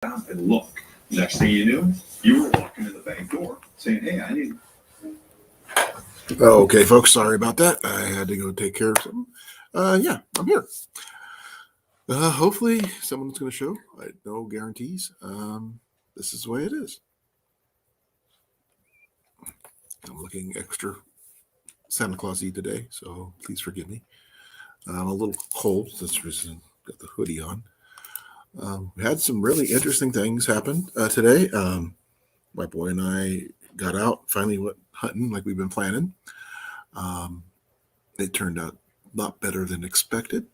Stop and look. Next thing you knew, you were walking in the back door saying, "Hey, I need." Okay, folks, sorry about that. I had to go take care of something. Yeah, I'm here. Hopefully someone's going to show. No guarantees. This is the way it is. I'm looking extra Santa Claus-y today, so please forgive me. I'm a little cold. That's reason got the hoodie on. We had some really interesting things happen today. My boy and I got out, finally went hunting like we've been planning. It turned out a lot better than expected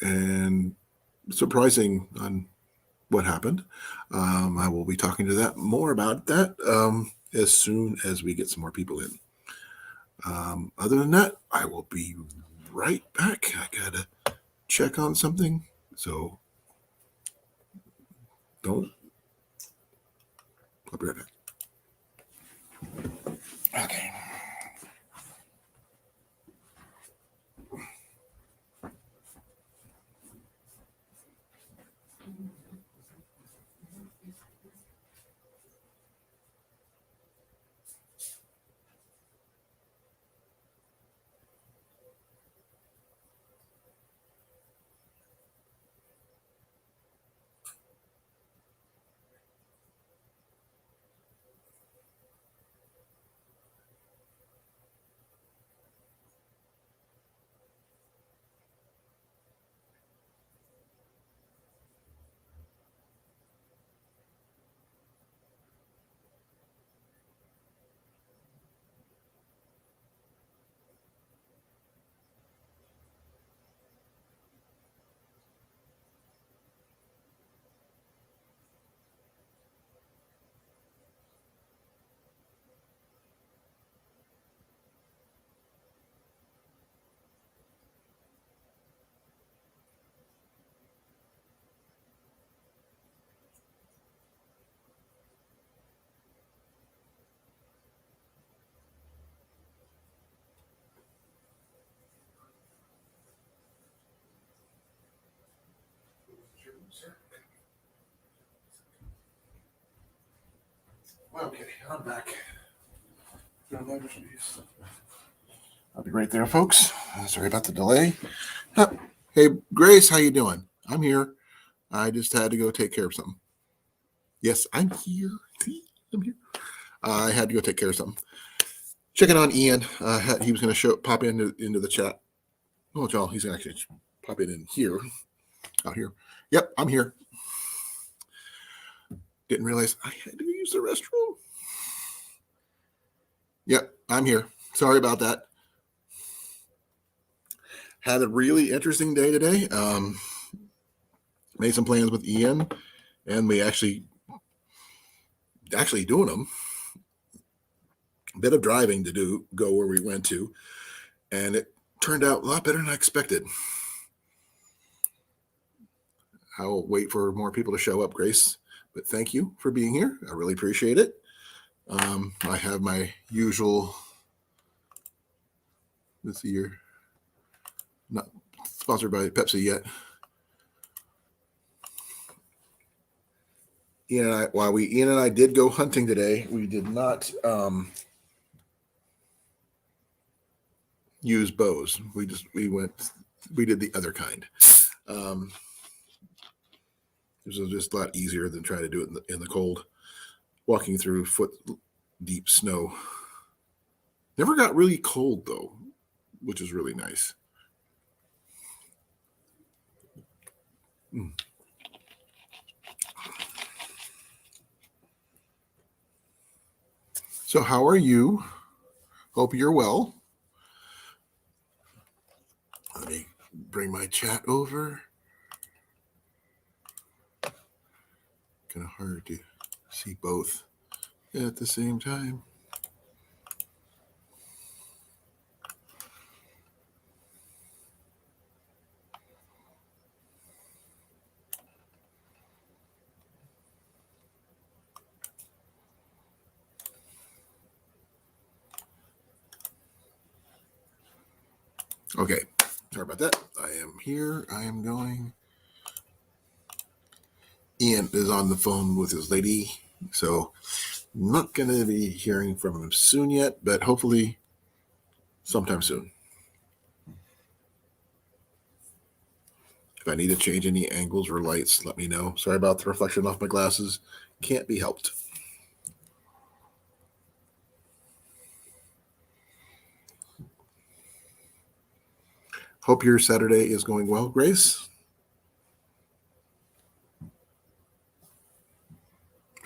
and surprising on what happened. I will be talking to that more about that as soon as we get some more people in. Other than that, I will be right back. I gotta check on something, so don't. I'll be right back. Okay. Okay, I'm back. I'll be right there, folks. Sorry about the delay. Hey, Grace, how you doing? I'm here. I just had to go take care of something. Yes, I'm here. I'm here. I had to go take care of something. Checking on Ian. He was going to pop into the chat. Oh, Joel, he's going to actually pop in here. Out here. Yep, I'm here. Didn't realize I had to use the restroom. Yep, I'm here. Sorry about that. Had a really interesting day today. Made some plans with Ian, and we actually doing them. A bit of driving to go where we went to, and it turned out a lot better than I expected. I'll wait for more people to show up, Grace, but thank you for being here. I really appreciate it. I have my usual, let's see here, not sponsored by Pepsi yet. Ian and I did go hunting today, we did not use bows. We did the other kind. This was just a lot easier than trying to do it in the cold, walking through foot deep snow. Never got really cold though, which is really nice. So how are you? Hope you're well. Let me bring my chat over. Kind of hard to see both at the same time. Okay, sorry about that. I am here. I am going. Ian client is on the phone with his lady, so I'm not going to be hearing from him soon yet, but hopefully sometime soon. If I need to change any angles or lights, let me know. Sorry about the reflection off my glasses. Can't be helped. Hope your Saturday is going well, Grace.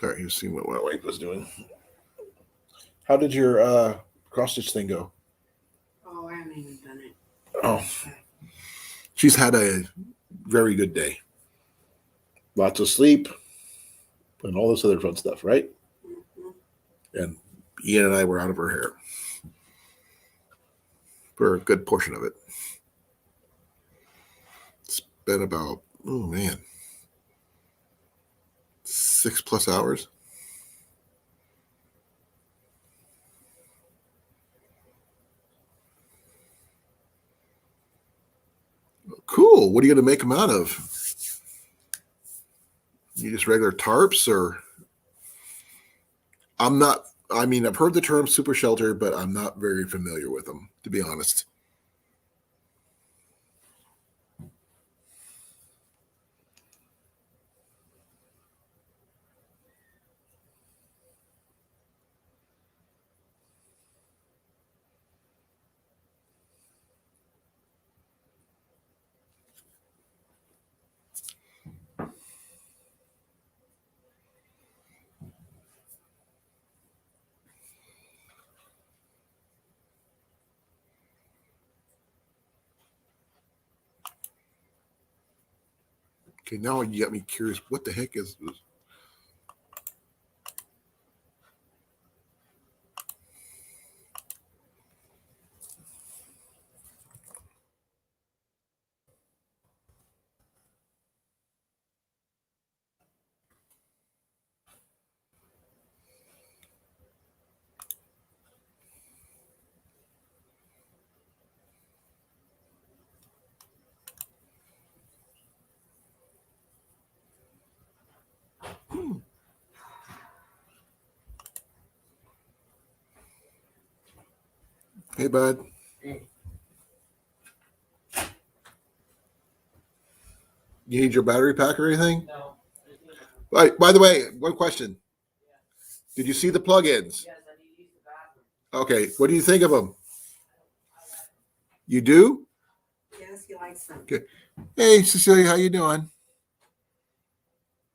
Sorry, you seeing what my wife was doing. How did your cross-stitch thing go? Oh, I haven't even done it. Oh, she's had a very good day. Lots of sleep and all this other fun stuff, right? Mm-hmm. And Ian and I were out of her hair for a good portion of it. It's been about, 6+ hours. Cool. What are you going to make them out of? You just regular tarps, or? I've heard the term super shelter, but I'm not very familiar with them, to be honest. Okay, now you got me curious. What the heck is this? Hey, bud. Hey. You need your battery pack or anything? No. By the way, one question. Did you see the plugins? Yes, I need to use the bathroom. Okay, what do you think of them? You do? Yes, he likes them. Okay. Hey, Cecilia, how you doing?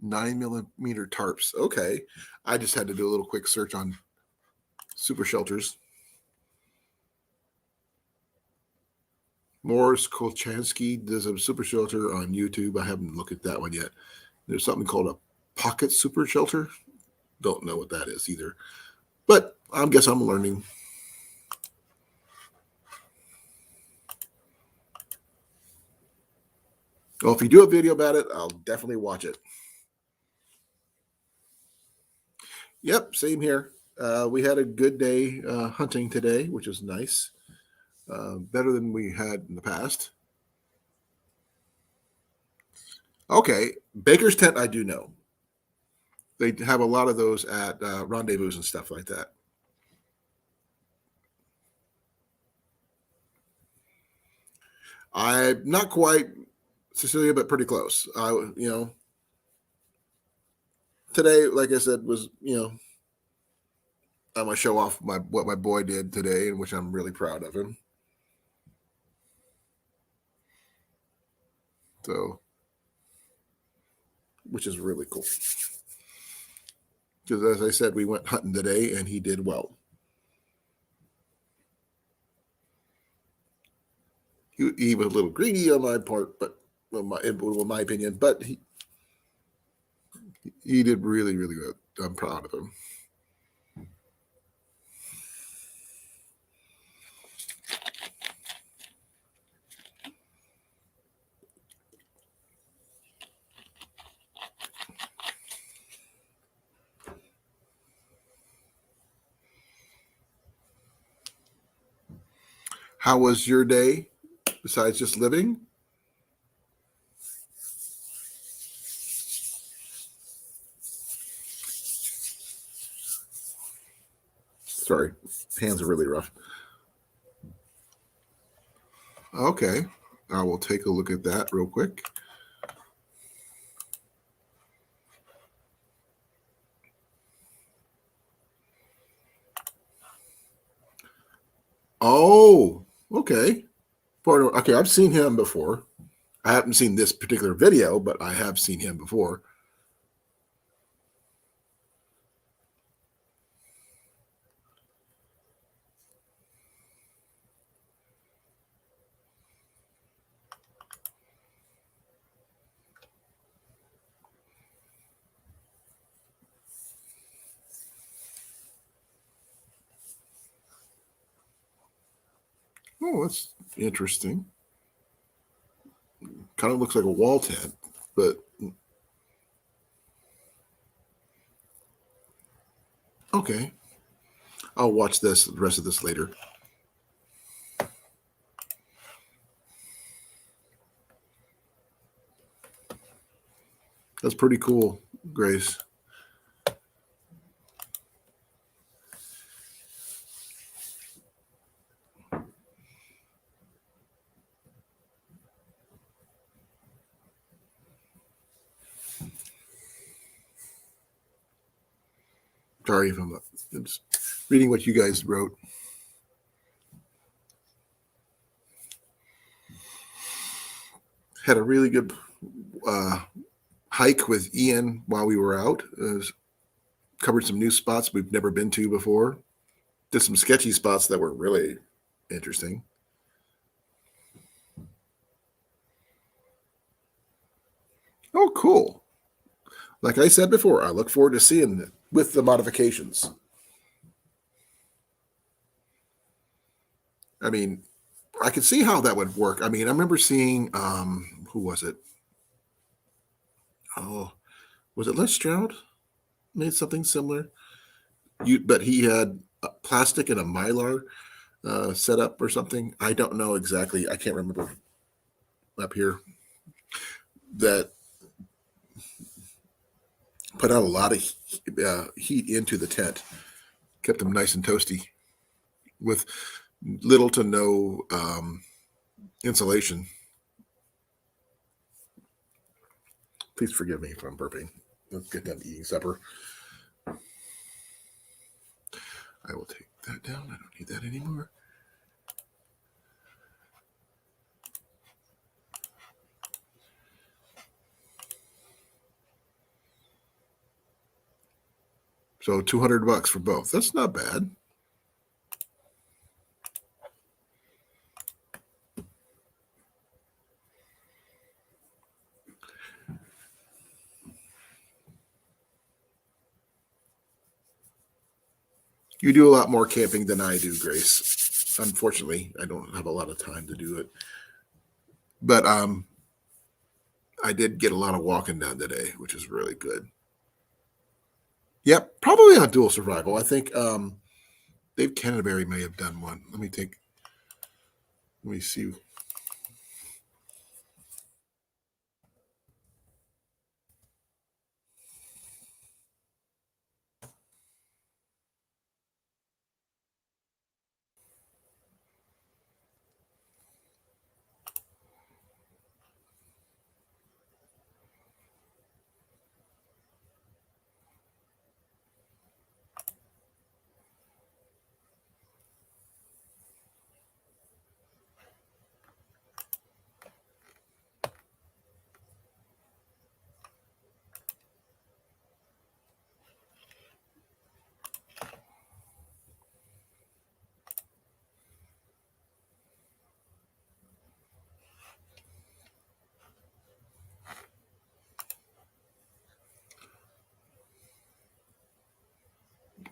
9mm tarps. Okay. I just had to do a little quick search on super shelters. Morris Kolchansky does a super shelter on YouTube. I haven't looked at that one yet. There's something called a pocket super shelter. Don't know what that is either. But I guess I'm learning. Well, if you do a video about it, I'll definitely watch it. Yep, same here. We had a good day hunting today, which is nice. Better than we had in the past. Okay, Baker's Tent, I do know. They have a lot of those at rendezvous and stuff like that. I'm not quite Cecilia, but pretty close. Today, like I said, was I'm gonna show off what my boy did today, and which I'm really proud of him. So, which is really cool. Because as I said, we went hunting today, and he did well. He was a little greedy on my part, but in my opinion, but he did really, really good. I'm proud of him. How was your day besides just living? Sorry, hands are really rough. Okay, I will take a look at that real quick. Oh, okay. Okay, I've seen him before. I haven't seen this particular video, but I have seen him before. Oh, that's interesting. Kind of looks like a wall tent, but okay. I'll watch the rest of this later. That's pretty cool, Grace. Sorry if I'm just reading what you guys wrote. Had a really good hike with Ian while we were out. Covered some new spots we've never been to before. Did some sketchy spots that were really interesting. Oh, cool. Like I said before, I look forward to seeing it with the modifications. I mean, I could see how that would work. I mean, I remember seeing who was it? Oh, was it Les Stroud? Made something similar. But he had plastic and a mylar setup or something. I don't know exactly. I can't remember up here. That put out a lot of heat into the tent, kept them nice and toasty with little to no insulation. Please forgive me if I'm burping. Let's get done eating supper. I will take that down. I don't need that anymore. So $200 for both. That's not bad. You do a lot more camping than I do, Grace. Unfortunately, I don't have a lot of time to do it. But I did get a lot of walking done today, which is really good. Yep, probably on dual survival. I think Dave Canterbury may have done one. Let me see.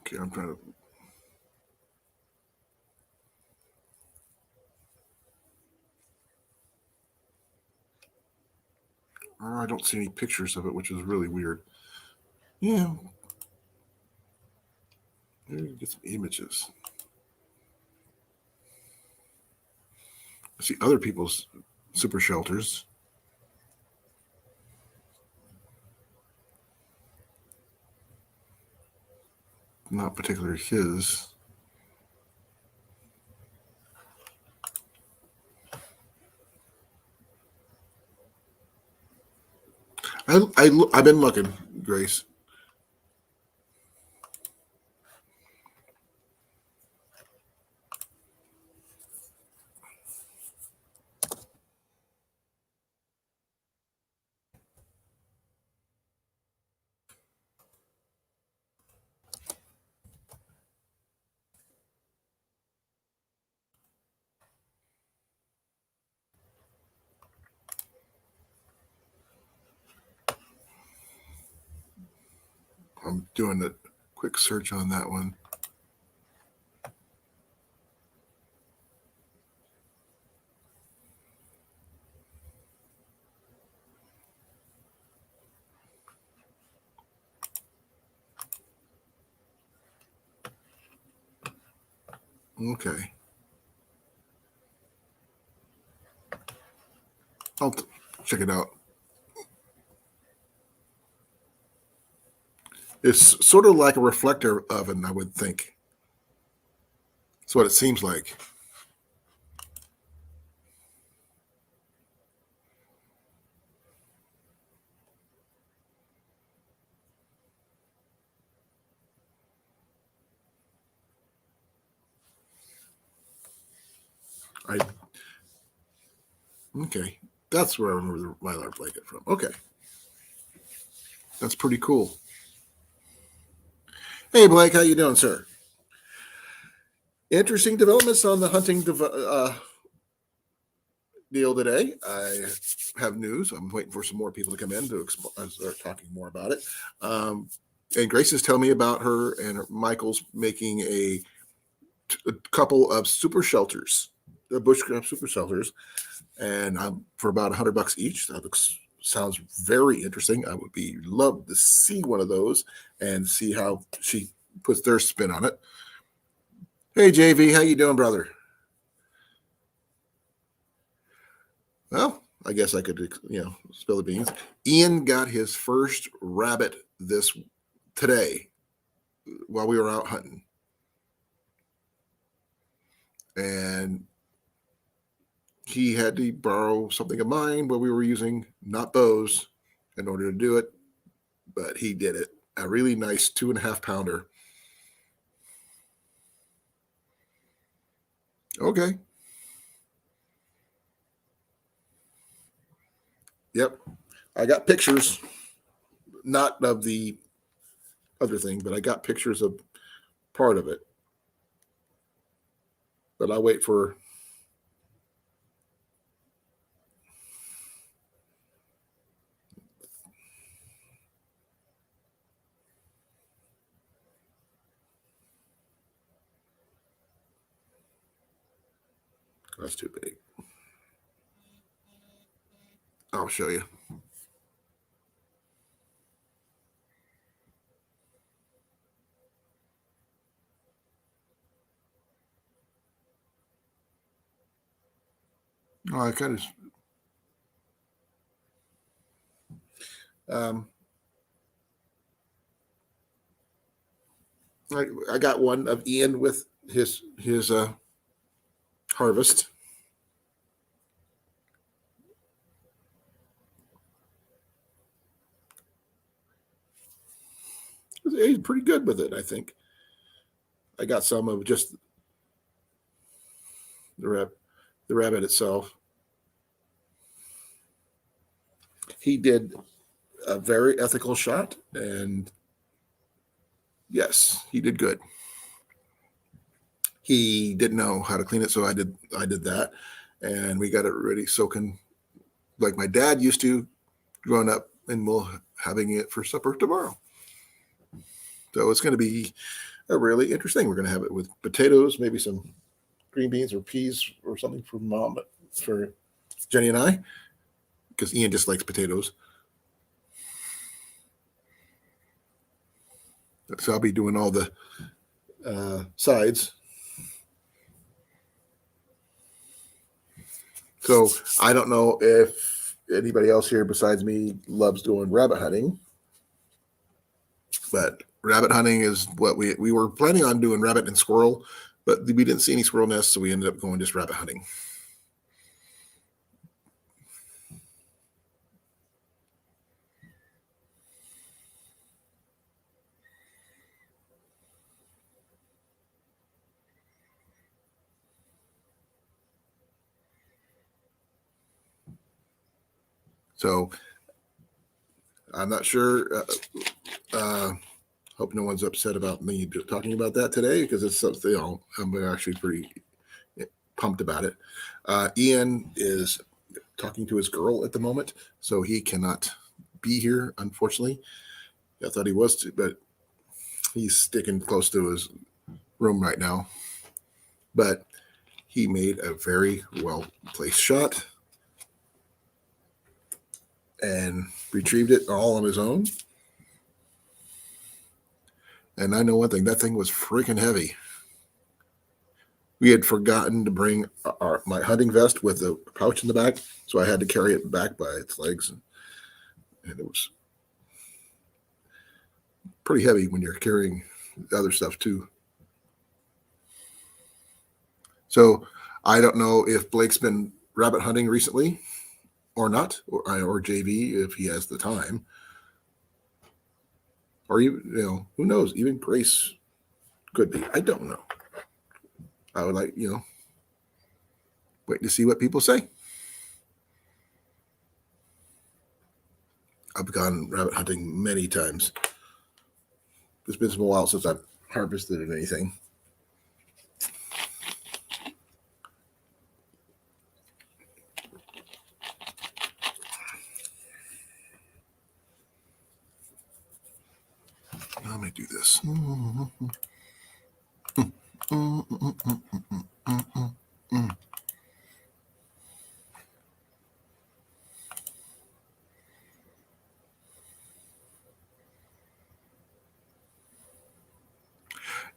Okay, I'm trying to. Oh, I don't see any pictures of it, which is really weird. Yeah. Get some images. I see other people's super shelters. Not particularly his. I've been looking, Grace. I'm doing a quick search on that one. Okay. I'll check it out. It's sort of like a reflector oven, I would think. That's what it seems like. Okay. That's where I remember the Mylar blanket from. Okay. That's pretty cool. Hey, Blake, how you doing, sir? Interesting developments on the hunting deal today. I have news. I'm waiting for some more people to come in to start talking more about it. And Grace is telling me about her and Michael's making a couple of super shelters, the bushcraft super shelters, and for about $100 each. That sounds very interesting. I would be love to see one of those and see how she puts their spin on it. Hey, JV, how you doing, brother? Well, I guess I could, spill the beans. Ian got his first rabbit today while we were out hunting. And he had to borrow something of mine while we were using not bows in order to do it. But he did it. A really nice 2.5 pounder. Okay. Yep. I got pictures, not of the other thing, but I got pictures of part of it. But I'll wait for. That's too big. I'll show you. Oh, I kind of. I got one of Ian with his harvest. He's pretty good with it, I think. I got some of just the rabbit itself. He did a very ethical shot, and yes, he did good. He didn't know how to clean it, so I did that, and we got it ready soaking like my dad used to growing up, and we'll having it for supper tomorrow. So it's going to be a really interesting. We're going to have it with potatoes, maybe some green beans or peas or something for Mom, for Jenny and I, because Ian just likes potatoes. So I'll be doing all the sides. So I don't know if anybody else here besides me loves doing rabbit hunting, but rabbit hunting is what we were planning on doing, rabbit and squirrel, but we didn't see any squirrel nests, so we ended up going just rabbit hunting. So I'm not sure. Hope no one's upset about me talking about that today because it's something I'm actually pretty pumped about it. Ian is talking to his girl at the moment, so he cannot be here, unfortunately. I thought he was, but he's sticking close to his room right now. But he made a very well placed shot and retrieved it all on his own. And I know one thing, that thing was freaking heavy. We had forgotten to bring my hunting vest with a pouch in the back, so I had to carry it back by its legs. And it was pretty heavy when you're carrying other stuff too. So I don't know if Blake's been rabbit hunting recently or not, or JV if he has the time. Or even, who knows? Even Grace could be. I don't know. I would like, wait to see what people say. I've gone rabbit hunting many times. It's been a while since I've harvested anything. Let me do this.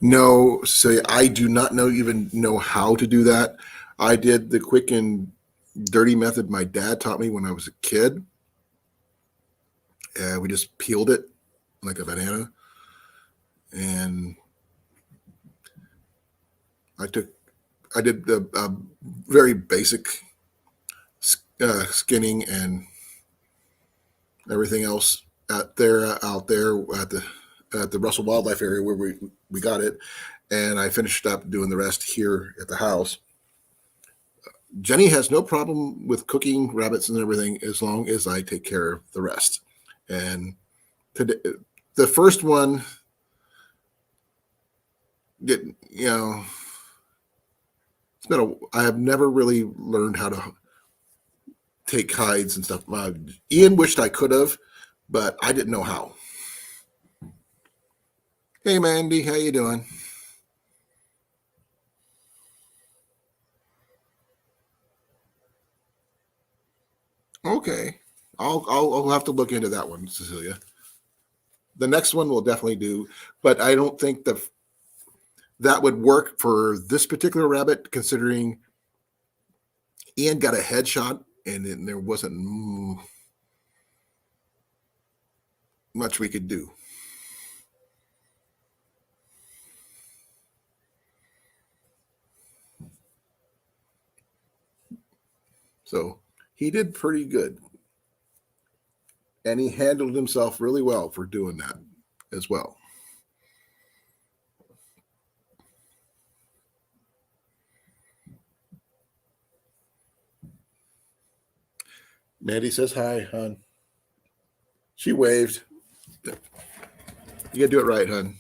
No, say I do not even know how to do that. I did the quick and dirty method my dad taught me when I was a kid. We just peeled it like a banana, and I did the very basic skinning and everything else out there at the Russell Wildlife area where we got it, and I finished up doing the rest here at the house. Jenny has no problem with cooking rabbits and everything as long as I take care of the rest. And today, the first one didn't, I have never really learned how to take hides and stuff. Ian wished I could have, but I didn't know how. Hey, Mandy, how you doing? Okay, I'll have to look into that one, Cecilia. The next one will definitely do, but I don't think that would work for this particular rabbit, considering Ian got a headshot and there wasn't much we could do. So he did pretty good. And he handled himself really well for doing that as well. Mandy says hi, hon. She waved. You gotta do it right, hon.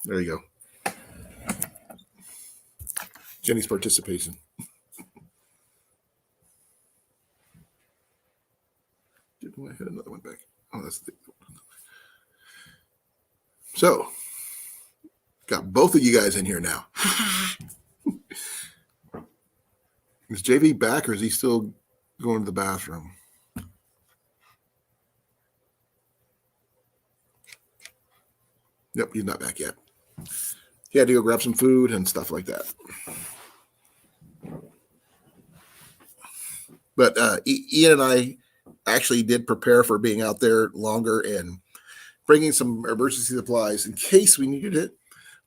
There you go. Jenny's participation. Didn't I hit another one back? Oh, that's the. So, got both of you guys in here now. Is JV back or is he still going to the bathroom? Yep, he's not back yet. He had to go grab some food and stuff like that. But Ian and I actually did prepare for being out there longer and bringing some emergency supplies in case we needed it.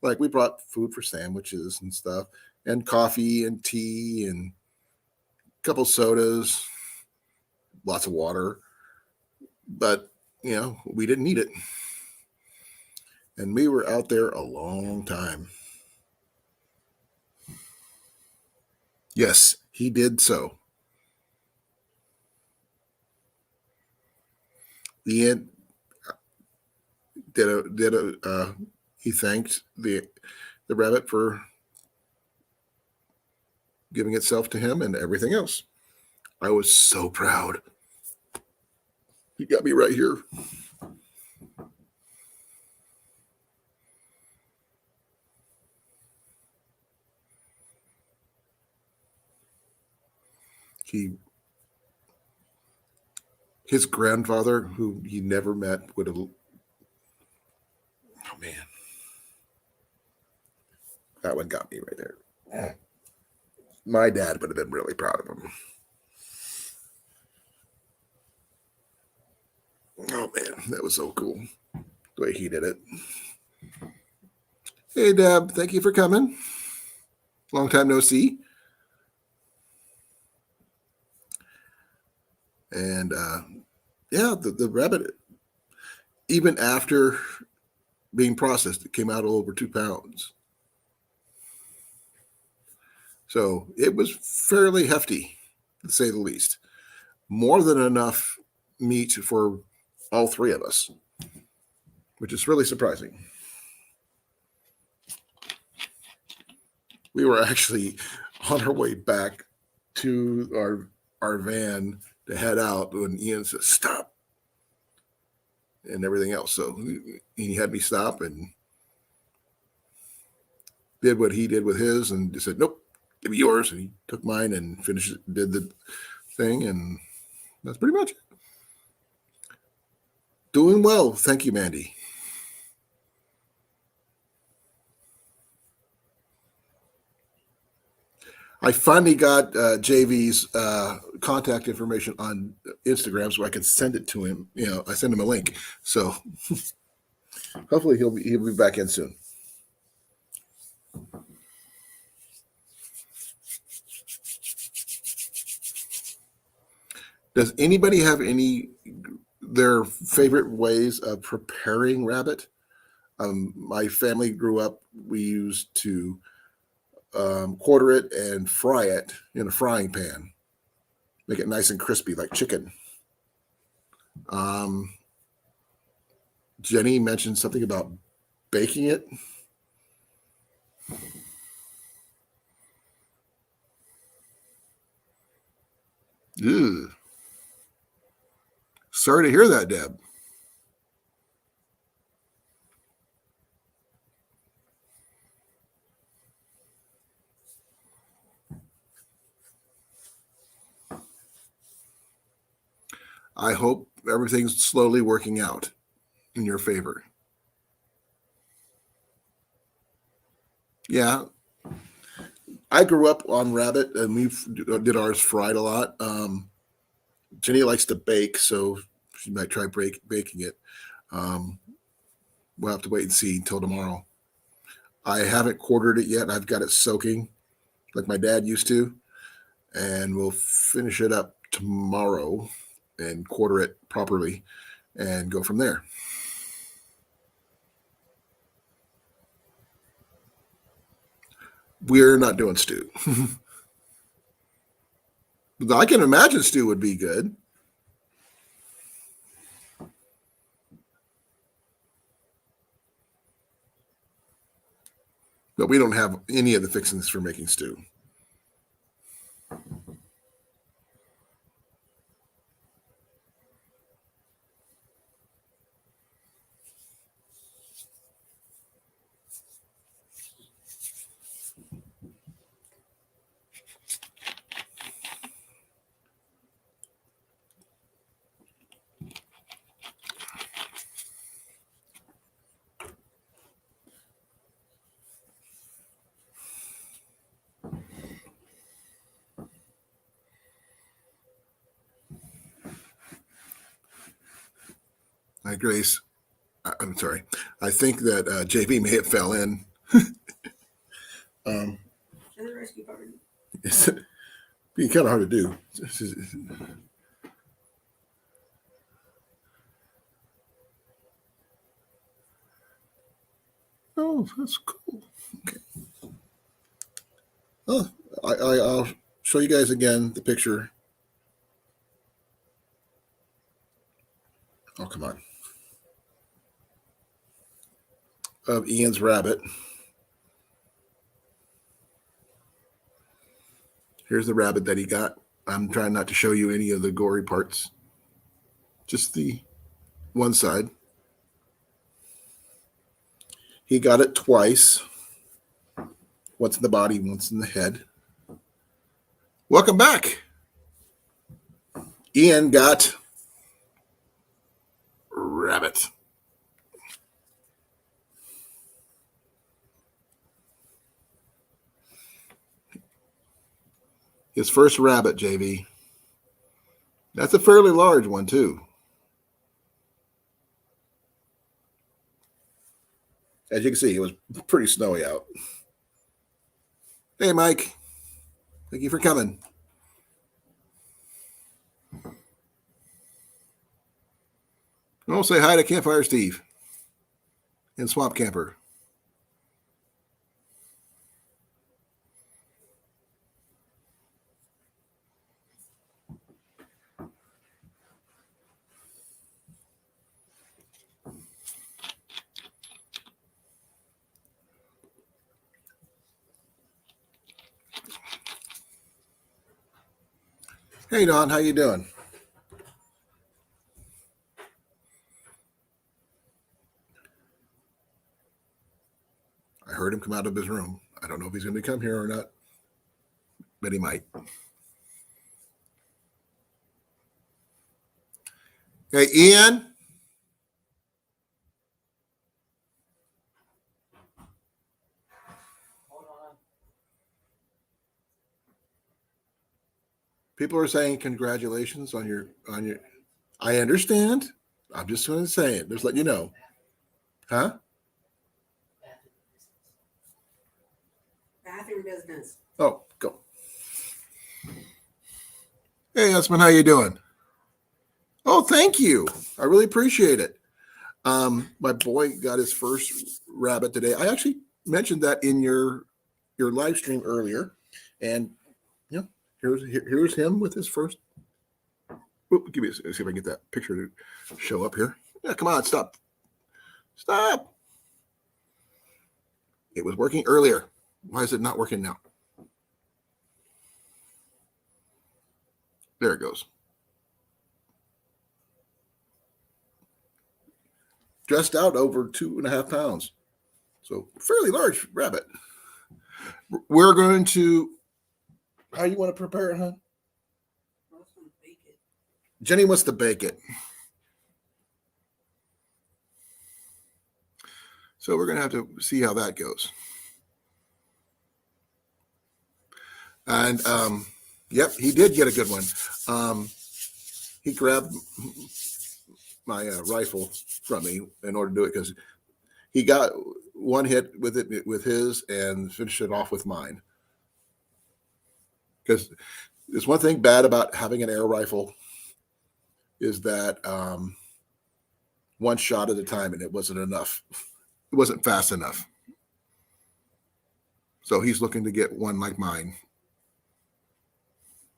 Like we brought food for sandwiches and stuff, and coffee and tea and a couple sodas, lots of water. But, we didn't need it. And we were out there a long time. Yes, he did so. Ian he thanked the rabbit for giving itself to him and everything else. I was so proud. He got me right here. His grandfather, who he never met, would have. Oh man, that one got me right there. My dad would have been really proud of him. Oh man, that was so cool the way he did it. Hey Deb, thank you for coming. Long time no see. And yeah, the rabbit, even after being processed, it came out over 2 pounds. So it was fairly hefty, to say the least. More than enough meat for all 3 of us, which is really surprising. We were actually on our way back to our van to head out when Ian said, "Stop," and everything else. So he had me stop and did what he did with his and just said, "Nope, give me yours." And he took mine and finished it, did the thing. And that's pretty much it. Doing well. Thank you, Mandy. I finally got JV's contact information on Instagram so I can send it to him. You know, I send him a link. So hopefully he'll be back in soon. Does anybody have their favorite ways of preparing rabbit? My family grew up, we used to quarter it and fry it in a frying pan, make it nice and crispy like chicken. Jenny mentioned something about baking it. Ew. Sorry to hear that, Deb. I hope everything's slowly working out in your favor. Yeah. I grew up on rabbit and we did ours fried a lot. Jenny likes to bake, so she might try baking it. We'll have to wait and see until tomorrow. I haven't quartered it yet. I've got it soaking like my dad used to, and we'll finish it up tomorrow and quarter it properly and go from there. We're not doing stew. I can imagine stew would be good. But we don't have any of the fixings for making stew. Hi, Grace. I'm sorry. I think that JV may have fell in. To the rescue party. It's being kind of hard to do. Oh, that's cool. Okay. Oh, I'll show you guys again the picture. Okay. come on. Of Ian's rabbit. Here's the rabbit that he got. I'm trying not to show you any of the gory parts. Just the one side. He got it twice. Once in the body, once in the head. Welcome back. Ian got rabbit. His first rabbit, JV. That's a fairly large one, too. As you can see, it was pretty snowy out. Hey, Mike. Thank you for coming. Oh, say hi to Campfire Steve and Swamp Camper. Hey, Don, how you doing? I heard him come out of his room. I don't know if he's going to come here or not, but he might. Hey, Ian. People are saying congratulations on your. I understand. I'm just going to say it. Just let you know. Huh? Bathroom business. Oh, go. Hey, husband, how you doing? Oh, thank you. I really appreciate it. My boy got his first rabbit today. I actually mentioned that in your live stream earlier, and yeah, here's him with his first. Oops, give me. See if I can get that picture to show up here. Yeah, come on, stop. It was working earlier. Why is it not working now? There it goes. Dressed out over 2.5 pounds. So fairly large rabbit. We're going to, how you want to prepare it, huh? I was gonna bake it. Jenny wants to bake it. So we're going to have to see how that goes. And yep, he did get a good one. He grabbed my rifle from me in order to do it because he got one hit with it with his and finished it off with mine. Because there's one thing bad about having an air rifle is that one shot at a time, and it wasn't enough. It wasn't fast enough. So he's looking to get one like mine.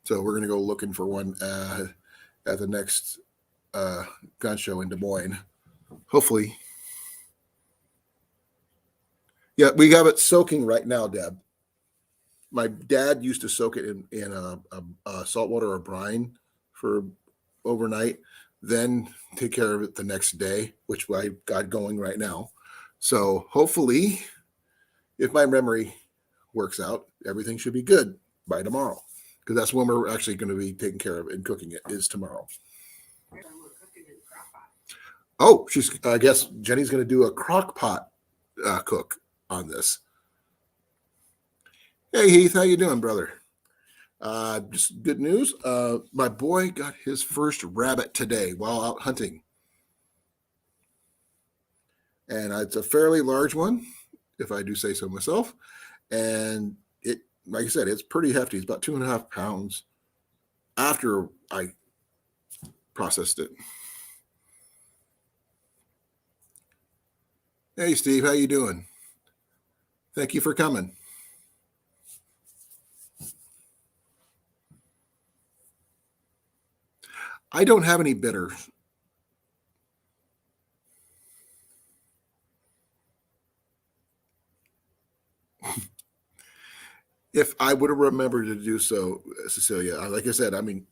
So we're going to go looking for one at the next gun show in Des Moines. Hopefully. Yeah, we have it soaking right now, Deb. My dad used to soak it in a salt water or brine for overnight, then take care of it the next day, which I got going right now. So hopefully, if my memory works out, everything should be good by tomorrow, because that's when we're actually going to be taking care of it and cooking it is tomorrow. Oh, I guess Jenny's going to do a crock pot cook on this. Hey, Heath, how you doing, brother? Just good news. My boy got his first rabbit today while out hunting. And it's a fairly large one, if I do say so myself. And it, like I said, it's pretty hefty. It's about 2.5 pounds after I processed it. Hey, Steve, how you doing? Thank you for coming. I don't have any bitters. if I would have remembered to do so, Cecilia. Like I said, I mean,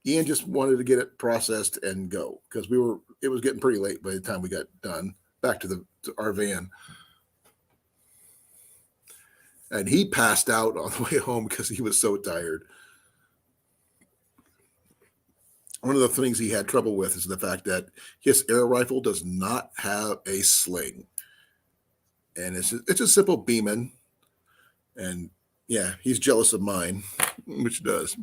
Ian just wanted to get it processed and go because it was getting pretty late by the time we got done back to our van. And he passed out on the way home because he was so tired. One of the things he had trouble with is the fact that his air rifle does not have a sling. And it's a simple Beeman. And yeah, he's jealous of mine, which does.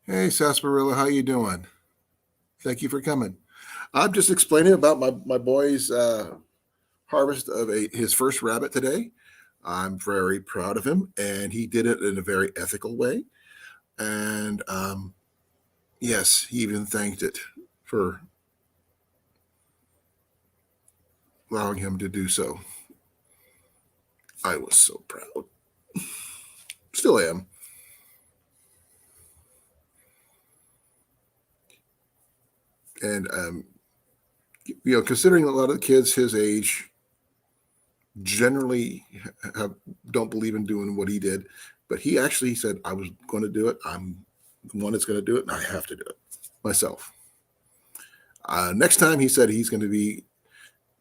Hey, Sarsaparilla, how you doing? Thank you for coming. I'm just explaining about my boy's harvest of his first rabbit today. I'm very proud of him, and he did it in a very ethical way. And yes, he even thanked it for allowing him to do so. I was so proud. Still am. And considering a lot of the kids his age generally don't believe in doing what he did, but he actually said, I was going to do it. I'm the one that's going to do it, and I have to do it myself. Next time he said he's going to be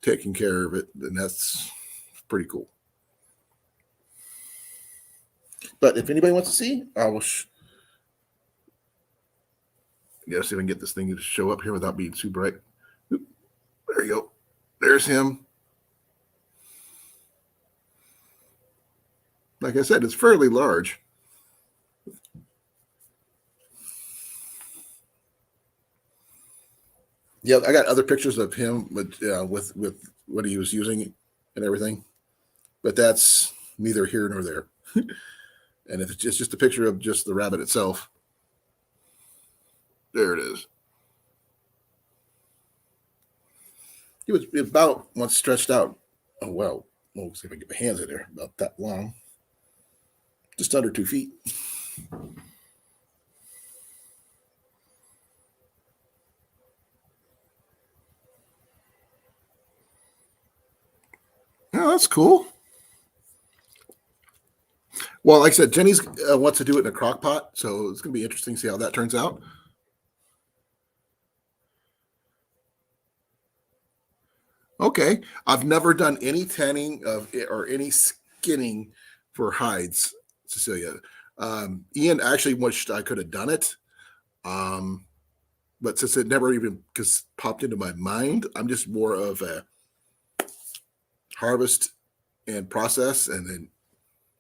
taking care of it, and that's pretty cool. But if anybody wants to see, I will see if I can get this thing to show up here without being too bright. Oop, there you go. There's him. Like I said, it's fairly large. Yeah, I got other pictures of him with what he was using and everything, but that's neither here nor there. And if it's just a picture of just the rabbit itself, there it is. He was about once stretched out. Oh well, we'll see if I can get my hands in there. About that long, just under 2 feet. Oh, that's cool. Well, like I said, Jenny's wants to do it in a crock pot, so it's going to be interesting to see how that turns out. Okay, I've never done any tanning of it or any skinning for hides, Cecilia. Ian actually wished I could have done it, but since it never even popped into my mind, I'm just more of a harvest and process, and then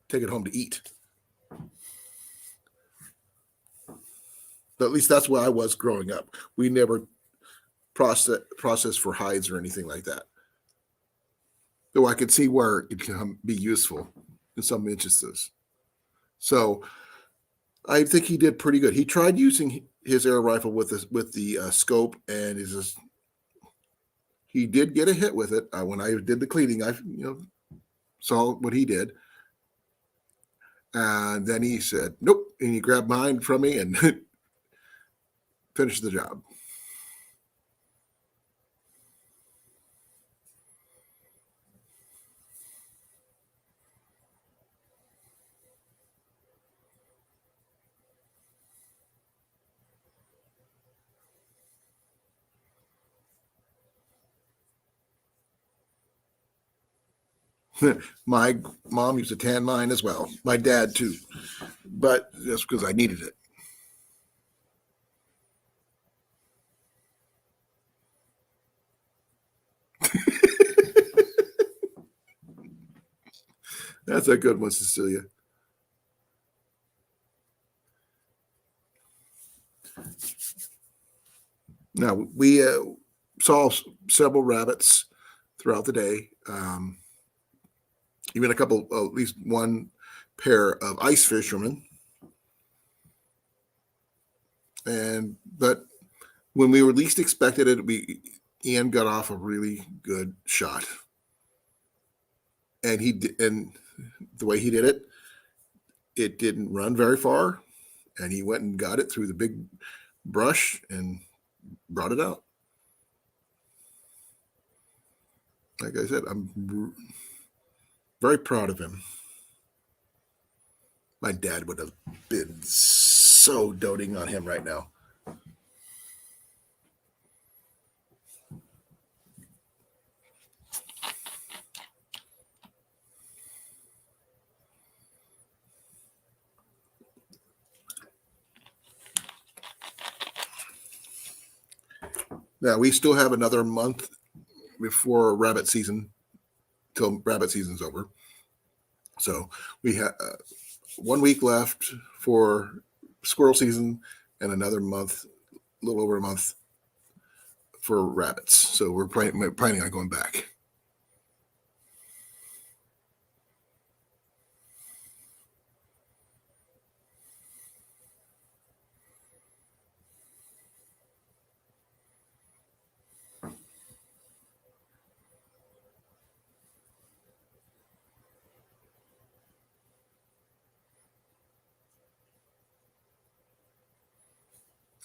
take it home to eat. But at least that's where I was growing up. We never process for hides or anything like that. Though I could see where it can be useful in some instances. So I think he did pretty good. He tried using his air rifle with the scope, and he did get a hit with it. When I did the cleaning, I saw what he did. And then he said, nope. And he grabbed mine from me and finished the job. My mom used to tan mine as well. My dad too, but that's because I needed it. That's a good one, Cecilia. Now we saw several rabbits throughout the day. Even a couple, at least one pair of ice fishermen. But when we were least expected it, Ian got off a really good shot, and the way he did it, it didn't run very far, and he went and got it through the big brush and brought it out. Like I said, Very proud of him. My dad would have been so doting on him right now. Now, we still have another month before rabbit season, till rabbit season's over. So we have 1 week left for squirrel season and another month, a little over a month for rabbits. So we're planning on going back.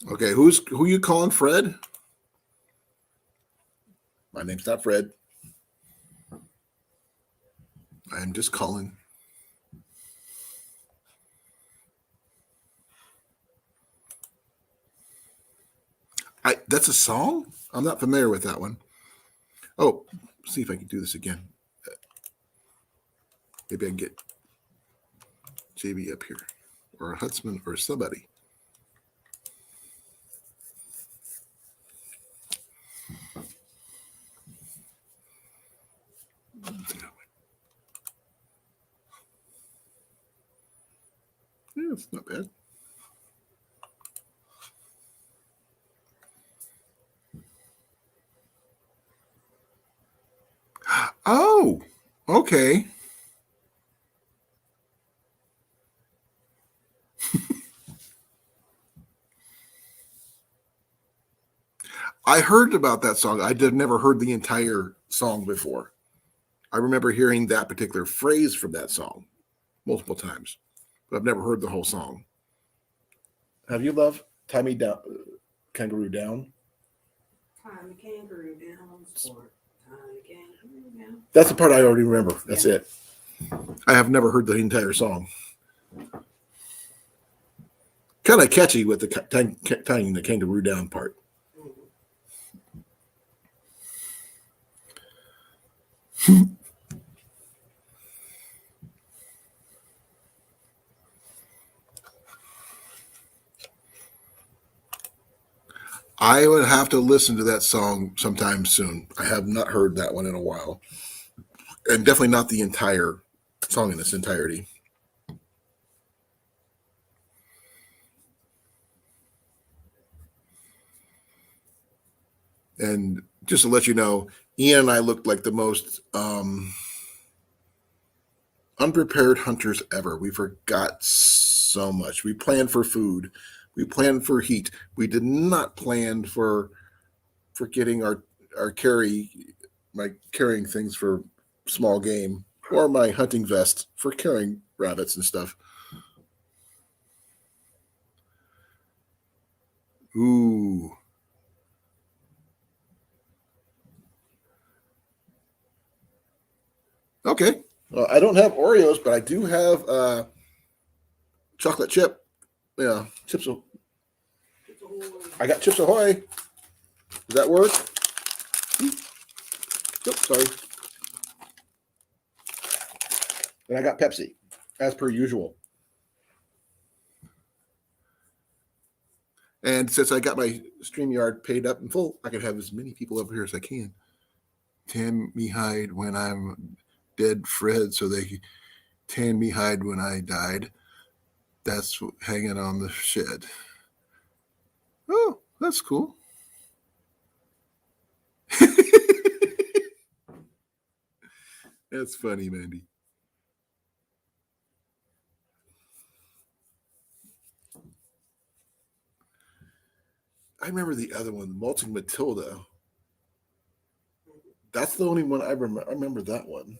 Okay, who you calling Fred? My name's not Fred. I'm just calling. That's a song? I'm not familiar with that one. Oh, see if I can do this again. Maybe I can get JB up here, or Huntsman, or somebody. Yeah, it's not bad. Oh, okay. I heard about that song. I did never heard the entire song before. I remember hearing that particular phrase from that song multiple times, but I've never heard the whole song. Have you, love? Tie me down, kangaroo down. Tie the kangaroo down, sport. Tie the kangaroo down. That's the part I already remember. That's it. I have never heard the entire song. Kind of catchy with the tying the kangaroo down part. I would have to listen to that song sometime soon. I have not heard that one in a while. And definitely not the entire song in its entirety. And just to let you know, Ian and I looked like the most unprepared hunters ever. We forgot so much. We planned for food. We planned for heat. We did not plan for getting our my carrying things for small game, or my hunting vest for carrying rabbits and stuff. Ooh. Okay. Well, I don't have Oreos, but I do have chocolate chip. Yeah, Chips. I got Chips Ahoy. Does that work? Oops, sorry. And I got Pepsi, as per usual. And since I got my StreamYard paid up and full, I can have as many people over here as I can. Tan me hide when I'm dead, Fred, so they tan me hide when I died. That's hanging on the shed. Oh, that's cool. That's funny, Mandy. I remember the other one, Waltzing Matilda. That's the only one I remember. I remember that one.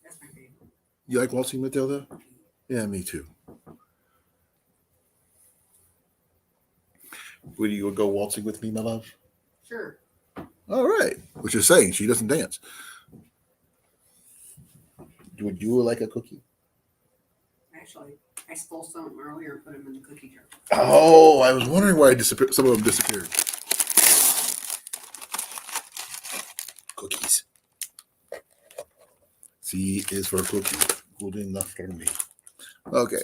That's my favorite. You like Waltzing Matilda? Yeah, me too. Will you go waltzing with me, my love? Sure. All right. Which is saying she doesn't dance. Would you like a cookie? Actually, I stole some earlier and put them in the cookie jar. Oh, I was wondering why some of them disappeared. Cookies. C is for cookie. Good enough for me. Okay.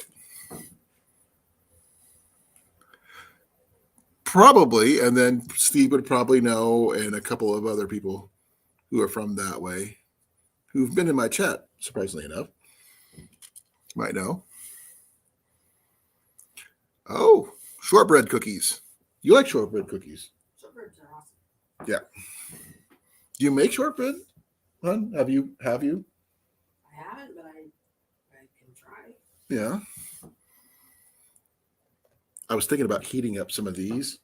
Probably, and then Steve would probably know, and a couple of other people who are from that way, who've been in my chat, surprisingly enough, might know. Oh, shortbread cookies. You like shortbread cookies? Shortbreads are awesome. Yeah. Do you make shortbread, hon? Have you? I haven't, but I can try. Yeah. I was thinking about heating up some of these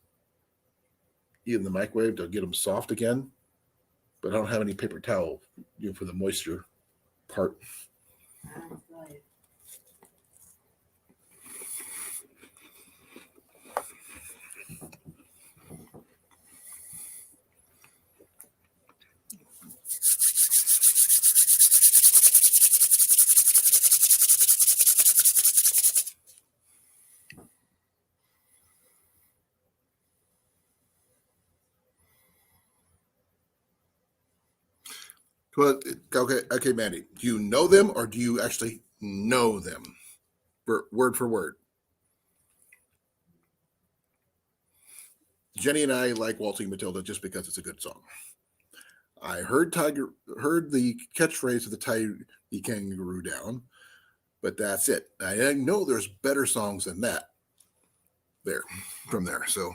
in the microwave to get them soft again, but I don't have any paper towel for the moisture part. Right. Well, okay, Mandy. Do you know them or do you actually know them, word for word? Jenny and I like Waltzing Matilda just because it's a good song. I heard the catchphrase of the Tiger Kangaroo down, but that's it. I know there's better songs than that from there. So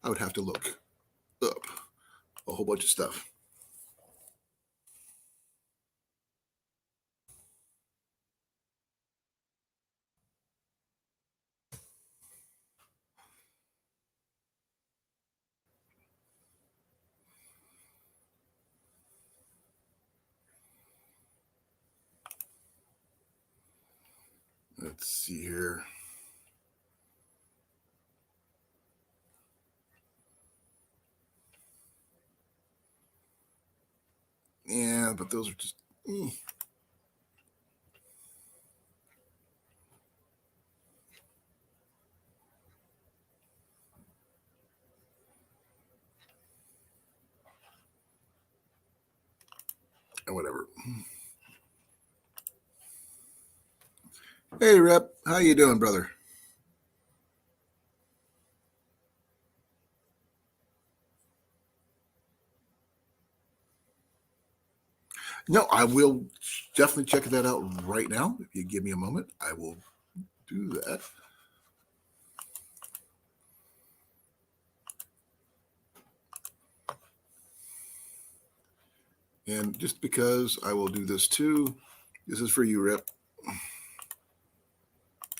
I would have to look up a whole bunch of stuff. Let's see here. Yeah, but those are just. Whatever. Hey, Rep. How you doing, brother? No, I will definitely check that out right now. If you give me a moment, I will do that. And just because I will do this too, this is for you, Rip.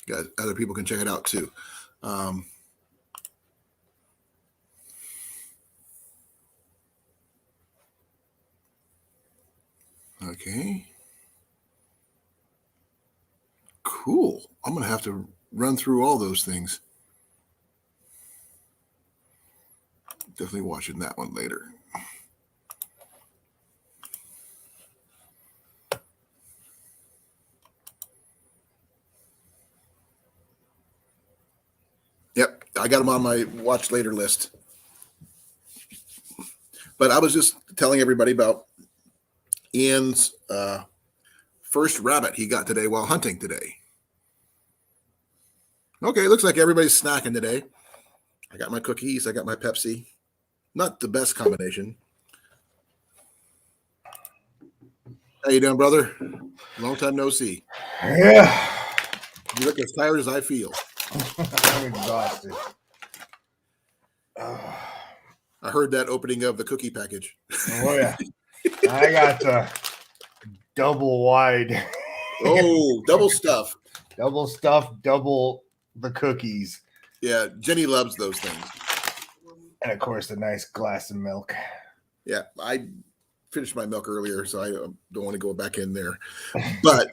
Guys, other people can check it out too. Okay. Cool. I'm going to have to run through all those things. Definitely watching that one later. Yep, I got them on my watch later list. But I was just telling everybody about Ian's first rabbit he got today while hunting today. Okay, looks like everybody's snacking today. I got my cookies. I got my Pepsi. Not the best combination. How you doing, brother? Long time no see. Yeah. You look as tired as I feel. I'm exhausted. I heard that opening of the cookie package. Oh, yeah. I got the double wide. Oh, double stuff. Double stuff, double the cookies. Yeah, Jenny loves those things. And, of course, the nice glass of milk. Yeah, I finished my milk earlier, so I don't want to go back in there. But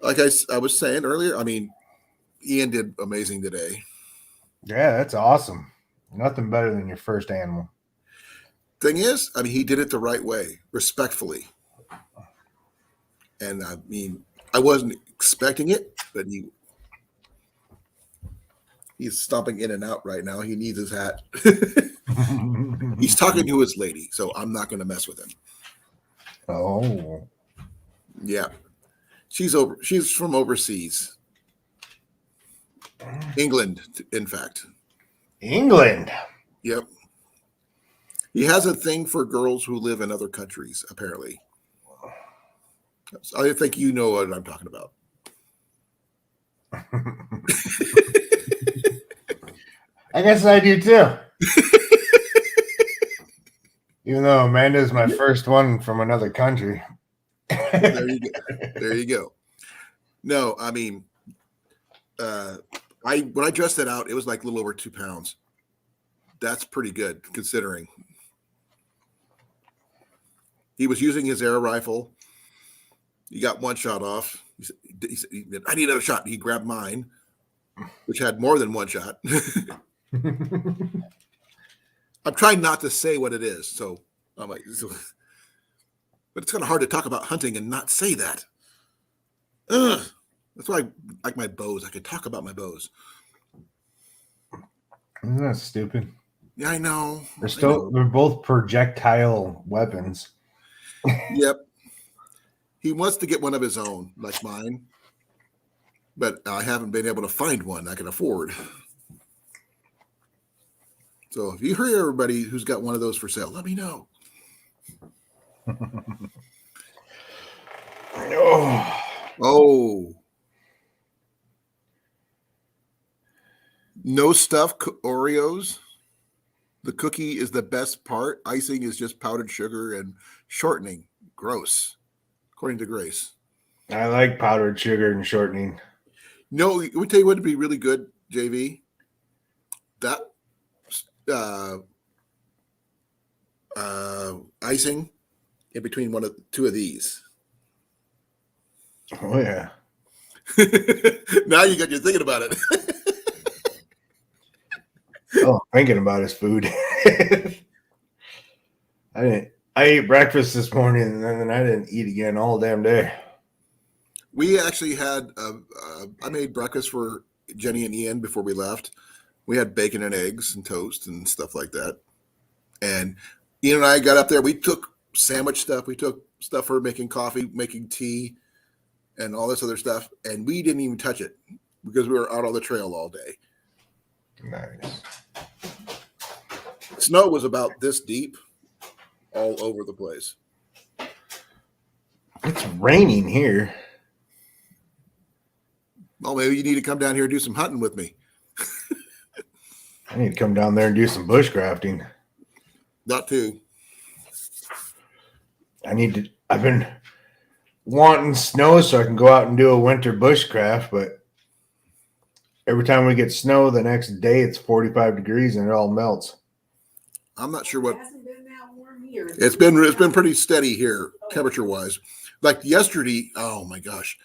like I was saying earlier, I mean, Ian did amazing today. Yeah, that's awesome. Nothing better than your first animal. Thing is, I mean, he did it the right way, respectfully. And I mean, I wasn't expecting it, but he's stomping in and out right now. He needs his hat. He's talking to his lady, so I'm not going to mess with him. Oh. Yeah. She's from overseas. England, in fact. England. Yep. He has a thing for girls who live in other countries, apparently. I think you know what I'm talking about. I guess I do too. Even though Amanda's my first one from another country. There you go. There you go. No, I mean, when I dressed it out, it was like a little over 2 pounds. That's pretty good considering. He was using his air rifle. He got one shot off. He said, I need another shot. He grabbed mine, which had more than one shot. I'm trying not to say what it is. So I'm like, but it's kind of hard to talk about hunting and not say that. Ugh. That's why I like my bows. I could talk about my bows. Isn't that stupid? Yeah, I know. They're both projectile weapons. Yep. He wants to get one of his own, like mine, but I haven't been able to find one I can afford. So if you hear everybody who's got one of those for sale, let me know. Oh. No stuff Oreos. The cookie is the best part. Icing is just powdered sugar and shortening. Gross, according to Grace. I like powdered sugar and shortening. No, let me tell you what would be really good, JV. That icing in between two of these. Oh yeah. Now you thinking about it. Oh, thinking about his food. I ate breakfast this morning and then I didn't eat again all damn day. We actually had I made breakfast for Jenny and Ian before we left. We had bacon and eggs and toast and stuff like that. And Ian and I got up there. We took sandwich stuff. We took stuff for making coffee, making tea, and all this other stuff. And we didn't even touch it because we were out on the trail all day. Nice. Snow was about this deep all over the place. It's raining here. Well, maybe you need to come down here and do some hunting with me. I need to come down there and do some bushcrafting. Not too. I've been wanting snow so I can go out and do a winter bushcraft, but every time we get snow, the next day it's 45 degrees and it all melts. I'm not sure what. It hasn't been that warm here. It's been pretty steady here, temperature wise. Like yesterday, oh my gosh,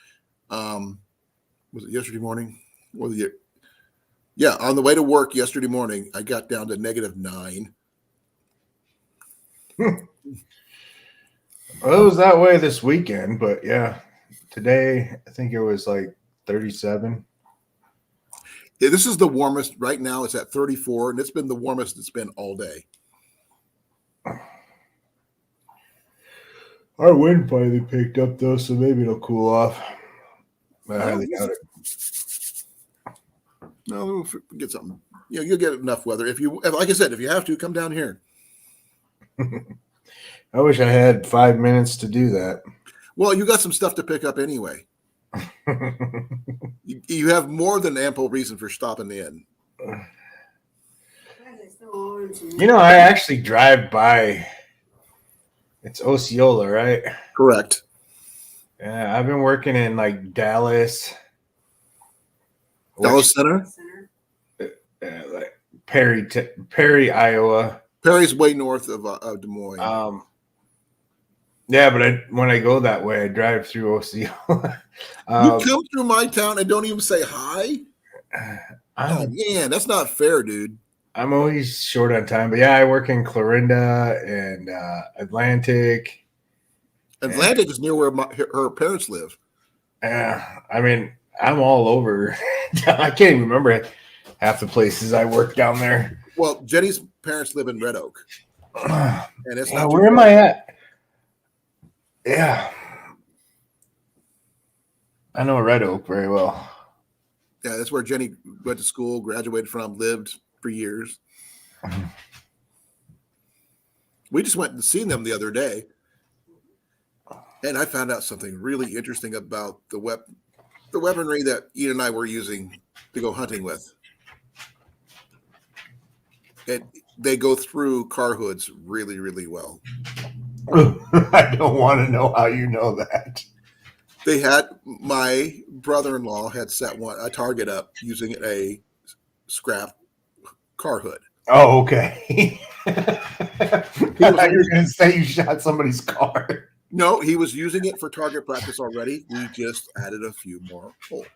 was it yesterday morning? Yeah, on the way to work yesterday morning, I got down to -9. Well, it was that way this weekend, but yeah, today I think it was like 37. Yeah, this is the warmest right now. It's at 34, and it's been the warmest it's been all day. Our wind finally picked up though, so maybe it'll cool off. I highly doubt it. No, we'll get something. You'll get enough weather like I said, if you have to, come down here. I wish I had 5 minutes to do that. Well, you got some stuff to pick up anyway. You have more than ample reason for stopping in. I actually drive by. It's Osceola, right? Correct. Yeah, I've been working in like Dallas Center? Like Perry, Iowa. Perry's way north of Des Moines. Yeah, but when I go that way, I drive through Osceola. You come through my town and don't even say hi? Oh, man, that's not fair, dude. I'm always short on time, but yeah, I work in Clarinda and Atlantic. Atlantic is near where her parents live. I mean, I'm all over. I can't even remember half the places I worked down there. Well, Jenny's parents live in Red Oak. And it's not where am I at? Yeah. I know Red Oak very well. Yeah, that's where Jenny went to school, graduated from, lived for years. We just went and seen them the other day. And I found out something really interesting about the weaponry that Ian and I were using to go hunting with. And they go through car hoods really, really well. I don't want to know how you know that. My brother-in-law had set a target up using a scrap car hood. Oh, okay. I thought you were going to say you shot somebody's car. No, he was using it for target practice already. We just added a few more holes.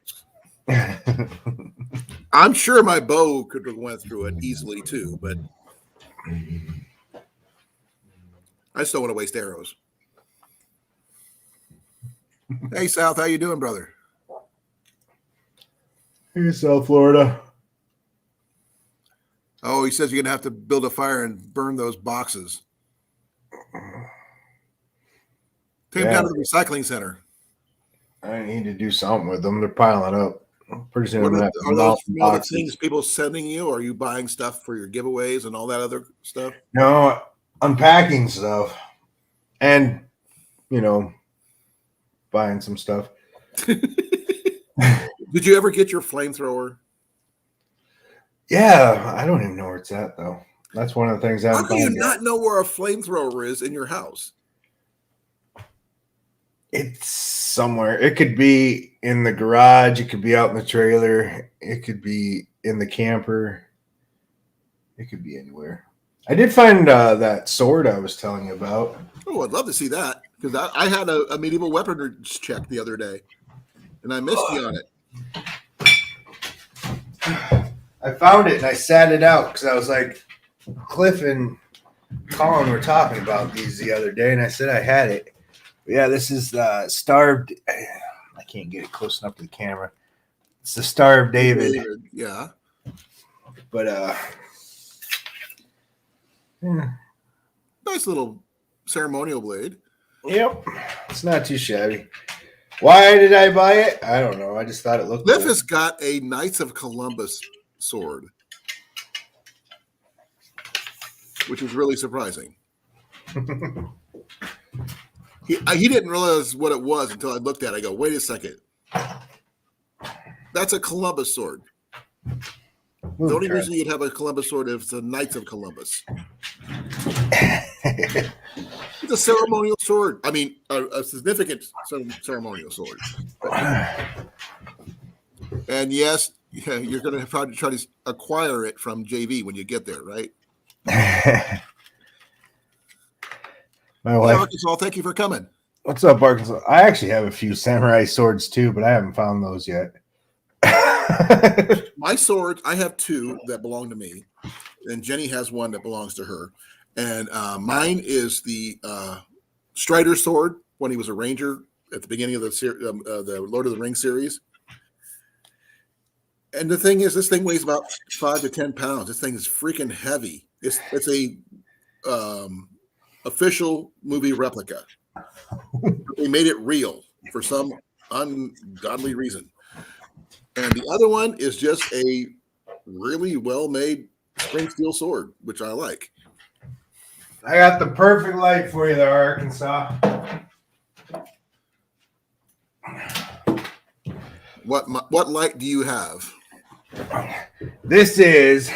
I'm sure my bow could have went through it easily too, but I just don't want to waste arrows. Hey, South, how you doing, brother? Hey, South Florida. Oh, he says you're going to have to build a fire and burn those boxes. Take them down to the recycling center. I need to do something with them. They're piling up. Pretty soon Are those the things people sending you? Or are you buying stuff for your giveaways and all that other stuff? No, unpacking stuff. And, buying some stuff. Did you ever get your flamethrower? Yeah, I don't even know where it's at, though. That's one of the things I haven't How do you found not yet. know where a flamethrower is in your house? It's somewhere. It could be in the garage. It could be out in the trailer. It could be in the camper. It could be anywhere. I did find that sword I was telling you about. Oh, I'd love to see that because I had a medieval weaponry check the other day, and I missed you on it. I found it and I sat it out because I was like, Cliff and Colin were talking about these the other day, and I said I had it. But yeah, this is the Starved. I can't get it close enough to the camera. It's the Starved David. Yeah. But yeah. Nice little ceremonial blade. Yep. It's not too shabby. Why did I buy it? I don't know. I just thought it looked Cliff cool. has got a Knights of Columbus sword, which was really surprising. He didn't realize what it was until I looked at it. I go, wait a second. That's a Columbus sword. The only reason you'd have a Columbus sword is the Knights of Columbus. It's a ceremonial sword. I mean, a significant ceremonial sword. And yes, you're going to try to acquire it from JV when you get there, right? My wife. Arkansas, thank you for coming. What's up, Arkansas? I actually have a few samurai swords too, but I haven't found those yet. My swords, I have two that belong to me, and Jenny has one that belongs to her. And mine is the Strider sword when he was a ranger at the beginning of the Lord of the Rings series. And the thing is, this thing weighs about 5 to 10 pounds. This thing is freaking heavy. It's a official movie replica. They made it real for some ungodly reason. And the other one is just a really well-made spring steel sword, which I like. I got the perfect light for you there, Arkansas. What light do you have? This is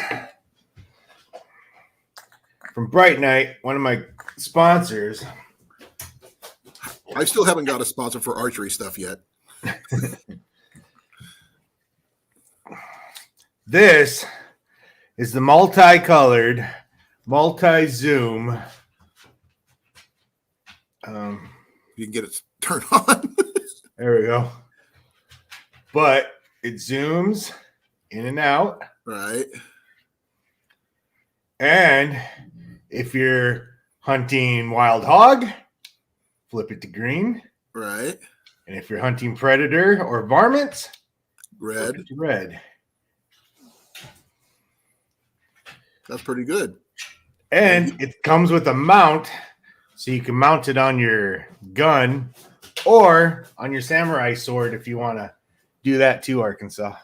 from Bright Night, one of my sponsors. I still haven't got a sponsor for archery stuff yet. This is the multicolored, multi-zoom. You can get it turned on. There we go. But it zooms in and out. Right. And if you're hunting wild hog, flip it to green. Right. And if you're hunting predator or varmints, flip Red. it to red. That's pretty good. And it comes with a mount, so you can mount it on your gun or on your samurai sword if you want to do that too, Arkansas.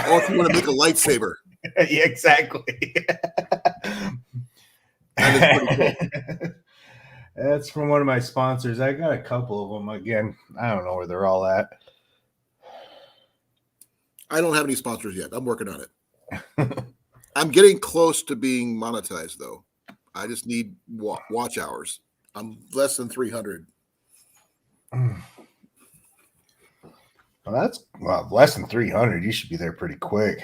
Or if you want to make a lightsaber. Yeah, exactly. That is pretty cool. That's from one of my sponsors. I got a couple of them. Again, I don't know where they're all at. I don't have any sponsors yet. I'm working on it. I'm getting close to being monetized, though. I just need watch hours. I'm less than 300. Well, less than 300. You should be there pretty quick.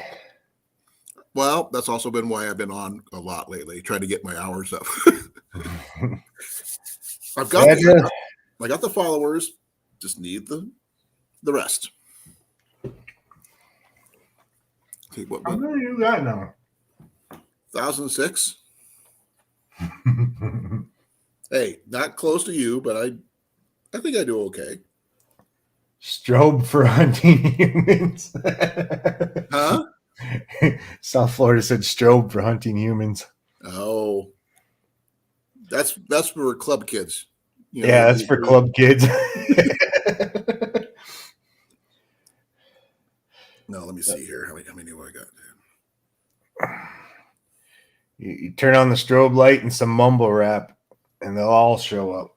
Well, that's also been why I've been on a lot lately, trying to get my hours up. I got the followers. Just need the rest. Okay, How many you got now? 1,006. Hey, not close to you, but I think I do okay. Strobe for hunting humans. Huh? South Florida said strobe for hunting humans. Oh, that's for club kids. You know, yeah, that's for club kids. No, let me see here. How many do I got? You turn on the strobe light and some mumble rap, and they'll all show up.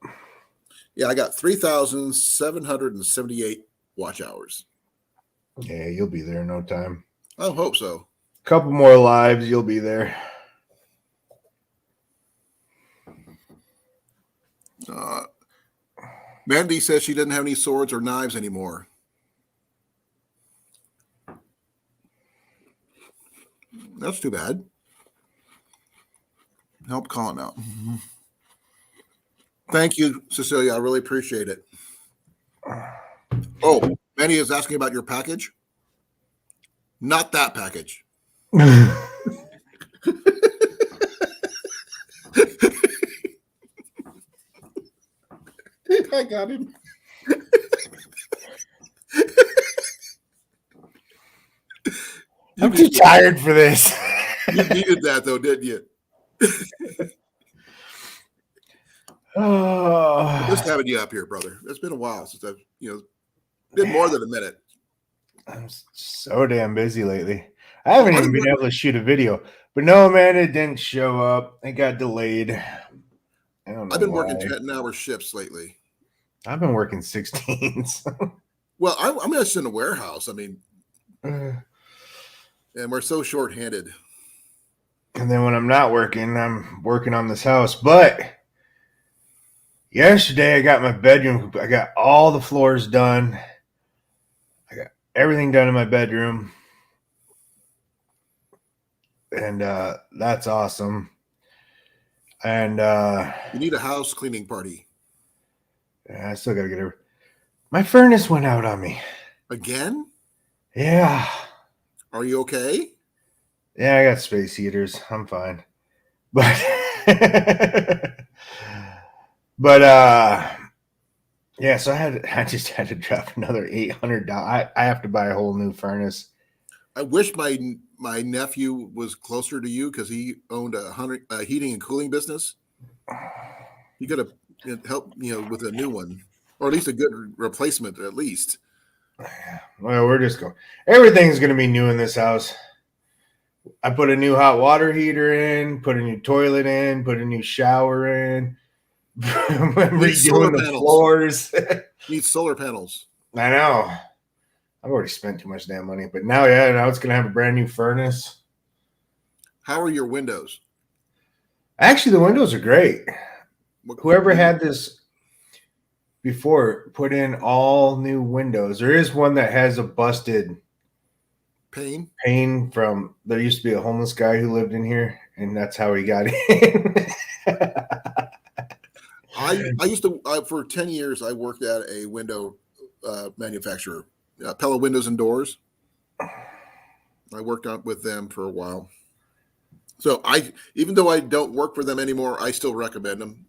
Yeah, I got 3,778 watch hours. Yeah, you'll be there in no time. I hope so. Couple more lives, you'll be there. Mandy says she doesn't have any swords or knives anymore. That's too bad. Help calling out. Thank you, Cecilia. I really appreciate it. Oh, Mandy is asking about your package. Not that package. I got him. I'm too tired for this. You needed that, though, didn't you? Just having you up here, brother. It's been a while since I've, been more than a minute. I'm so damn busy lately. I haven't even been able to shoot a video. But no, man, it didn't show up. It got delayed. I've been working 10-hour shifts lately. I've been working 16s. Well, I'm just in a warehouse. I mean, and we're so short-handed. And then when I'm not working, I'm working on this house. But yesterday, I got my bedroom. I got all the floors done. I got everything done in my bedroom. And that's awesome. And you need a house cleaning party. I still got to get over. My furnace went out on me. Again? Yeah. Are you okay? Yeah, I got space heaters. I'm fine. But yeah, so I just had to drop another $800. I have to buy a whole new furnace. I wish my nephew was closer to you because he owned a heating and cooling business. You got to help with a new one, or at least a good replacement, at least. Well, we're just going. Everything's going to be new in this house. I put a new hot water heater in, put a new toilet in, put a new shower in. Redoing the floors. Need solar panels. I know. I've already spent too much damn money, but now it's going to have a brand new furnace. How are your windows? Actually, the windows are great. Whoever had this before put in all new windows. There is one that has a busted pane from, there used to be a homeless guy who lived in here, and that's how he got in. I used to, for 10 years, I worked at a window manufacturer, Pella Windows and Doors. I worked with them for a while. So even though I don't work for them anymore, I still recommend them.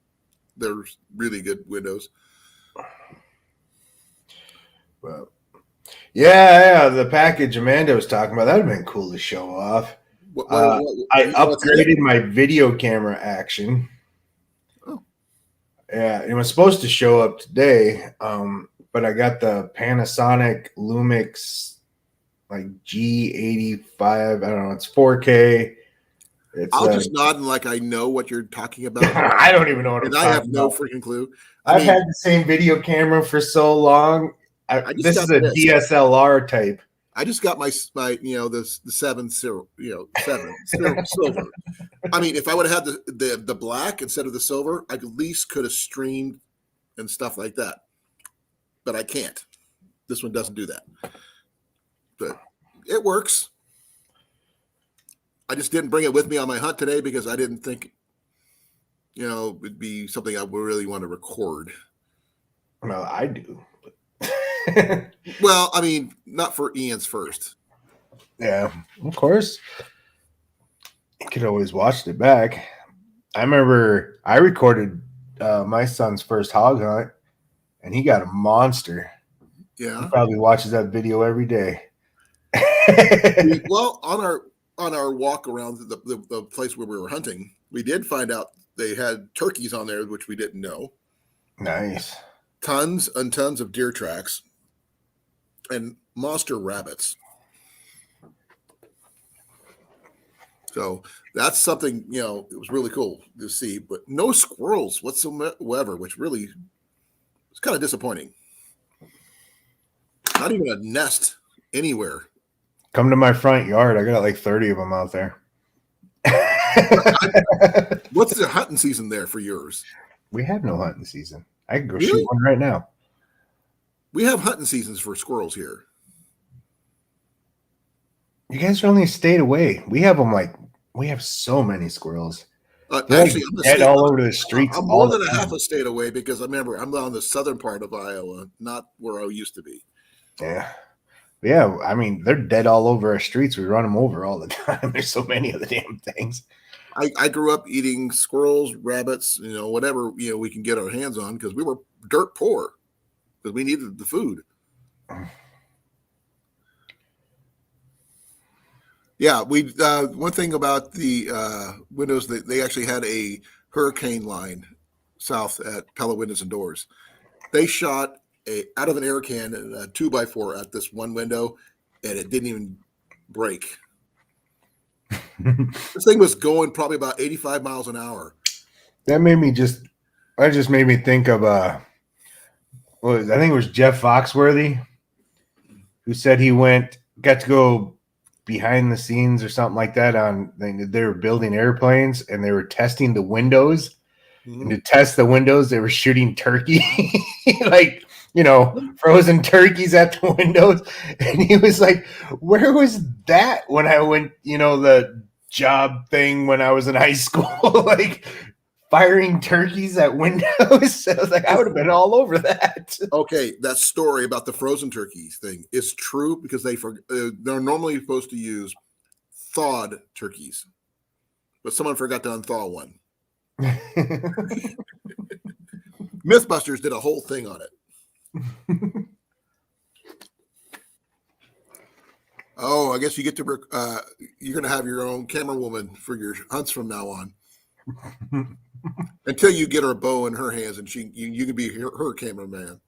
They're really good windows. Well, yeah, the package Amanda was talking about, that would have been cool to show off. I upgraded my video camera action. Oh. Yeah, it was supposed to show up today, but I got the Panasonic Lumix like G85. I don't know. It's 4K. I'll just nod like I know what you're talking about. I don't even know what I'm talking about. I have no freaking clue. I've had the same video camera for so long. This is a DSLR type. I just got my the 7 silver. I mean, if I would have had the black instead of the silver, I at least could have streamed and stuff like that. But I can't. This one doesn't do that. But it works. I just didn't bring it with me on my hunt today because I didn't think, it'd be something I would really want to record. Well, I do. Well, I mean, not for Ian's first. Yeah, of course. You could always watch it back. I remember I recorded my son's first hog hunt, and he got a monster. Yeah, he probably watches that video every day. Well, on our walk around the place where we were hunting, we did find out they had turkeys on there, which we didn't know. Nice. Tons and tons of deer tracks and monster rabbits. So that's something, it was really cool to see, but no squirrels whatsoever, which really is kind of disappointing. Not even a nest anywhere. Come to my front yard. I got like 30 of them out there. What's the hunting season there for yours? We have no hunting season. I can go shoot one right now. We have hunting seasons for squirrels here. You guys are only a state away. We have them we have so many squirrels. Actually, I'm dead all over the streets. I'm more than a half a state away because I remember I'm on the southern part of Iowa, not where I used to be. Yeah. Yeah, I mean, they're dead all over our streets. We run them over all the time. There's so many of the damn things. I grew up eating squirrels, rabbits, whatever we can get our hands on because we were dirt poor because we needed the food. Yeah, we one thing about the windows, they actually had a hurricane line south at Pella Windows and Doors. They shot out of an air can and a 2x4 at this one window, and it didn't even break. This thing was going probably about 85 miles an hour. That made me just made me think of I think it was Jeff Foxworthy who said he got to go behind the scenes or something like that they were building airplanes and they were testing the windows. Mm-hmm. And to test the windows, they were shooting turkey, frozen turkeys at the windows. And he was like, where was that when I went, the job thing when I was in high school, firing turkeys at windows? I was like, I would have been all over that. Okay, that story about the frozen turkeys thing is true because they're normally supposed to use thawed turkeys, but someone forgot to unthaw one. Mythbusters did a whole thing on it. Oh, I guess you get to you're going to have your own camera woman for your hunts from now on. Until you get her bow in her hands and you can be her cameraman.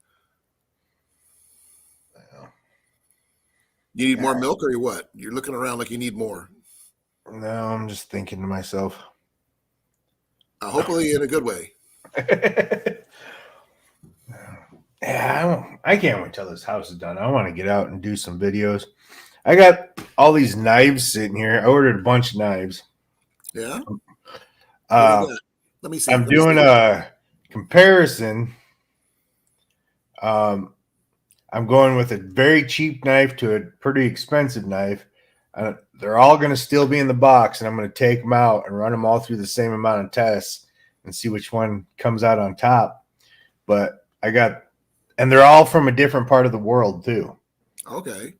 You need more milk or what? You're looking around like you need more. No, I'm just thinking to myself. Hopefully in a good way. Yeah, I can't wait till this house is done. I want to get out and do some videos. I got all these knives sitting here. I ordered a bunch of knives. Yeah. Let me see. I'm doing a comparison. I'm going with a very cheap knife to a pretty expensive knife. They're all going to still be in the box, and I'm going to take them out and run them all through the same amount of tests and see which one comes out on top. But and they're all from a different part of the world too. Okay.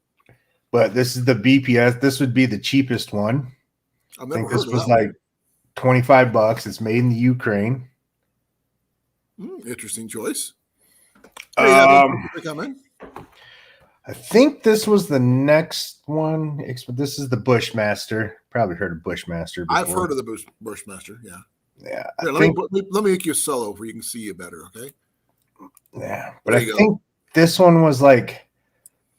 But this is the BPS. This would be the cheapest one. I think this was like $25. It's made in the Ukraine. Interesting choice. They come in. I think this was the next one. This is the Bushmaster. Probably heard of Bushmaster before. I've heard of the Bushmaster. Yeah. Yeah. Here, let me make you a solo where you can see it better. Okay. Yeah, but I think this one was like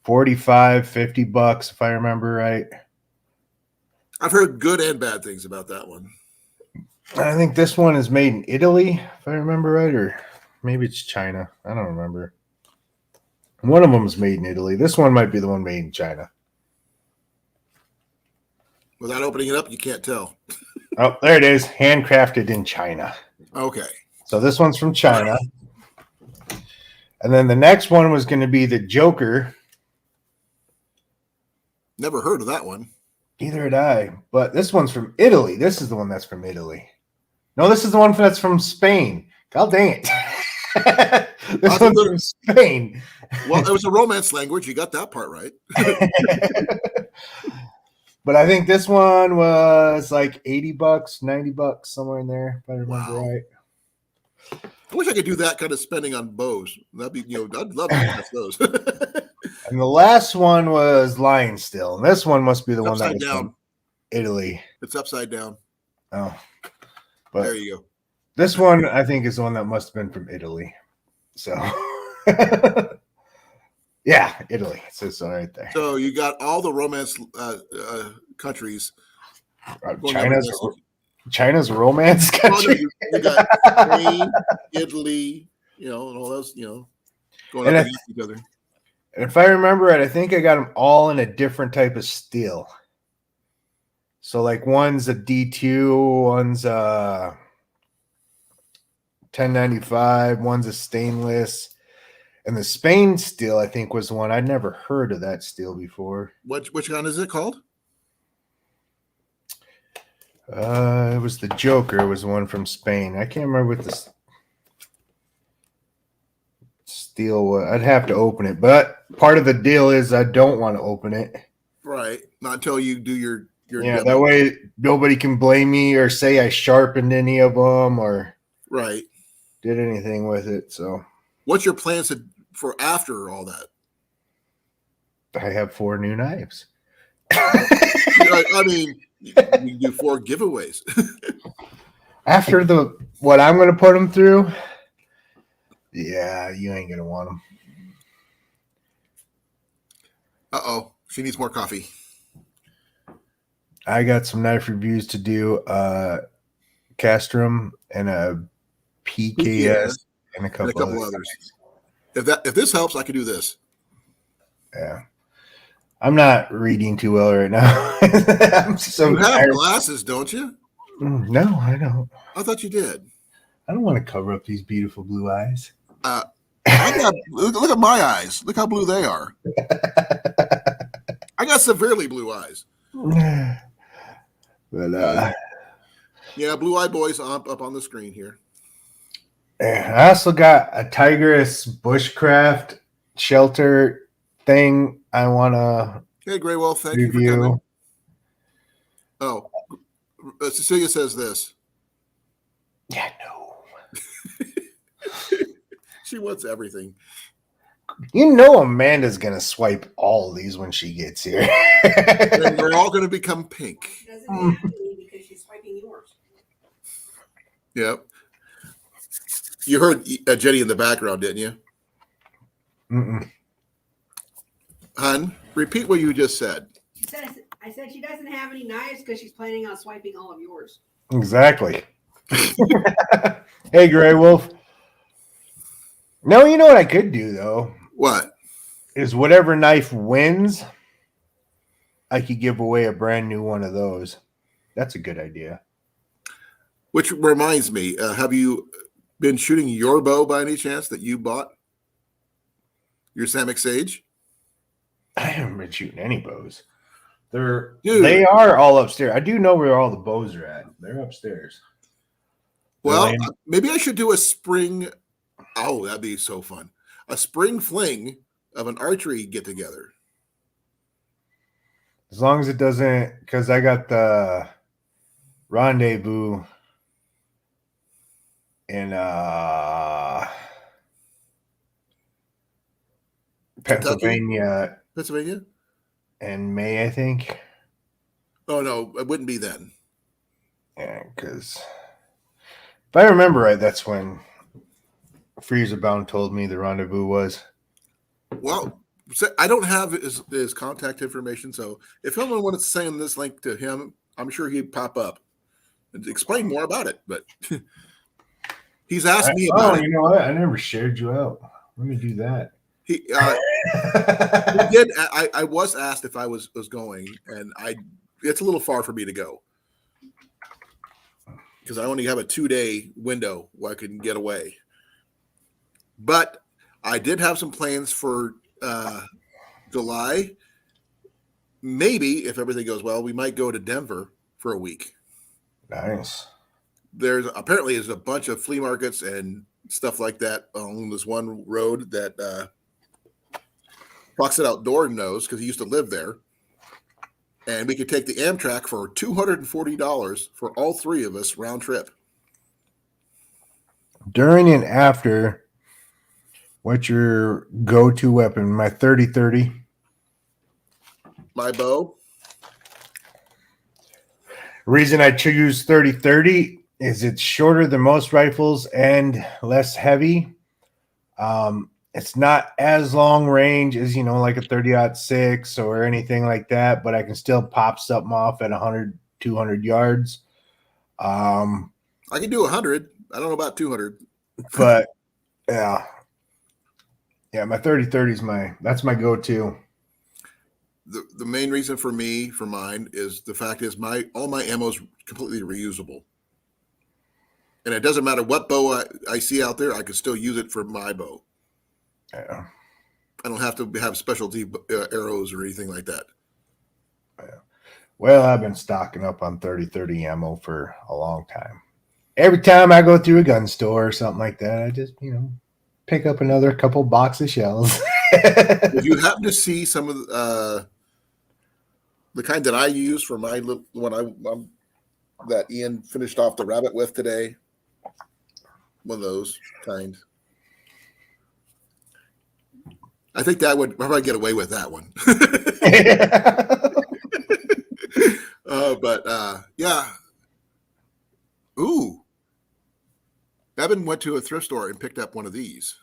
$45-$50 if I remember right. I've heard good and bad things about that one. I think this one is made in Italy, if I remember right, or maybe it's China. I don't remember. One of them is made in Italy. This one might be the one made in China. Without opening it up, you can't tell. Oh, there it is. Handcrafted in China. Okay. So this one's from China. And then the next one was going to be the Joker. Never heard of that one. Neither had I. But this one's from Italy. This is the one that's from Italy. No, this is the one that's from Spain. God dang it. This one's from Spain. Well, it was a Romance language. You got that part right. But I think this one was like $80, $90, somewhere in there, if I remember right. I wish I could do that kind of spending on bows. That'd be, I'd love to test those. And the last one was Lion Still. And this one must be the one that was down. From Italy. It's upside down. Oh. But there you go. This one, I think, is the one that must have been from Italy. So, yeah, Italy. It says so right there. So you got all the Romance countries. China's a romance country. You got Spain, Italy, and all those, going up against each other. And if I remember right, I think I got them all in a different type of steel. So like one's a D2, one's a 1095, one's a stainless. And the Spain steel, I think, was the one. I'd never heard of that steel before. Which one is it called? It was the Joker. It was the one from Spain. I can't remember what the steel was. I'd have to open it. But part of the deal is I don't want to open it. Right. Not until you do your yeah, that way nobody can blame me or say I sharpened any of them or did anything with it. So what's your plans for after all that? I have 4 new knives. I mean, you can do 4 giveaways. After what I'm going to put them through, yeah, you ain't going to want them. Uh-oh. She needs more coffee. I got some knife reviews to do. Castrum and a PKS and a couple others. If this helps, I can do this. Yeah. I'm not reading too well right now. I'm so you have tired. glasses, don't you? No, I don't. I thought you did. I don't want to cover up these beautiful blue eyes. Look at my eyes. Look how blue they are. I got severely blue eyes. But yeah, blue eye boys up on the screen here. I also got a Tigress bushcraft shelter thing I want to Hey, Grey Wolf, thank review. You for coming. Oh, Cecilia says this. Yeah, no. She wants everything. You know Amanda's going to swipe all of these when she gets here. And they're all going to become pink. Doesn't have to be because she's swiping yours. Yep. You heard Jenny in the background, didn't you? Mm-mm. Hun, repeat what you just said. I said she doesn't have any knives because she's planning on swiping all of yours. Exactly. Hey, Grey Wolf. No, you know what I could do, though? What? Is whatever knife wins, I could give away a brand new one of those. That's a good idea. Which reminds me, have you been shooting your bow by any chance that you bought? Your Samick Sage? I haven't been shooting any bows. They are all upstairs. I do know where all the bows are at. They're upstairs. Well, maybe I should do a spring. Oh, that'd be so fun. A spring fling of an archery get together. As long as it doesn't, because I got the rendezvous in Pennsylvania Pennsylvania? in May, I think. Oh no, it wouldn't be then. Yeah, because if I remember right, that's when Freezer Bound told me the rendezvous was. Well, I don't have his contact information, so if someone wanted to send this link to him, I'm sure he'd pop up and explain more about it. But he's asked me about it. You know what? I never shared you out. Let me do that. He did. I was asked if I was going, and it's a little far for me to go because I only have a 2-day window where I can get away. But I did have some plans for July. Maybe if everything goes well, we might go to Denver for a week. Nice. There's apparently a bunch of flea markets and stuff like that on this one road that Foxit Outdoor knows because he used to live there. And we could take the Amtrak for $240 for all three of us round trip. During and after, what's your go-to weapon? My 30-30. My bow. Reason I choose 30-30 is it's shorter than most rifles and less heavy. It's not as long range as, like a 30-06 or anything like that, but I can still pop something off at 100, 200 yards. I can do 100. I don't know about 200. But yeah, my 30-30 that's my go-to. The main reason for mine is the fact is all my ammo is completely reusable. And it doesn't matter what bow I see out there, I can still use it for my bow. Yeah. I don't have to have specialty arrows or anything like that. Yeah. Well, I've been stocking up on 30-30 ammo for a long time. Every time I go through a gun store or something like that, I just, pick up another couple box of shells. If you happen to see some of the kind that I use for my one that Ian finished off the rabbit with today, one of those kind. I think that would probably get away with that one. Yeah. Ooh. Evan went to a thrift store and picked up one of these.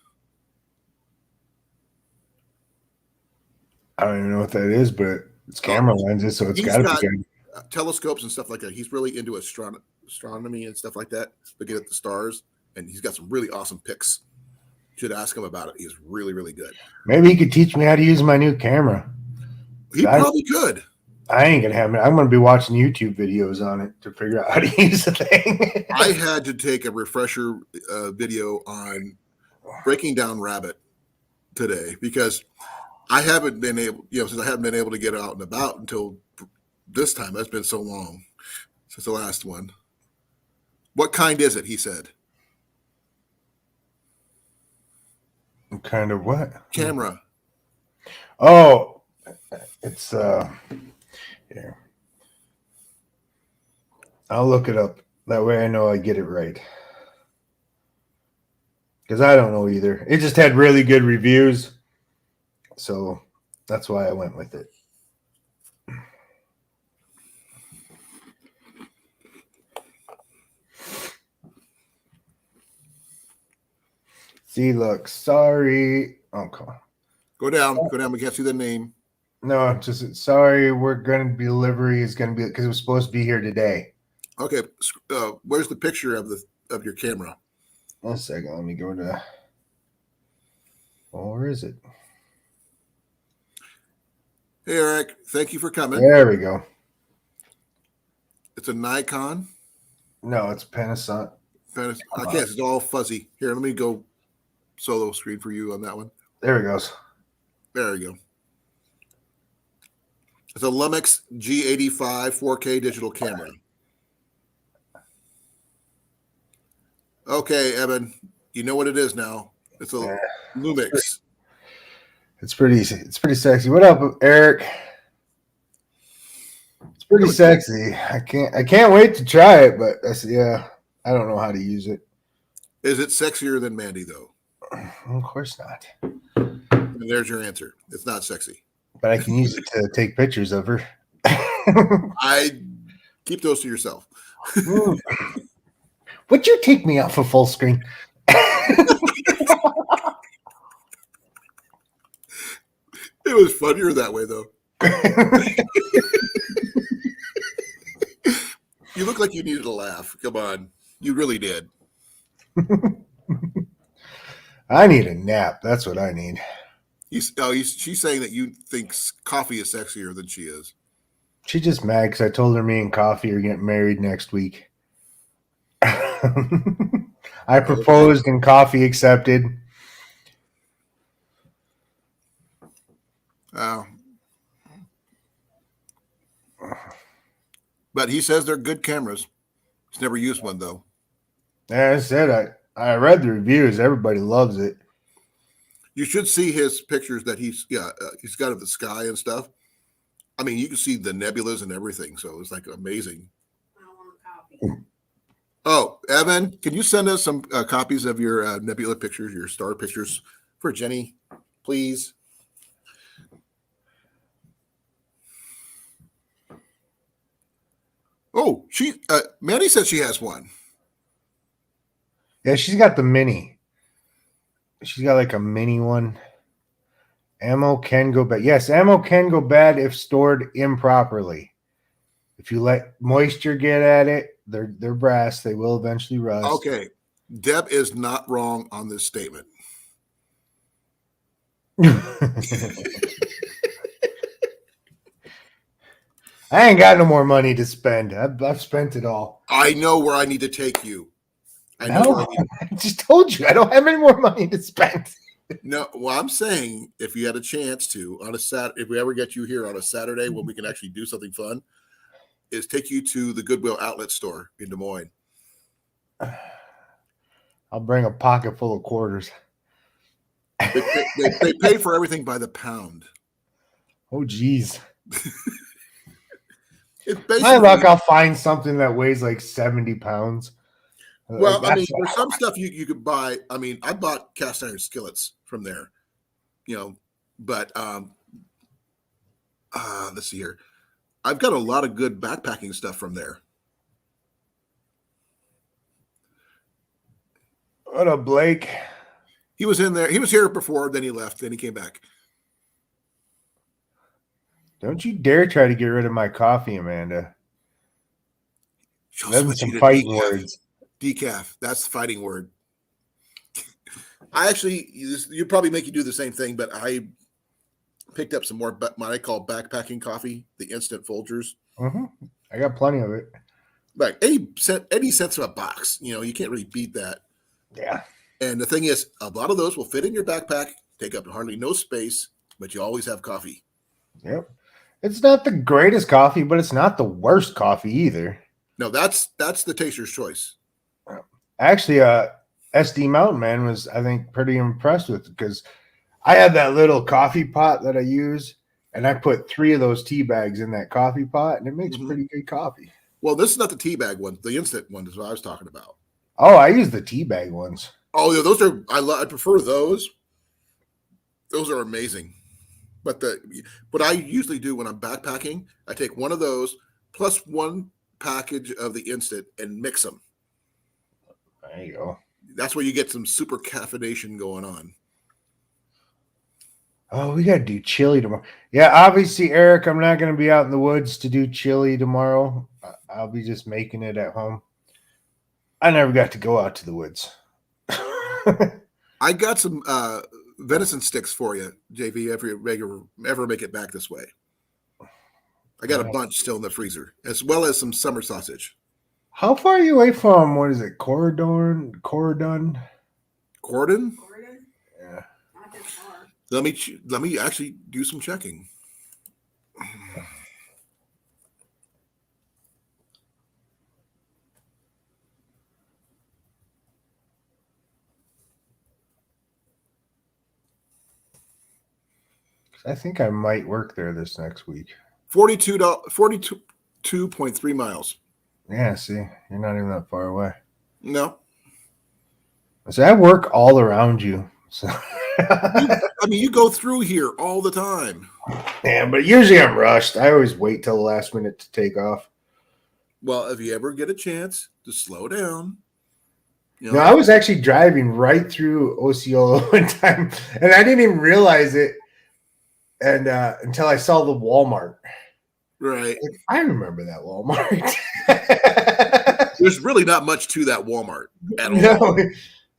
I don't even know what that is, but it's camera lenses, so it's got to be good. Telescopes and stuff like that. He's really into astronomy and stuff like that, looking at the stars, and he's got some really awesome pics. Should ask him about it. He's really, really good. Maybe he could teach me how to use my new camera. He probably could. I ain't gonna have it. I'm gonna be watching YouTube videos on it to figure out how to use the thing. I had to take a refresher video on breaking down rabbit today because I haven't been able, since I haven't been able to get out and about until this time. That's been so long since the last one. What kind is it? He said. Kind of what? Camera. Oh, it's here. I'll look it up. That way I know I get it right. Because I don't know either. It just had really good reviews. So that's why I went with it. See, look, sorry. Okay. Go down. We can't see the name. No, just sorry. We're going to be delivery is going to be because it was supposed to be here today. Okay. Where's the picture of your camera? 1 second. Let me go to. Where is it? Hey, Eric. Thank you for coming. There we go. It's a Nikon. No, it's Panasonic. I guess it's all fuzzy. Here, let me go solo screen for you on that one. There it goes. There we go. It's a Lumix G85 4K digital camera. Okay, Evan, you know what it is now. It's a Lumix. It's pretty sexy. What up, Eric? It's pretty sexy. I can't wait to try it, but I don't know how to use it. Is it sexier than Mandy though? Of course not. And there's your answer. It's not sexy. But I can use it to take pictures of her. I keep those to yourself. Would you take me off of full screen? It was funnier that way, though. You look like you needed a laugh. Come on. You really did. I need a nap. That's what I need. She's saying that you think coffee is sexier than she is. She's just mad because I told her me and Coffee are getting married next week. I proposed and Coffee accepted. But he says they're good cameras. He's never used one, though. As I said, I read the reviews. Everybody loves it. You should see his pictures that he's got of the sky and stuff. I mean, you can see the nebulas and everything. So it's like amazing. I want coffee. Oh, Evan, can you send us some copies of your nebula pictures, your star pictures for Jenny, please? Oh, Mandy said she has one. Yeah, she's got the mini. She's got like a mini one. Ammo can go bad. Yes, ammo can go bad if stored improperly. If you let moisture get at it, they're brass. They will eventually rust. Okay. Deb is not wrong on this statement. I ain't got no more money to spend. I've spent it all. I know where I need to take you. I just told you I don't have any more money to spend. No, well, I'm saying if you had a chance to on a if we ever get you here on a Saturday when we can actually do something fun, is take you to the Goodwill outlet store in Des Moines. I'll bring a pocket full of quarters. They pay for everything by the pound. Oh, geez. It's My luck, I'll find something that weighs like 70 pounds. Well, I mean, there's some stuff you could buy. I mean, I bought cast iron skillets from there, but let's see here. I've got a lot of good backpacking stuff from there. What up, Blake? He was in there. He was here before, then he left, then he came back. Don't you dare try to get rid of my coffee, Amanda. Those some decaf. fighting words. Decaf. That's the fighting word. I actually, you'd probably make you do the same thing, but I picked up some more what I call backpacking coffee, the instant Folgers. Mm-hmm. I got plenty of it. Like 80 cents a box. You can't really beat that. Yeah. And the thing is, a lot of those will fit in your backpack, take up hardly no space, but you always have coffee. Yep. It's not the greatest coffee, but it's not the worst coffee either. No, that's the taster's choice. Actually, SD Mountain Man was, I think, pretty impressed with it because I had that little coffee pot that I use, and I put 3 of those tea bags in that coffee pot, and it makes pretty good coffee. Well, this is not the tea bag one. The instant one is what I was talking about. Oh, I use the tea bag ones. Oh, yeah, those are I prefer those. Those are amazing. But what I usually do when I'm backpacking, I take one of those plus one package of the instant and mix them. There you go. That's where you get some super caffeination going on. Oh, we got to do chili tomorrow. Yeah, obviously, Eric, I'm not going to be out in the woods to do chili tomorrow. I'll be just making it at home. I never got to go out to the woods. I got some venison sticks for you, JV, if you ever make it back this way. I got a bunch still in the freezer, as well as some summer sausage. How far are you away from, what is it, Corridon? Corden? Gordon? Yeah. Not that far. Let me actually do some checking. I think I might work there this next week. 42.3 miles. Yeah, see, you're not even that far away. No. So I work all around you. So I mean, you go through here all the time. Yeah, but usually I'm rushed. I always wait till the last minute to take off. Well, if you ever get a chance to slow down, you know. No, I was actually driving right through Osceola one time, and I didn't even realize it, and until I saw the Walmart. Right. Like, I remember that Walmart. There's really not much to that Walmart at all. No,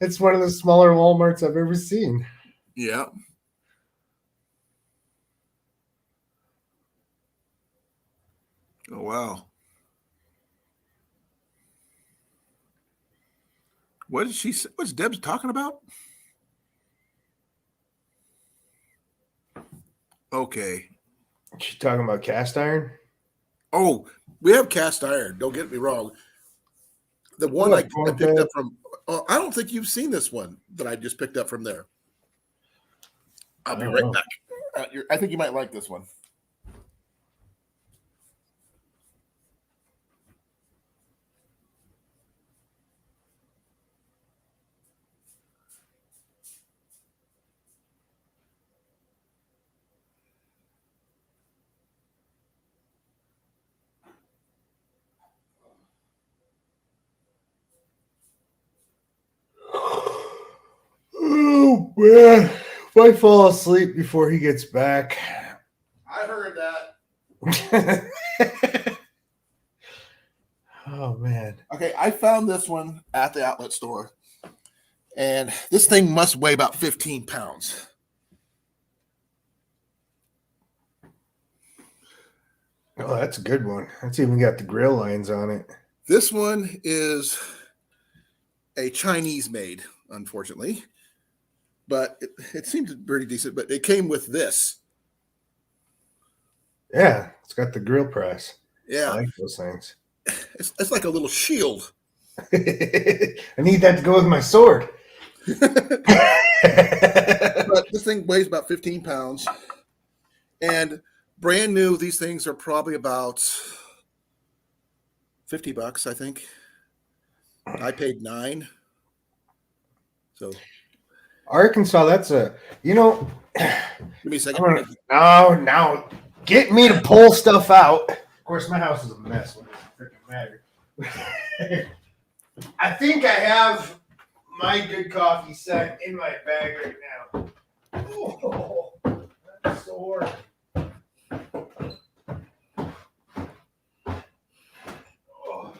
it's one of the smaller Walmarts I've ever seen. Yeah. Oh, wow. What did she say? What's Deb's talking about? Okay. She's talking about cast iron? Oh, we have cast iron. Don't get me wrong. The one I picked up from, I don't think you've seen this one that I just picked up from there. I'll be right back. I think you might like this one. Oh, man. If I fall asleep before he gets back. I heard that. Oh, man. Okay, I found this one at the outlet store. And this thing must weigh about 15 pounds. Oh, that's a good one. That's even got the grill lines on it. This one is a Chinese made, unfortunately. But it seems pretty decent. But it came with this. Yeah, it's got the grill press. Yeah. I like those things. It's like a little shield. I need that to go with my sword. But this thing weighs about 15 pounds. And brand new, these things are probably about $50, I think. I paid $9. So Arkansas, that's a, give me a second. Now get me to pull stuff out. Of course, my house is a mess. What does it freaking matter? I think I have my good coffee set in my bag right now. Oh, that's sore. Oh.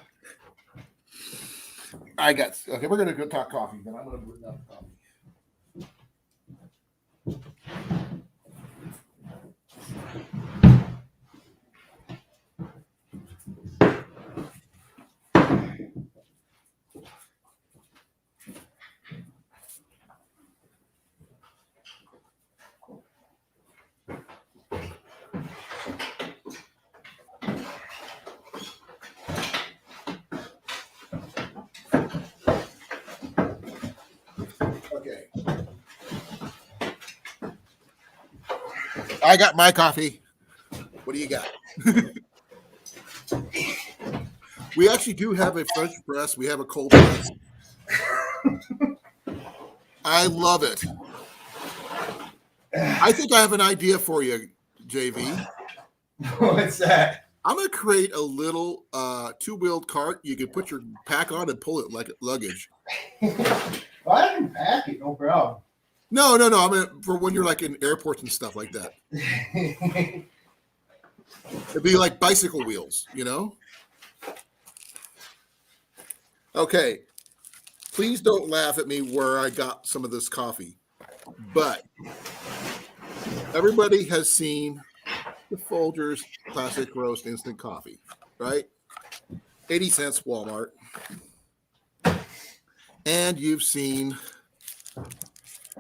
Okay, we're gonna go talk coffee, then I'm gonna bring up coffee. Okay. I got my coffee. What do you got? We actually do have a French press. We have a cold press. I love it. I think I have an idea for you, JV. What's that? I'm going to create a little two-wheeled cart. You can put your pack on and pull it like luggage. Well, I can pack it, no problem. No. I mean, for when you're like in airports and stuff like that. It'd be like bicycle wheels, Okay. Please don't laugh at me where I got some of this coffee. But everybody has seen the Folgers Classic Roast Instant Coffee, right? 80 cents Walmart. And you've seen, I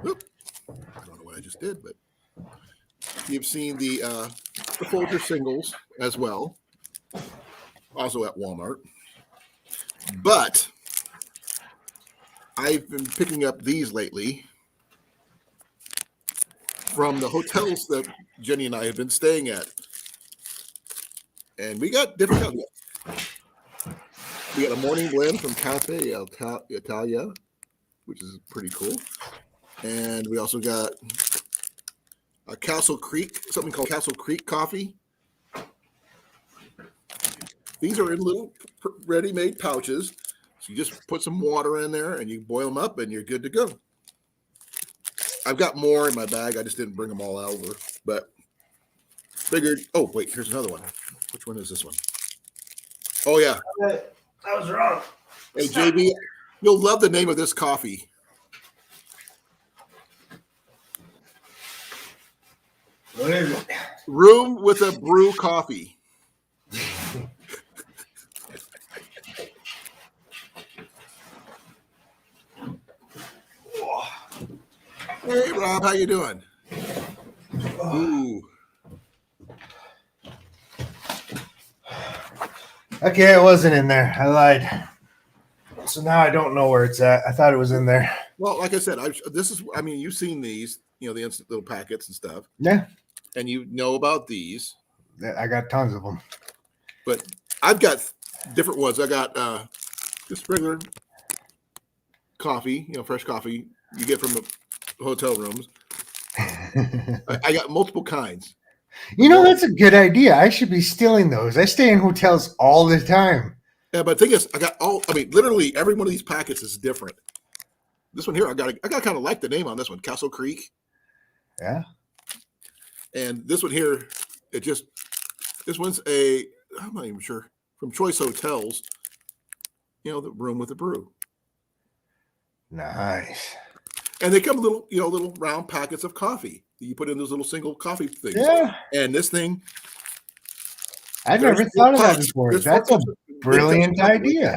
don't know what I just did, but you've seen the Folger singles as well, also at Walmart. But I've been picking up these lately from the hotels that Jenny and I have been staying at. And we got different kinds. We got a morning blend from Cafe Italia, which is pretty cool. And we also got a Castle Creek, something called Castle Creek coffee. These are in little ready-made pouches. So you just put some water in there and you boil them up and you're good to go. I've got more in my bag. I just didn't bring them all over, but figured. Oh, wait, here's another one. Which one is this one? Oh, yeah. I was wrong. Hey, JB, you'll love the name of this coffee. What is it? Room with a Brew coffee. Hey, Rob, how you doing? Ooh. Okay, it wasn't in there. I lied. So now I don't know where it's at. I thought it was in there. Well, like I said, you've seen these, the instant little packets and stuff. Yeah. And you know about these. I got tons of them. But I've got different ones. I got just regular coffee, fresh coffee you get from the hotel rooms. I got multiple kinds. That's a good idea. I should be stealing those. I stay in hotels all the time. Yeah, but the thing is, literally every one of these packets is different. This one here, I got kind of like the name on this one, Castle Creek. Yeah. And this one here, this one's I'm not even sure, from Choice Hotels, the room with a brew. Nice. And they come little round packets of coffee that you put in those little single coffee things. Yeah. And this thing, I've never thought of that before. That's a brilliant idea.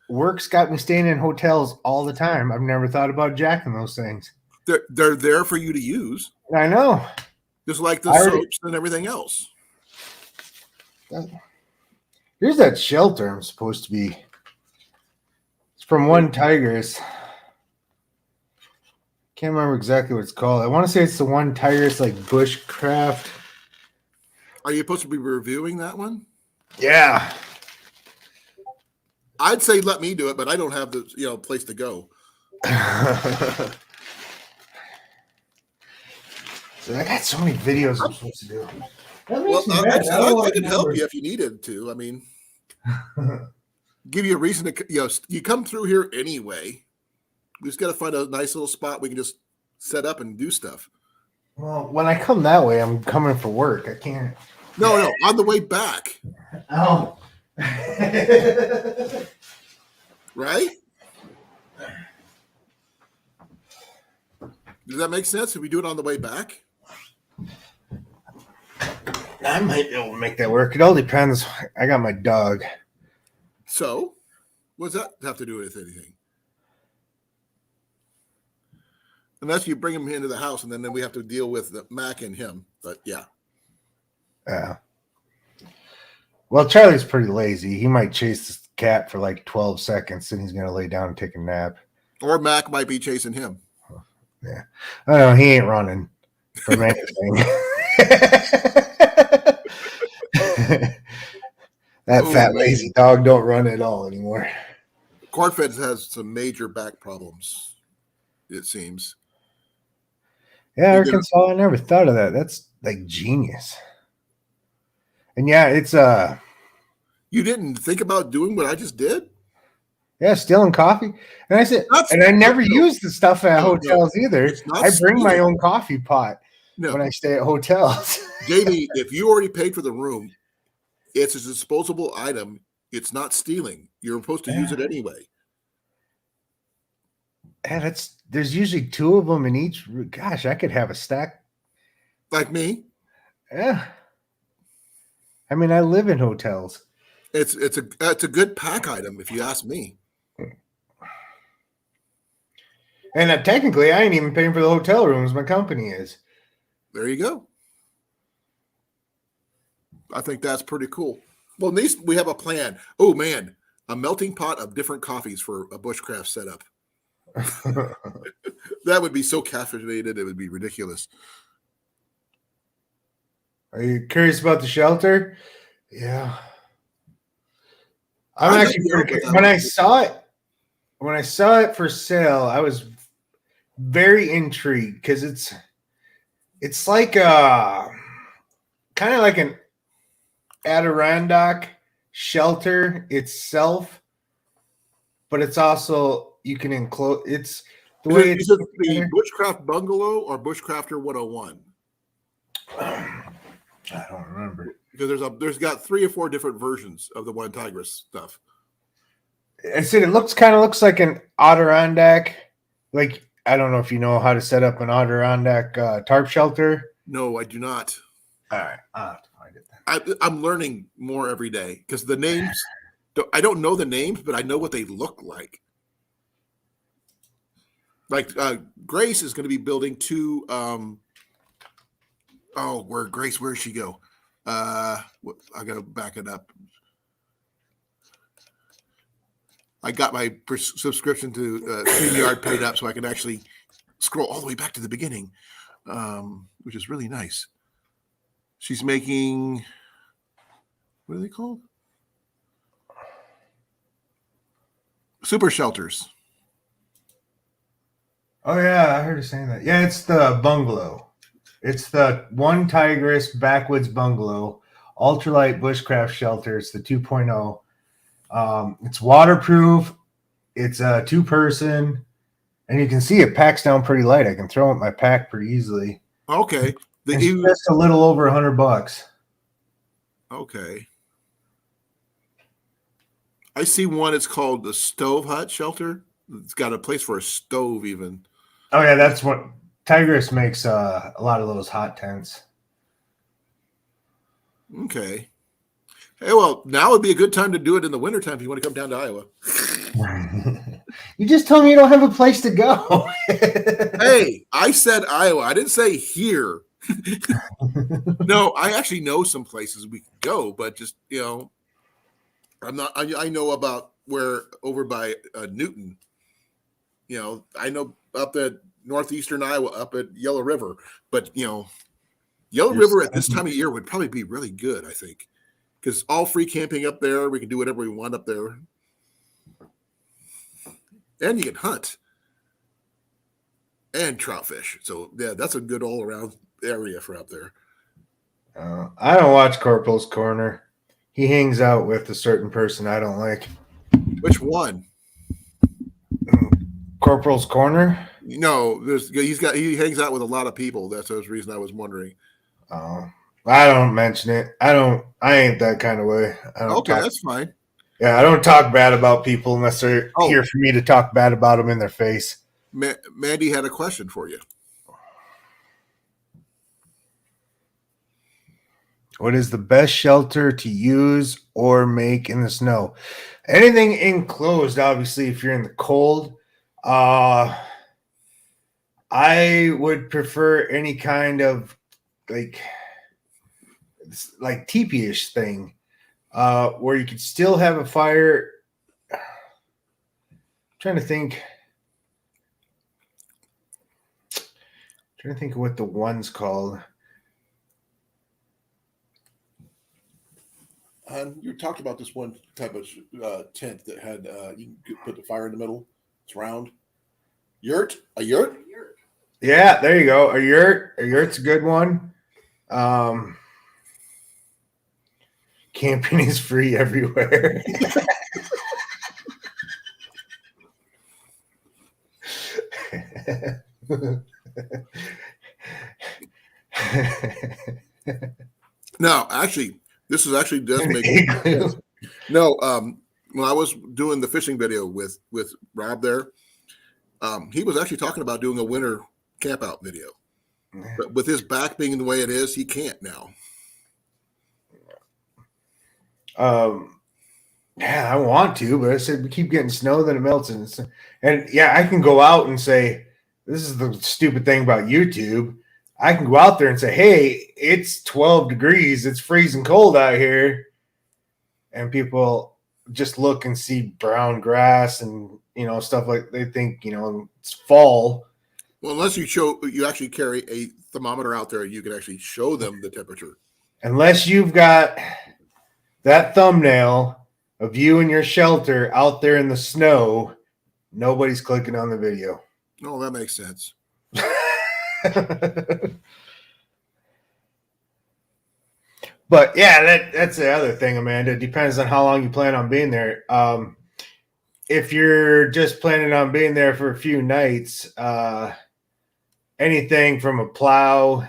Work's got me staying in hotels all the time. I've never thought about jacking those things. They're there for you to use. I know. Just like the soaps and everything else. Here's that shelter I'm supposed to be. It's from One Tigers. Can't remember exactly what it's called. I want to say it's the One Tigers, like bushcraft. Are you supposed to be reviewing that one? Yeah. I'd say let me do it, but I don't have the place to go. So I got so many videos I'm supposed to do. Well, I can help you if you needed to. I mean, give you a reason to, you come through here anyway. We just got to find a nice little spot we can just set up and do stuff. Well, when I come that way, I'm coming for work. I can't. No, on the way back. Oh. Right? Does that make sense if we do it on the way back? I might be able to make that work. It all depends. I got my dog. So, what does that have to do with anything? Unless you bring him into the house, and then we have to deal with Mac and him. But yeah. Well, Charlie's pretty lazy. He might chase the cat for like 12 seconds, and he's going to lay down and take a nap. Or Mac might be chasing him. Yeah. I know, he ain't running from anything. That fat, lazy dog don't run at all anymore. Cornfed has some major back problems, it seems. Yeah, Arkansas, I never thought of that. That's like genius. And yeah, it's You didn't think about doing what I just did? Yeah, stealing coffee. And I said, and I never use the stuff at hotels either. I bring my own coffee pot when I stay at hotels. JB, if you already paid for the room, it's a disposable item. It's not stealing. You're supposed to use it anyway. Yeah, there's usually two of them in each. Gosh, I could have a stack. Like me? Yeah. I mean, I live in hotels. It's a good pack item, if you ask me. And technically, I ain't even paying for the hotel rooms. My company is. There you go. I think that's pretty cool. Well, at least we have a plan. Oh, man. A melting pot of different coffees for a bushcraft setup. That would be so caffeinated. It would be ridiculous. Are you curious about the shelter? Yeah. I'm actually when I saw it for sale, very intrigued because it's like kind of like an Adirondack shelter itself, but it's also you can enclose. It's the way Is it the Bushcraft Bungalow or Bushcrafter 101? I don't remember Because there's got 3 or 4 different versions of the One Tigress stuff. I said it looks like an Adirondack. Like I don't know if you know how to set up an Adirondack tarp shelter. No, I do not. All right, I'll have to find it. I'm learning more every day because the names, I don't know the names, but I know what they look like. Like Grace is going to be building 2. Where'd she go? I got to back it up. I got my subscription to StreamYard paid up so I can actually scroll all the way back to the beginning, which is really nice. She's making, what are they called? Super shelters. Oh yeah, I heard her saying that. Yeah, it's the bungalow. It's the One Tigress Backwoods Bungalow, ultralight bushcraft shelter. It's the 2.0. It's waterproof. It's a 2-person, and you can see it packs down pretty light. I can throw it in my pack pretty easily. Okay. It's just a little over $100. Okay. I see one. It's called the Stove Hut Shelter. It's got a place for a stove even. Oh yeah, that's what Tigress makes. A lot of those hot tents. Okay. Hey, well, now would be a good time to do it in the wintertime if you want to come down to Iowa. You just told me you don't have a place to go. Hey, I said Iowa. I didn't say here. No, I actually know some places we could go, but just, I know about where over by Newton, I know up at northeastern Iowa, up at Yellow River, but, Yellow River at this time of year would probably be really good, I think, because all free camping up there. We can do whatever we want up there. And you can hunt and trout fish. So, yeah, that's a good all-around area for up there. I don't watch Corporal's Corner. He hangs out with a certain person I don't like. Which one? Corporal's Corner? No, he hangs out with a lot of people. That's the reason I was wondering. Oh, I don't mention it. I ain't that kind of way. That's fine. Yeah, I don't talk bad about people unless they're here for me to talk bad about them in their face. Mandy had a question for you. What is the best shelter to use or make in the snow? Anything enclosed, obviously, if you're in the cold. I would prefer any kind of like teepee-ish thing where you could still have a fire. I'm trying to think of what the one's called. You talked about this one type of tent that had you can put the fire in the middle. It's round. Yurt? A yurt? Yeah, there you go. A yurt. A yurt's a good one. Camping is free everywhere. No, actually, this is actually does make sense. No, when I was doing the fishing video with Rob there, he was actually talking about doing a winter camp out video. But with his back being the way it is, he can't now. Yeah, I want to, but I said we keep getting snow, then it melts, and yeah, I can go out and say this is the stupid thing about YouTube. I can go out there and say, "Hey, it's 12 degrees, it's freezing cold out here," and people just look and see brown grass and stuff like they think it's fall. Well, unless you actually carry a thermometer out there, you can actually show them the temperature. Unless you've got that thumbnail of you and your shelter out there in the snow, nobody's clicking on the video. Oh, that makes sense. But yeah, that's the other thing, Amanda. It depends on how long you plan on being there. If you're just planning on being there for a few nights, anything from a plow.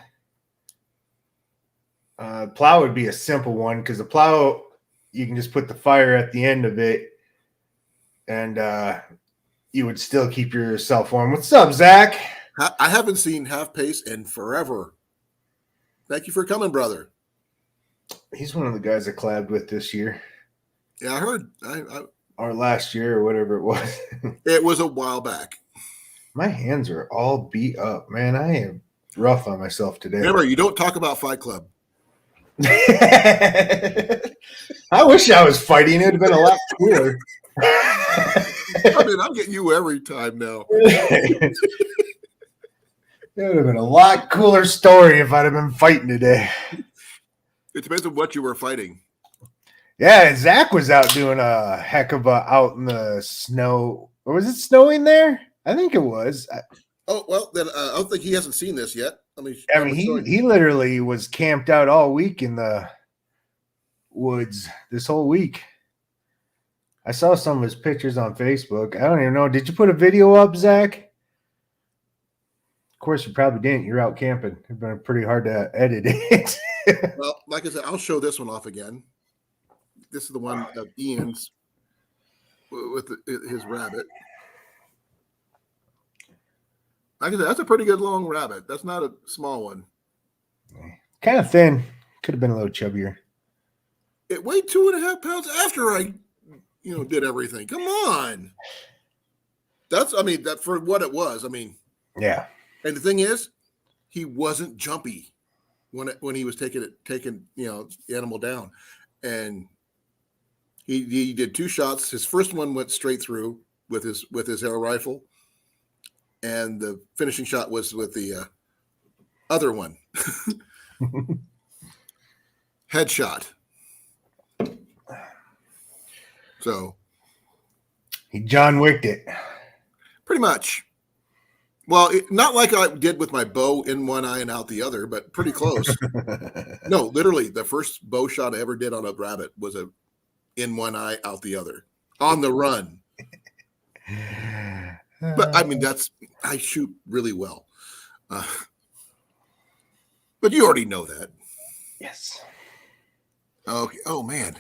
Plow would be a simple one because the plow, you can just put the fire at the end of it, and you would still keep yourself warm. What's up, Zach? I haven't seen Half Pace in forever. Thank you for coming, brother. He's one of the guys I collabed with this year. Yeah, I heard. Or last year or whatever it was. It was a while back. My hands are all beat up, man. I am rough on myself today. Remember, you don't talk about Fight Club. I wish I was fighting. It would have been a lot cooler. I mean, I'm getting you every time now. It would have been a lot cooler story if I'd have been fighting today. It depends on what you were fighting. Yeah, Zach was out doing a heck of a out in the snow. Or was it snowing there? I think it was. Oh, well, then I don't think he hasn't seen this yet. I mean, he literally was camped out all week in the woods this whole week. I saw some of his pictures on Facebook. I don't even know. Did you put a video up, Zach? Of course, you probably didn't. You're out camping. It's been pretty hard to edit it. Well, like I said, I'll show this one off again. This is the one of Ian's with his rabbit. Like I said, that's a pretty good long rabbit. That's not a small one. Kind of thin. Could have been a little chubbier. It weighed 2.5 pounds after I, did everything. Come on. That for what it was. I mean, yeah. And the thing is, he wasn't jumpy when he was taking the animal down, and he did 2 shots. His first one went straight through with his arrow rifle, and the finishing shot was with the other one. Headshot. So he John Wicked it. Pretty much. Well, not like I did with my bow in one eye and out the other, but pretty close. No, literally, the first bow shot I ever did on a rabbit was a in one eye, out the other, on the run. But I mean, I shoot really well. But you already know that. Yes. Okay. Oh man,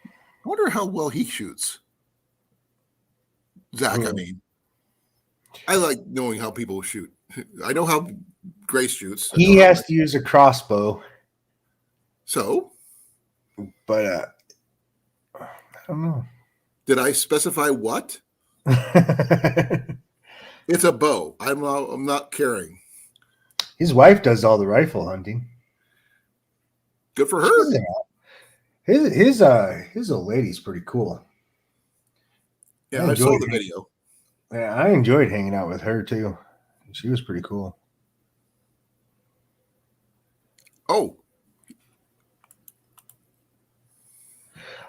I wonder how well he shoots. Zach, I mean, I like knowing how people shoot. I know how Grace shoots. He has to use a crossbow. So? But I don't know. Did I specify what? It's a bow. I'm not carrying. His wife does all the rifle hunting. Good for her. His old lady's pretty cool. Yeah, I saw the video. Yeah, I enjoyed hanging out with her too. She was pretty cool. Oh.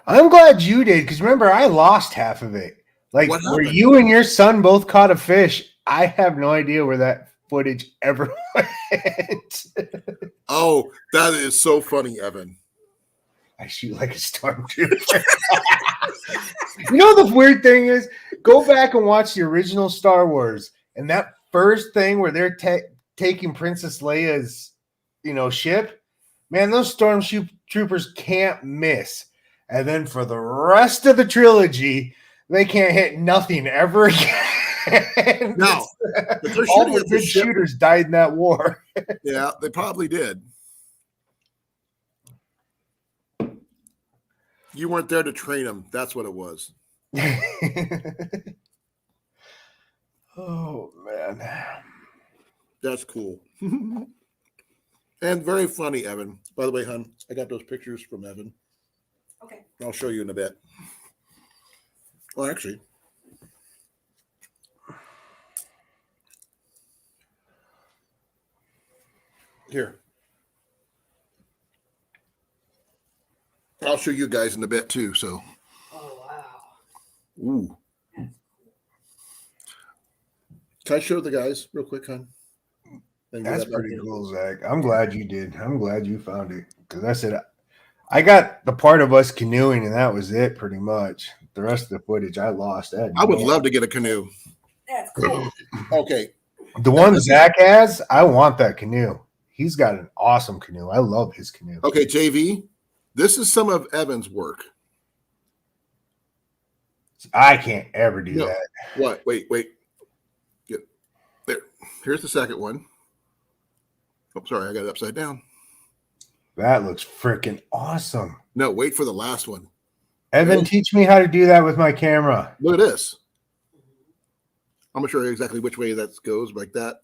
I'm glad you did, because remember, I lost half of it. Like, where you and your son both caught a fish, I have no idea where that footage ever went. Oh, that is so funny, Evan. I shoot like a stormtrooper. You know the weird thing is, go back and watch the original Star Wars, and that first thing where they're taking Princess Leia's, ship, man, those stormtroopers can't miss. And then for the rest of the trilogy, they can't hit nothing ever again. No, all the good shooters died in that war. Yeah, they probably did. You weren't there to train them. That's what it was. Oh, man. That's cool. And very funny, Evan. By the way, hon, I got those pictures from Evan. Okay. I'll show you in a bit. Well, actually. Here. I'll show you guys in a bit too, so. Oh, wow. Ooh. Can I show the guys real quick, hon? And get That's that back pretty there? cool, Zach. I'm glad you did. I'm glad you found it because I said I got the part of us canoeing, and that was it, pretty much. The rest of the footage I lost. I would love to get a canoe. That's cool. Okay. The one Zach has, I want that canoe. He's got an awesome canoe. I love his canoe. Okay, JV. This is some of Evan's work. I can't ever do No. that. What? Wait. Get there. Here's the second one. Oh, sorry, I got it upside down. That looks freaking awesome. No, wait for the last one. Evan, teach me how to do that with my camera. Look at this. I'm gonna show you exactly which way that goes, like that.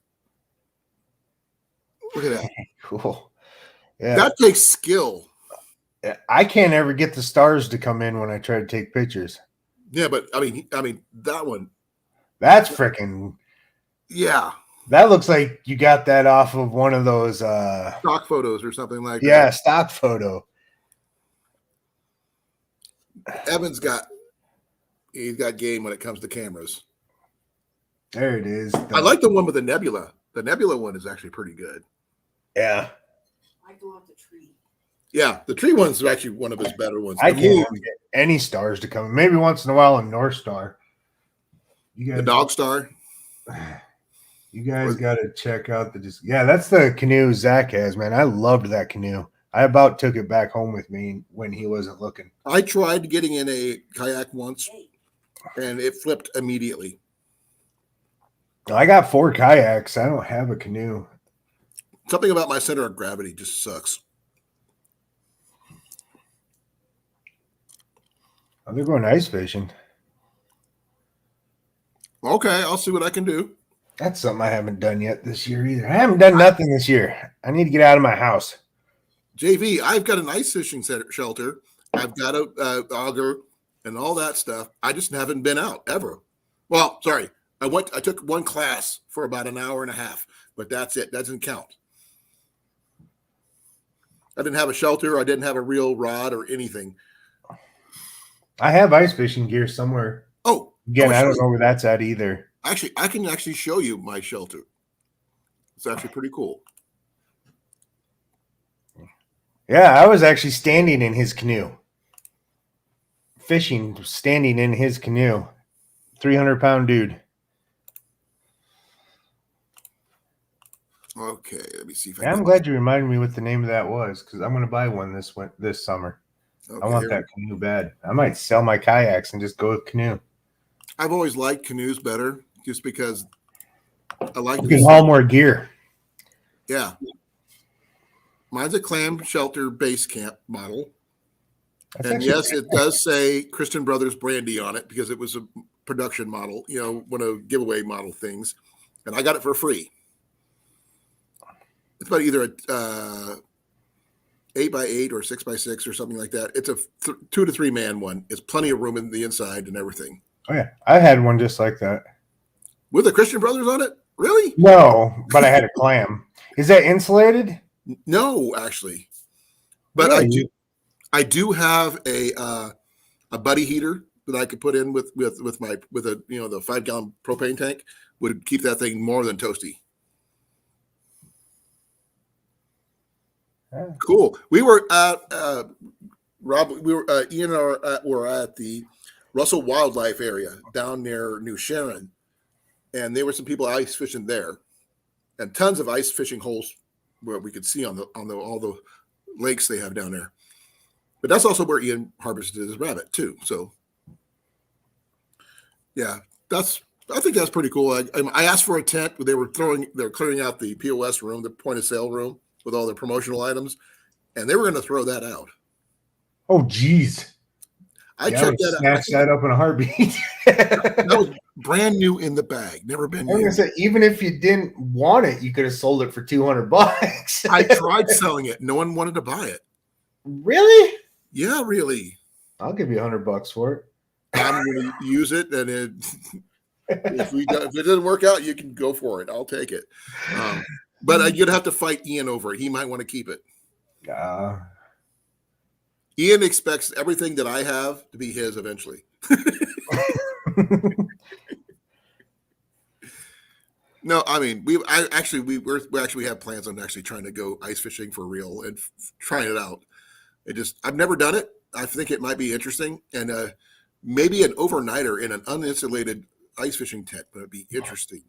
Look at that. Cool. Yeah. That takes skill. I can't ever get the stars to come in when I try to take pictures. Yeah, but I mean that one. That's freaking. Yeah. That looks like you got that off of one of those. Stock photos or something like Yeah, that. stock photo. Evan's got game when it comes to cameras. There it is. I like the one with the nebula. The nebula one is actually pretty good. Yeah. I love the tree. Yeah, the tree one's actually one of his better ones. I The can't moon, ever get any stars to come. Maybe once in a while a North Star. You the guys, dog star. you guys got to check out yeah, that's the canoe Zach has, man. I loved that canoe. I about took it back home with me when he wasn't looking. I tried getting in a kayak once, and it flipped immediately. I got 4 kayaks. I don't have a canoe. Something about my center of gravity just sucks. Oh, they're going ice fishing. Okay, I'll see what I can do. That's something I haven't done yet this year either. I haven't done nothing this year. I need to get out of my house. JV, I've got an ice fishing shelter. I've got a auger and all that stuff. I just haven't been out ever. Well, sorry. I took one class for about an hour and a half, but that's it. That doesn't count. I didn't have a shelter. I didn't have a real rod or anything. I have ice fishing gear somewhere. Oh, again, I don't know where that's at either. Actually, I can actually show you my shelter. It's actually pretty cool. Yeah, I was actually standing in his canoe. Fishing, standing in his canoe. 300-pound dude. Okay, let me see if I'm glad you reminded me what the name of that was, because I'm going to buy one this summer. Okay, I want that canoe bad. I might sell my kayaks and just go with canoe. I've always liked canoes better, just because I like. You can haul more gear. Yeah, mine's a clam shelter base camp model, and yes, it does say Christian Brothers Brandy on it because it was a production model. You know, one of giveaway model things, and I got it for free. It's about either a 8x8 or 6x6 or something like that. It's a 2 to 3 man one. It's plenty of room in the inside and everything. Oh yeah, I had one just like that. With the Christian Brothers on it? Really? No, but I had a clam. Is that insulated? No, actually. But really? I do have a buddy heater that I could put in with a the 5-gallon propane tank. Would keep that thing more than toasty. Yeah. Cool. We were at Rob. We were Ian and I were at the Russell Wildlife area down near New Sharon, and there were some people ice fishing there, and tons of ice fishing holes where we could see on all the lakes they have down there. But that's also where Ian harvested his rabbit too. So, yeah, I think that's pretty cool. I asked for a tent. They're clearing out the POS room, the point of sale room, with all their promotional items, and they were going to throw that out. Oh, geez. I checked that out. Snatch that up in a heartbeat. That was brand new in the bag. Never been used. Say, even if you didn't want it, you could have sold it for $200. I tried selling it. No one wanted to buy it. Really? Yeah, really. I'll give you $100 for it. I'm going to use it, and if it doesn't work out, you can go for it. I'll take it. But you'd have to fight Ian over it. He might want to keep it. Ian expects everything that I have to be his eventually. No, I mean we actually have plans on actually trying to go ice fishing for real and trying it out. I've never done it. I think it might be interesting, and maybe an overnighter in an uninsulated ice fishing tent would be interesting.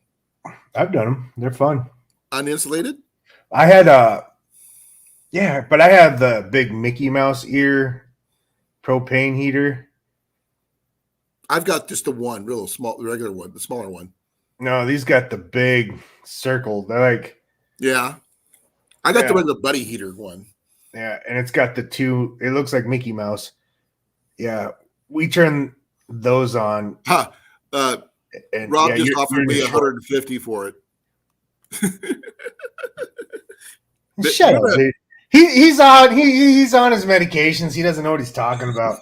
I've done them. They're fun. Uninsulated? I had yeah, but I have the big Mickey Mouse ear propane heater. I've got just the one, real small, regular one, the smaller one. No, these got the big circle. They're like, Yeah, I got the buddy heater one. Yeah, and it's got the two. It looks like Mickey Mouse. Yeah, we turn those on. Ha! And Rob just offered me $150 $150 for it. Shut up, dude. He's on he's on his medications. He doesn't know what he's talking about.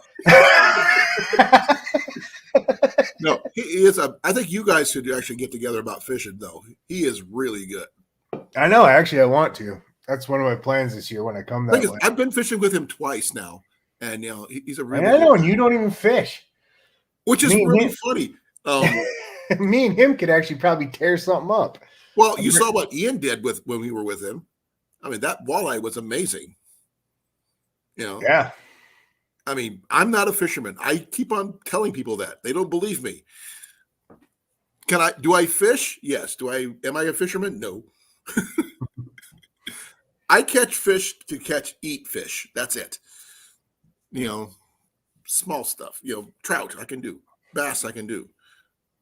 No, he is I think you guys should actually get together about fishing, though. He is really good. I know. Actually, I want to. That's one of my plans this year when I come that way. I've been fishing with him twice now, and he's a really. I know, and you don't even fish, which is really funny. Me and him could actually probably tear something up. Well, you saw what Ian did when we were with him. I mean, that walleye was amazing. Yeah. I mean, I'm not a fisherman. I keep on telling people that. They don't believe me. Do I fish? Yes. Am I a fisherman? No. I catch fish to eat fish. That's it. Small stuff. Trout I can do. Bass I can do.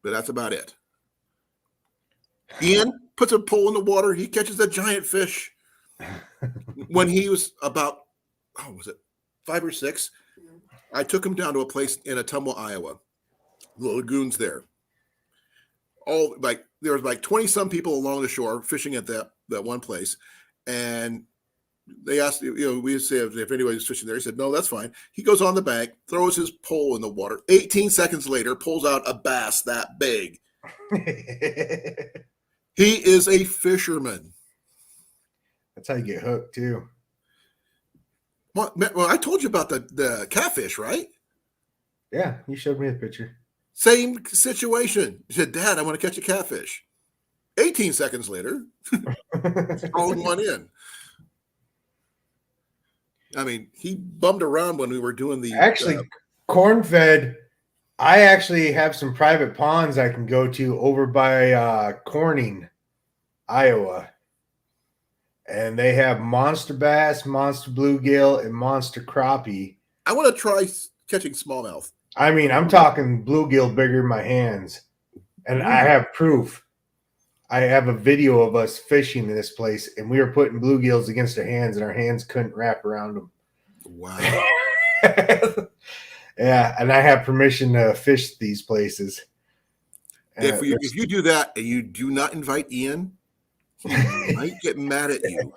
But that's about it. Ian puts a pole in the water. He catches a giant fish. When he was about, was it 5 or 6? I took him down to a place in Ottumwa, Iowa. The lagoons there. There was like 20 some people along the shore fishing at that one place, and they asked, we say if anybody's fishing there. He said, no, that's fine. He goes on the bank, throws his pole in the water. 18 seconds later, pulls out a bass that big. He is a fisherman. That's how you get hooked too. Well, I told you about the catfish, right? Yeah, you showed me a picture. Same situation. He said, Dad, I want to catch a catfish. 18 seconds later, throwing one in. I mean, he bummed around when we were doing the... Actually, corn-fed, I actually have some private ponds I can go to over by Corning, Iowa. And they have monster bass, monster bluegill, and monster crappie. I want to try catching smallmouth. I mean, I'm talking bluegill bigger than my hands. And I have proof. I have a video of us fishing in this place, and we were putting bluegills against our hands, and our hands couldn't wrap around them. Wow. Yeah, and I have permission to fish these places. If you do that and you do not invite Ian, he might get mad at you.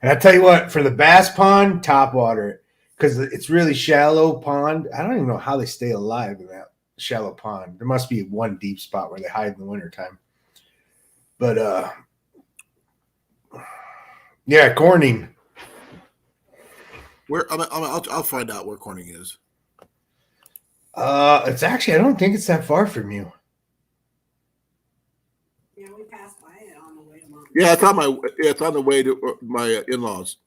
And I tell you what, for the bass pond, top water, because it's really shallow pond. I don't even know how they stay alive in that shallow pond. There must be one deep spot where they hide in the wintertime. But yeah, Corning. Where I'll find out where Corning is. It's actually, I don't think it's that far from you. Yeah, we passed by it on the way to Mom. Yeah, it's on the way to my in-laws.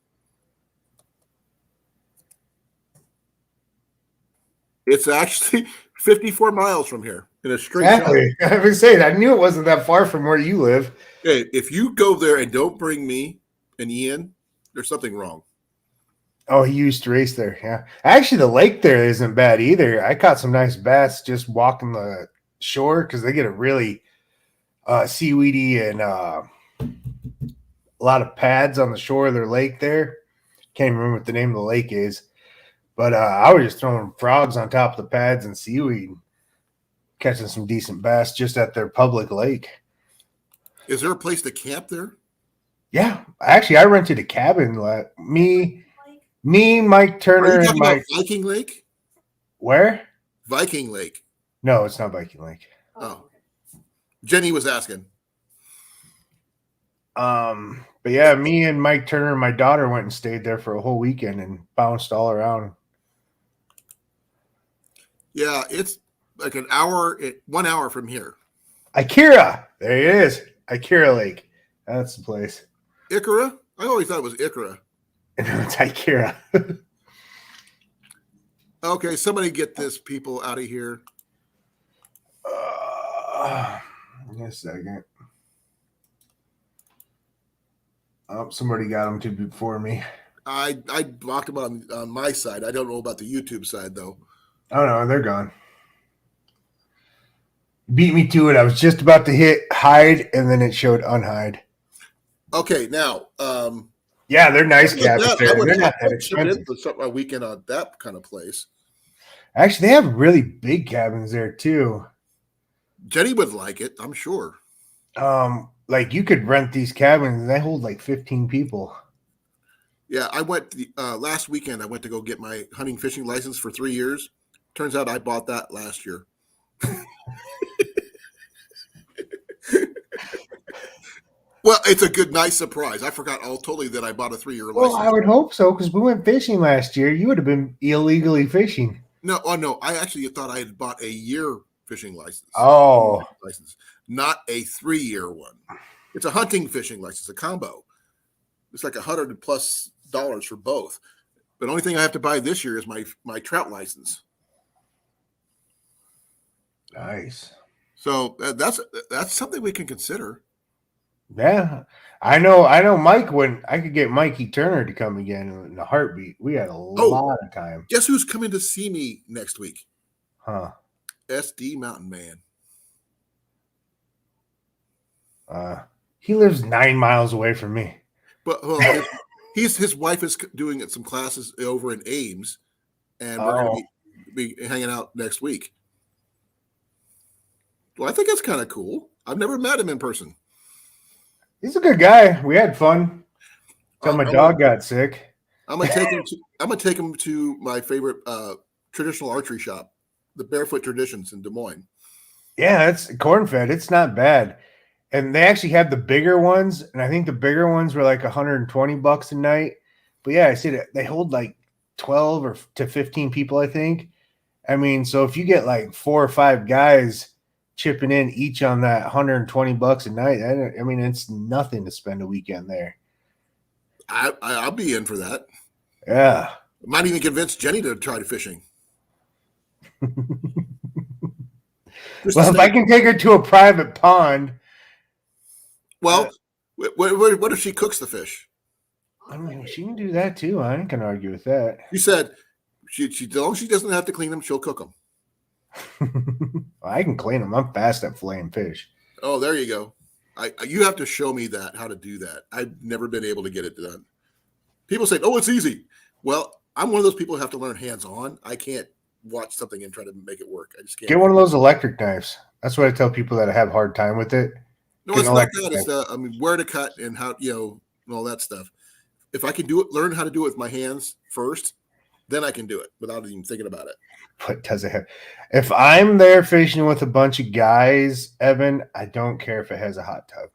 It's actually 54 miles from here in a straight shot. Exactly. I was saying, I knew it wasn't that far from where you live. Hey, if you go there and don't bring me and Ian, there's something wrong. Oh, he used to race there. Yeah. Actually, the lake there isn't bad either. I caught some nice bass just walking the shore because they get a really seaweedy and a lot of pads on the shore of their lake there. Can't remember what the name of the lake is. But I was just throwing frogs on top of the pads and seaweed, catching some decent bass just at their public lake. Is there a place to camp there? Yeah. Actually, I rented a cabin. Me, Mike Turner, Are you and talking about Viking Lake? Where? Viking Lake. No, it's not Viking Lake. Oh. Jenny was asking. But yeah, me and Mike Turner and my daughter went and stayed there for a whole weekend and bounced all around. Yeah, it's like 1 hour from here. Ikera. There it is. Ikera Lake. That's the place. Ikera? I always thought it was Ikera. No, it's Ikera. Okay, somebody get this people out of here. Give me a second. Oh, somebody got them to before me. I blocked them on my side. I don't know about the YouTube side, though. Oh, no, they're gone. Beat me to it. I was just about to hit hide, and then it showed unhide. Okay, now. Yeah, they're nice cabins. I would They're not that chip in expensive. for something a weekend on that kind of place. Actually, they have really big cabins there, too. Jenny would like it, I'm sure. Like you could rent these cabins, and they hold like 15 people. Yeah, I went last weekend. I went to go get my hunting fishing license for 3 years. Turns out I bought that last year. Well, it's a good, nice surprise. I forgot totally that I bought a 3-year license. Well, I would hope so, because we went fishing last year. You would have been illegally fishing. No, I actually thought I had bought a year fishing license. Oh, not a 3-year one. It's a hunting fishing license, a combo. It's like $100+ for both. But the only thing I have to buy this year is my trout license. nice. So that's something we can consider. Yeah, I know. Mike, when I could get Mikey Turner to come again in a heartbeat, we had a lot of time. Guess who's coming to see me next week? Huh? SD Mountain Man. He lives 9 miles away from me. But his wife is doing some classes over in Ames, and we're going to be hanging out next week. Well, I think that's kind of cool. I've never met him in person. He's a good guy. We had fun. Until my dog got sick. I'm gonna take him to my favorite traditional archery shop, the Barefoot Traditions in Des Moines. Yeah, it's corn-fed. It's not bad. And they actually have the bigger ones, and I think the bigger ones were like $120 a night. But yeah, I see they hold like 12 or to 15 people, I think. I mean, so if you get like 4 or 5 guys chipping in each on that $120 a night, I mean, it's nothing to spend a weekend there. I'll be in for that. Yeah. I might even convince Jenny to try fishing. Well, if I can take her to a private pond. Well, what if she cooks the fish? I mean, she can do that too. I ain't gonna argue with that. She said she doesn't have to clean them, she'll cook them. I can clean them. I'm fast at filleting fish. Oh, there you go. You have to show me how to do that. I've never been able to get it done. People say, "Oh, it's easy." Well, I'm one of those people who have to learn hands-on. I can't watch something and try to make it work. I just can't. Get one of those electric knives. That's what I tell people that have a hard time with it. No, it's not that. It's where to cut and how, and all that stuff. If I can learn how to do it with my hands first, then I can do it without even thinking about it. But does it have? If I'm there fishing with a bunch of guys, Evan, I don't care if it has a hot tub.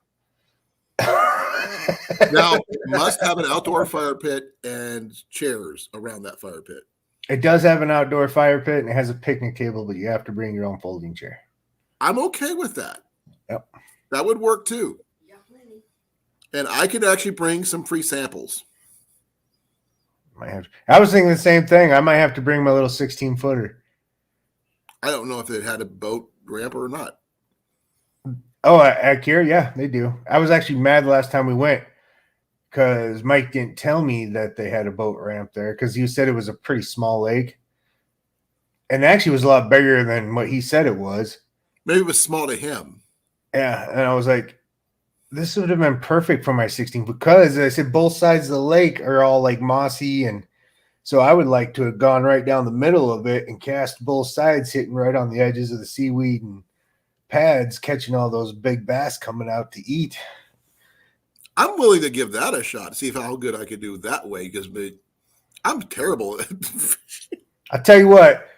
Now, it must have an outdoor fire pit and chairs around that fire pit. It does have an outdoor fire pit and it has a picnic table, but you have to bring your own folding chair. I'm okay with that. Yep. That would work too. And I could actually bring some free samples. I was thinking the same thing. I might have to bring my little 16-footer. I don't know if it had a boat ramp or not. Oh, at Kira, yeah, they do. I was actually mad the last time we went because Mike didn't tell me that they had a boat ramp there because he said it was a pretty small lake. And actually was a lot bigger than what he said it was. Maybe it was small to him. Yeah, and I was like, this would have been perfect for my 16 because I said both sides of the lake are all like mossy, and so I would like to have gone right down the middle of it and cast both sides, hitting right on the edges of the seaweed and pads, catching all those big bass coming out to eat. I'm willing to give that a shot, see how good I could do that way, because I'm terrible at fishing. I'll tell you what,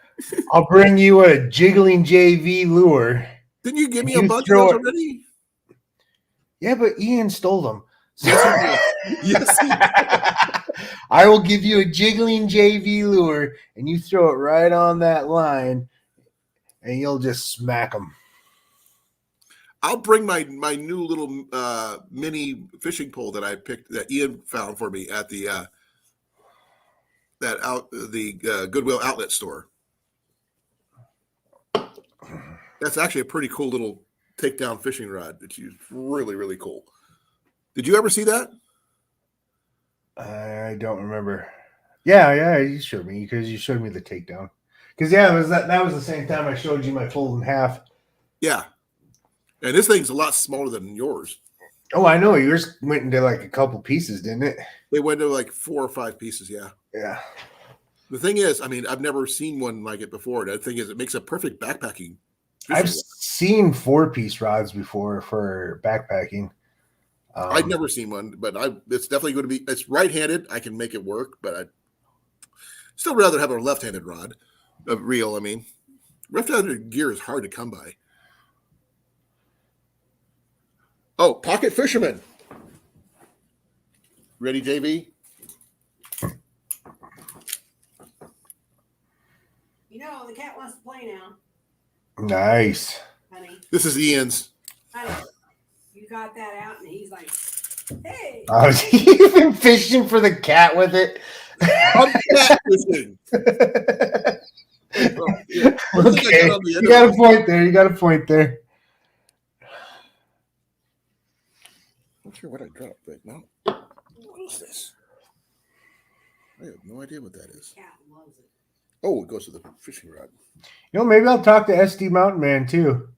I'll bring you a jiggling JV lure. Didn't you give me a bunch of those already? Yeah, but Ian stole them. Yes, he did. I will give you a jiggling JV lure, and you throw it right on that line, and you'll just smack them. I'll bring my new little mini fishing pole that I picked that Ian found for me at the Goodwill outlet store. That's actually a pretty cool little takedown fishing rod. It's really, really cool. Did you ever see that? I don't remember. Yeah, you showed me because you showed me the takedown. Because it was that was the same time I showed you my fold in half. Yeah, and this thing's a lot smaller than yours. Oh, I know. Yours went into like a couple pieces, didn't it? They went to like 4 or 5 pieces. Yeah. Yeah. The thing is, I mean, I've never seen one like it before. The thing is, it makes a perfect backpacking. I've seen 4-piece rods before for backpacking. I've never seen one, but it's definitely going to be. It's right-handed. I can make it work, but I'd still rather have a left-handed rod, a reel. I mean, left-handed gear is hard to come by. Oh, pocket fisherman. Ready, JV? You know, the cat wants to play now, Nice. honey. This is Ian's. Honey, you got that out, and he's like, hey. Oh, you've been fishing for the cat with it? I'm cat fishing. Oh, yeah. Okay. You got a point there. I'm not sure what I dropped right now. What is this? I have no idea what that is. Cat loves it. Oh, it goes to the fishing rod. You know, maybe I'll talk to SD Mountain Man too.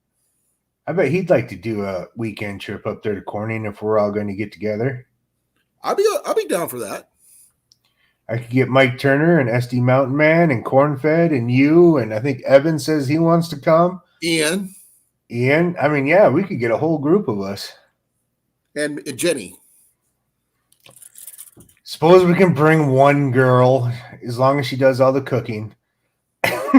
I bet he'd like to do a weekend trip up there to Corning if we're all going to get together. I'll be down for that. I could get Mike Turner and SD Mountain Man and Cornfed and you, and I think Evan says he wants to come. Ian. I mean, yeah, we could get a whole group of us. And Jenny. Suppose we can bring one girl as long as she does all the cooking. I'll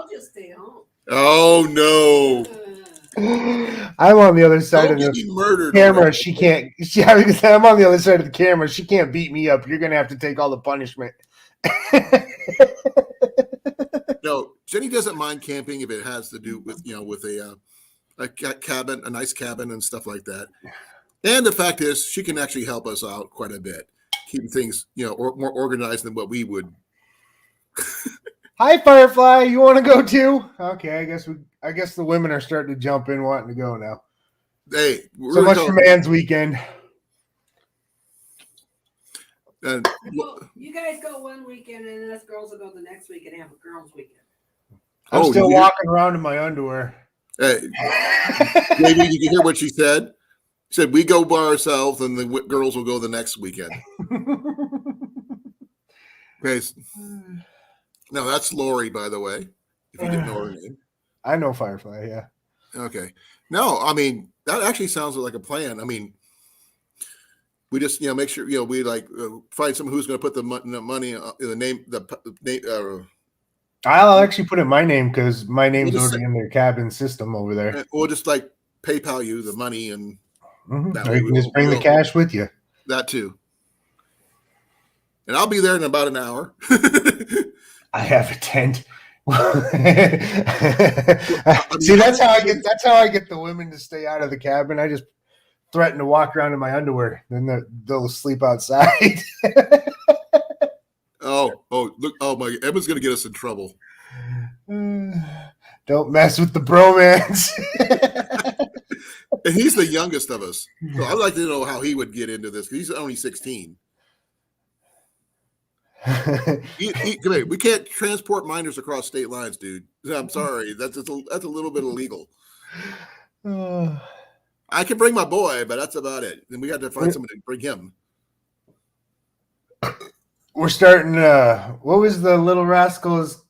just stay home. Oh no! I'm on the other side of Don't the get me murdered camera. already. She can't. I'm on the other side of the camera. She can't beat me up. You're gonna have to take all the punishment. No, Jenny doesn't mind camping if it has to do with a cabin, a nice cabin, and stuff like that. And the fact is, she can actually help us out quite a bit, keeping things more organized than what we would. Hi, Firefly. You want to go too? Okay, I guess the women are starting to jump in, wanting to go now. Hey, So much for man's weekend. And Well, you guys go one weekend, and us girls will go the next week and have a girls' weekend. I'm Oh, still you hear- walking around in my underwear. hey, maybe you can hear what she said. She said we go by ourselves, and the girls will go the next weekend. Okay. No, that's Lori, by the way. If you didn't know her name. I know Firefly, yeah. Okay. No, I mean that actually sounds like a plan. I mean, we just make sure we find someone who's going to put the money in the name I'll actually put in my name because my name's We'll just already in their cabin system over there. we'll just PayPal you the money and that Or way you can just bring the cash with you. that too. And I'll be there in about an hour. I have a tent. See, that's how I get the women to stay out of the cabin. I just threaten to walk around in my underwear. Then they'll sleep outside. Oh, look! Oh my! Emma's gonna get us in trouble. Don't mess with the bromance. And he's the youngest of us, so I'd like to know how he would get into this. He's only 16. Come here. We can't transport minors across state lines, dude. I'm sorry. That's a little bit illegal. I can bring my boy, but that's about it. Then we got to find somebody to bring him. We're starting. What was the Little Rascals?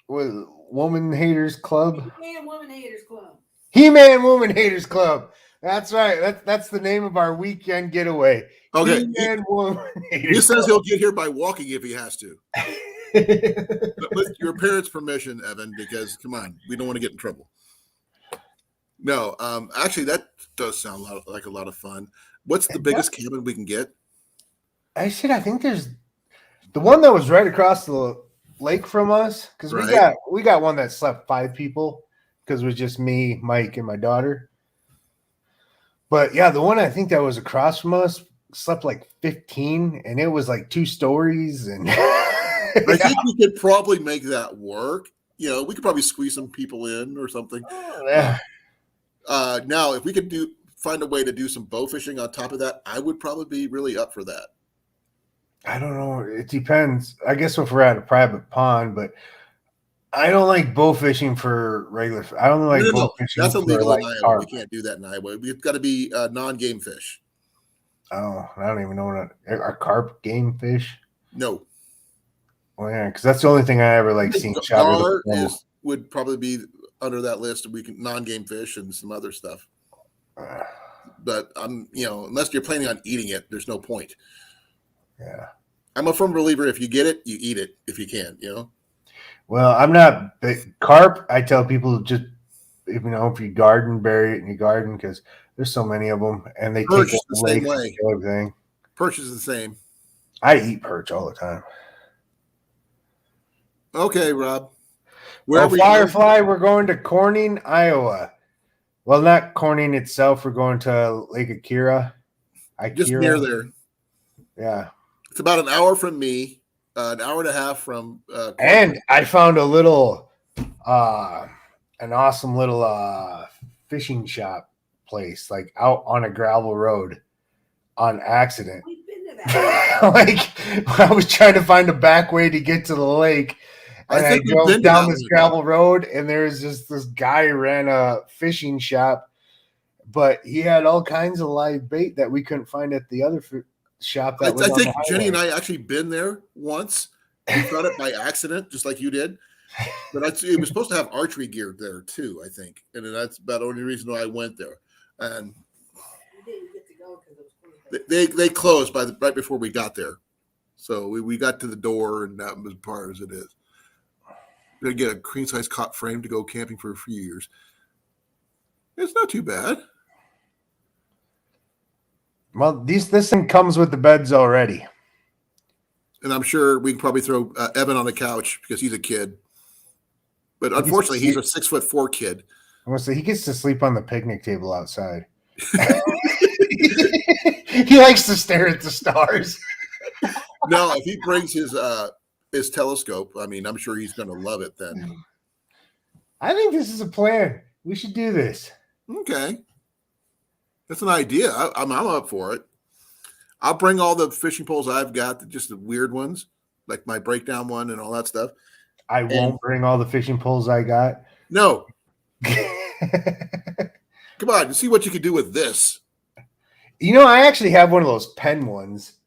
Woman Haters Club. He-Man Woman Haters Club. He-Man Woman Haters Club. That's right. That's the name of our weekend getaway. Okay. He-Man Woman Haters He says Club. he'll get here by walking if he has to. But with your parents' permission, Evan, because come on, we don't want to get in trouble. No, actually, that does sound like a lot of fun. What's the biggest cabin we can get? I think there's the one that was right across the lake from us because Right. we got one that slept 5 people because it was just me, Mike, and my daughter. But yeah, the one I think that was across from us slept like 15, and it was like 2 stories. And I think we could probably make that work. We could probably squeeze some people in or something. Yeah. Now, if we could find a way to do some bow fishing on top of that, I would probably be really up for that. I don't know. It depends. I guess if we're at a private pond, but I don't like bow fishing for regular. I don't like bow fishing. That's for illegal like in Iowa. carp. We can't do that in Iowa. We've got to be non-game fish. Oh, I don't even know what are carp game fish. No. Well, yeah, because that's the only thing I ever like seen shot Gar with. would probably be under that list. We can non-game fish and some other stuff. But unless you're planning on eating it, there's no point. Yeah. I'm a firm believer. If you get it, you eat it if you can. Well, I'm not carp. I tell people just if you garden, bury it in your garden because there's so many of them, and they Perch take is the same way. Everything. Perch is the same. I eat perch all the time. Okay, Rob. Firefly, we're going to Corning, Iowa. Well, not Corning itself. We're going to Lake Akira. Just near there. Yeah. It's about an hour from me, an hour and a half from. And I found a little, an awesome little fishing shop place, like out on a gravel road, on accident. We've been to that. Like I was trying to find a back way to get to the lake, and I drove down this gravel road, and there's just this guy who ran a fishing shop, but he had all kinds of live bait that we couldn't find at the other shop. I think Jenny and I actually been there once. We found it by accident, just like you did. But it was supposed to have archery gear there too, I think, and that's about the only reason why I went there. And We didn't get to go because it was closed. they closed right before we got there, so we got to the door, and that was as far as it is. We're gonna get a queen size cot frame to go camping for a few years. It's not too bad. Well, this thing comes with the beds already. And I'm sure we can probably throw Evan on the couch because he's a kid. But unfortunately, he's a 6'4" kid. I want to say he gets to sleep on the picnic table outside. He likes to stare at the stars. No, if he brings his telescope, I mean, I'm sure he's going to love it then. I think this is a plan. We should do this. Okay. That's an idea. I'm up for it. I'll bring all the fishing poles I've got, just the weird ones, like my breakdown one and all that stuff. I won't bring all the fishing poles I got. No. Come on, see what you can do with this. I actually have one of those pen ones.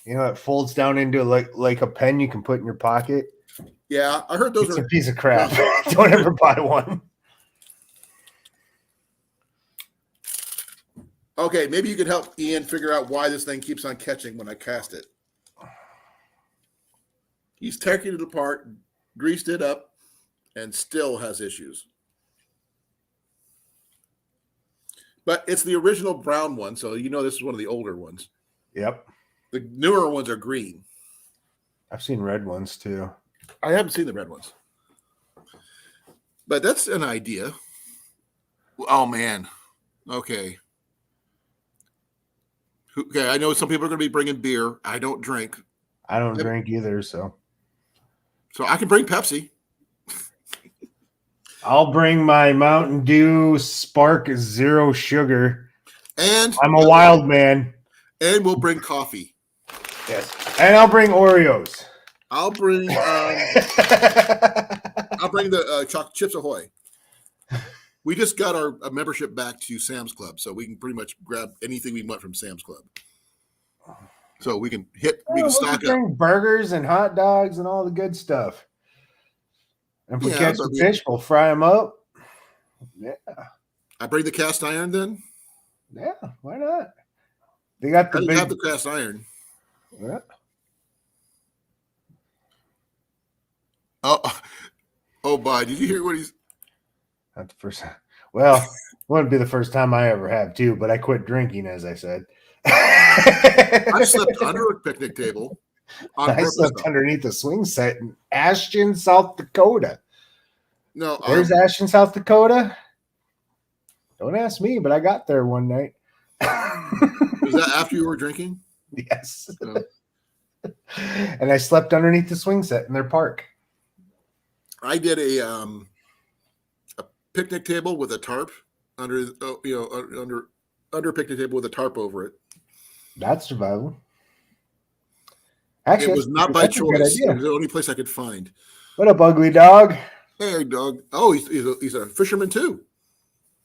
It folds down into like a pen you can put in your pocket. Yeah, I heard those it's are a piece of crap. Don't ever buy one. Okay, maybe you could help Ian figure out why this thing keeps on catching when I cast it. He's taking it apart, greased it up, and still has issues. But it's the original brown one, so this is one of the older ones. Yep. The newer ones are green. I've seen red ones too. I haven't seen the red ones. But that's an idea. Oh, man. Okay. Okay, I know some people are going to be bringing beer. I don't drink. I don't drink either, so I can bring Pepsi. I'll bring my Mountain Dew Spark Zero Sugar. And I'm a wild man. And we'll bring coffee. Yes. And I'll bring Oreos. I'll bring the chocolate chips Ahoy. We just got our membership back to Sam's Club, so we can pretty much grab anything we want from Sam's Club. So we can stock up. Bring burgers and hot dogs and all the good stuff. And if we catch some fish, we'll fry them up. Yeah. I bring the cast iron then? Yeah, why not? They got the have the cast iron. Yeah. Oh, boy. Did you hear what he's... Not the first time. Well, it wouldn't be the first time I ever have too, but I quit drinking, as I said. I slept under a picnic table. On I purpose, slept though. underneath a swing set in Ashton, South Dakota. No, Where's Ashton, South Dakota? Don't ask me, but I got there one night. was that after you were drinking? Yes. No. And I slept underneath the swing set in their park. I did a picnic table with a tarp under a picnic table with a tarp over it. That's survival. Actually, It was not by that's a good choice. idea. It was the only place I could find. What up, ugly dog? Hey, dog. Oh, he's a fisherman too.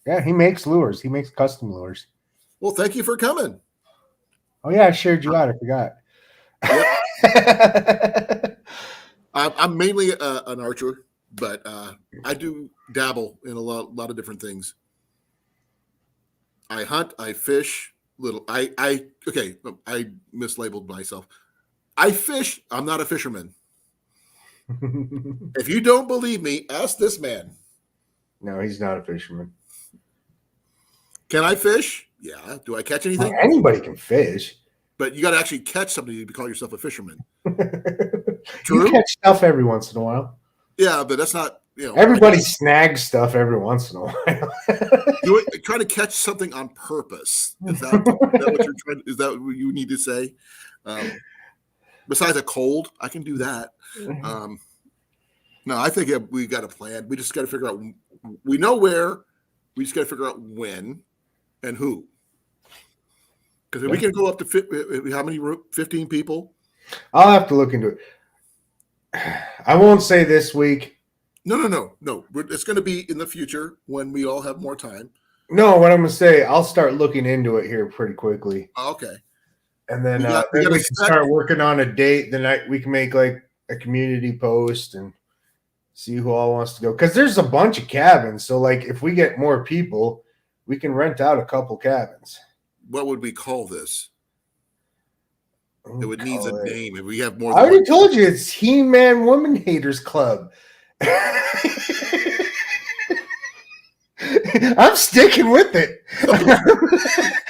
Yeah, he makes lures. He makes custom lures. Well, thank you for coming. Oh yeah, I shared you out. I forgot. Yep. I'm mainly an archer, but I do dabble in a lot of different things. I hunt, I fish. I mislabeled myself. I fish. I'm not a fisherman. If you don't believe me, ask this man. No, he's not a fisherman. Can I fish? Yeah. Do I catch anything? Well, anybody can fish. But you got to actually catch something to call yourself a fisherman. You catch stuff every once in a while. Yeah, but that's not, Everybody snags stuff every once in a while. Trying to catch something on purpose. Is that what you need to say? Besides a cold, I can do that. No, I think we got a plan. We just got to figure out. We know where. We just got to figure out when and who. Because if we can go up to how many? 15 people. I'll have to look into it. I won't say this week. No. It's going to be in the future when we all have more time. No, what I'm going to say, I'll start looking into it here pretty quickly. Okay. And then we can start working on a date. Then we can make like a community post and see who all wants to go. Because there's a bunch of cabins. So like if we get more people, we can rent out a couple cabins. What would we call this? It would need a name if we have more. I already told you it's He-Man Woman Haters Club. I'm sticking with it.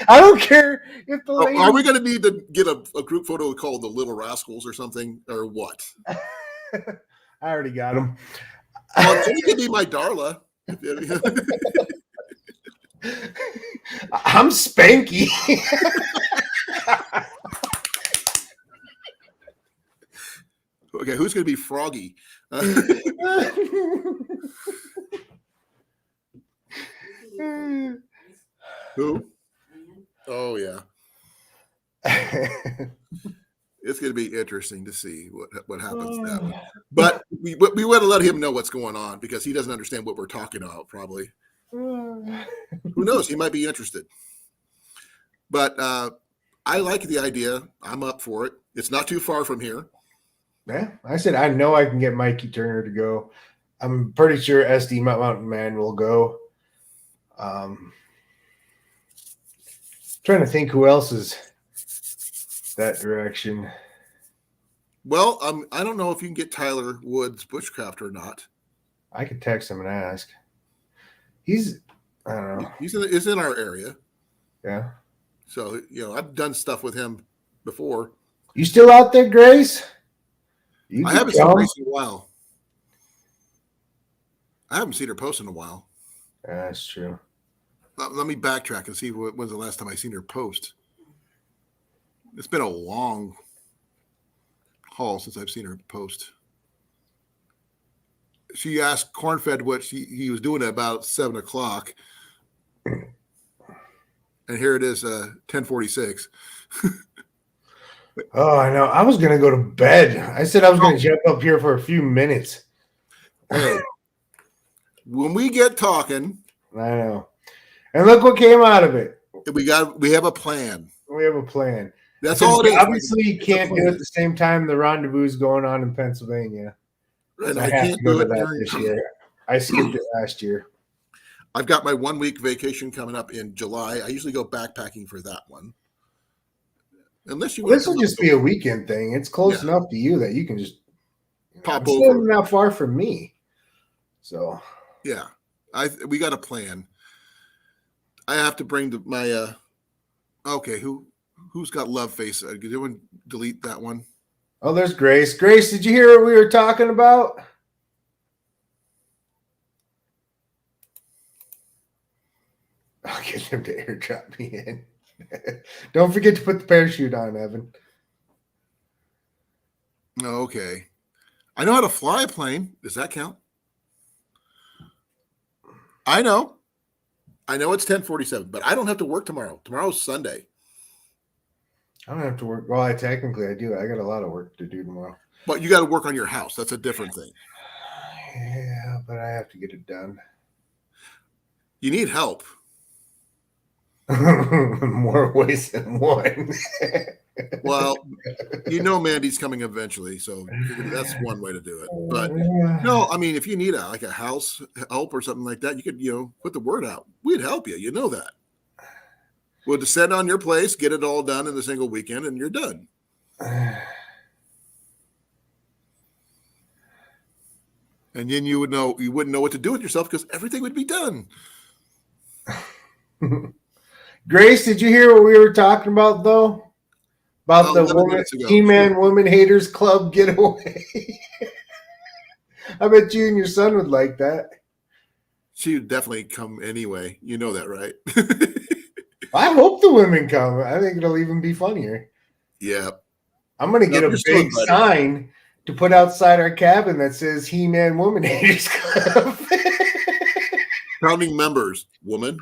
I don't care if the lady... Are we going to need to get a group photo called the Little Rascals or something, or what? I already got them. Well, you can be my Darla. I'm Spanky. Okay, who's going to be Froggy? Who? Oh, yeah. It's going to be interesting to see what happens to that one. But we want to let him know what's going on because he doesn't understand what we're talking about, probably. Who knows? He might be interested. But I like the idea. I'm up for it. It's not too far from here. Yeah, I said I know I can get Mikey Turner to go. I'm pretty sure SD Mountain Man will go. Trying to think who else is that direction. Well, I don't know if you can get Tyler Woods Bushcraft or not. I could text him and ask. I don't know. He's in our area. Yeah. So, I've done stuff with him before. You still out there, Grace? I haven't seen Grace in a while. I haven't seen her post in a while. That's true. Let me backtrack and see when's the last time I seen her post. It's been a long haul since I've seen her post. She asked Cornfed what he was doing at about 7:00. And here it is, 10:46. Oh, I know. I was going to go to bed. I said I was going to jump up here for a few minutes. Hey, when we get talking. I know. And look what came out of it. We have a plan. We have a plan. That's all it is. Obviously, you can't do it at the same time the rendezvous is going on in Pennsylvania. And I have to go to that this year. I skipped it last year. I've got my 1-week vacation coming up in July. I usually go backpacking for that one. Unless you this will just be a weekend thing. It's close enough to you that you can just pop over. It's not far from me. So yeah, we got a plan. I have to bring my okay. Who's got love face? Did anyone delete that one? Oh, there's Grace. Grace, did you hear what we were talking about? I'll get them to airdrop me in. Don't forget to put the parachute on, Evan. Okay. I know how to fly a plane. Does that count? I know it's 10:47, but I don't have to work tomorrow. Tomorrow's Sunday. I don't have to work. Well, I do. I got a lot of work to do tomorrow. But you got to work on your house. That's a different thing. Yeah, but I have to get it done. You need help. More ways than one. Well, Mandy's coming eventually, so that's one way to do it. But no, I mean, if you need a house help or something like that, you could put the word out. We'd help you. You know that. We'll descend on your place, get it all done in a single weekend, and you're done. And then you wouldn't know what to do with yourself because everything would be done. Grace, did you hear what we were talking about though? About the He-Man Woman Haters Club getaway. I bet you and your son would like that. She would definitely come anyway. You know that, right? I hope the women come. I think it'll even be funnier. Yeah. I'm going to get a big sign to put outside our cabin that says He-Man Woman Haters Club. Counting members. Woman.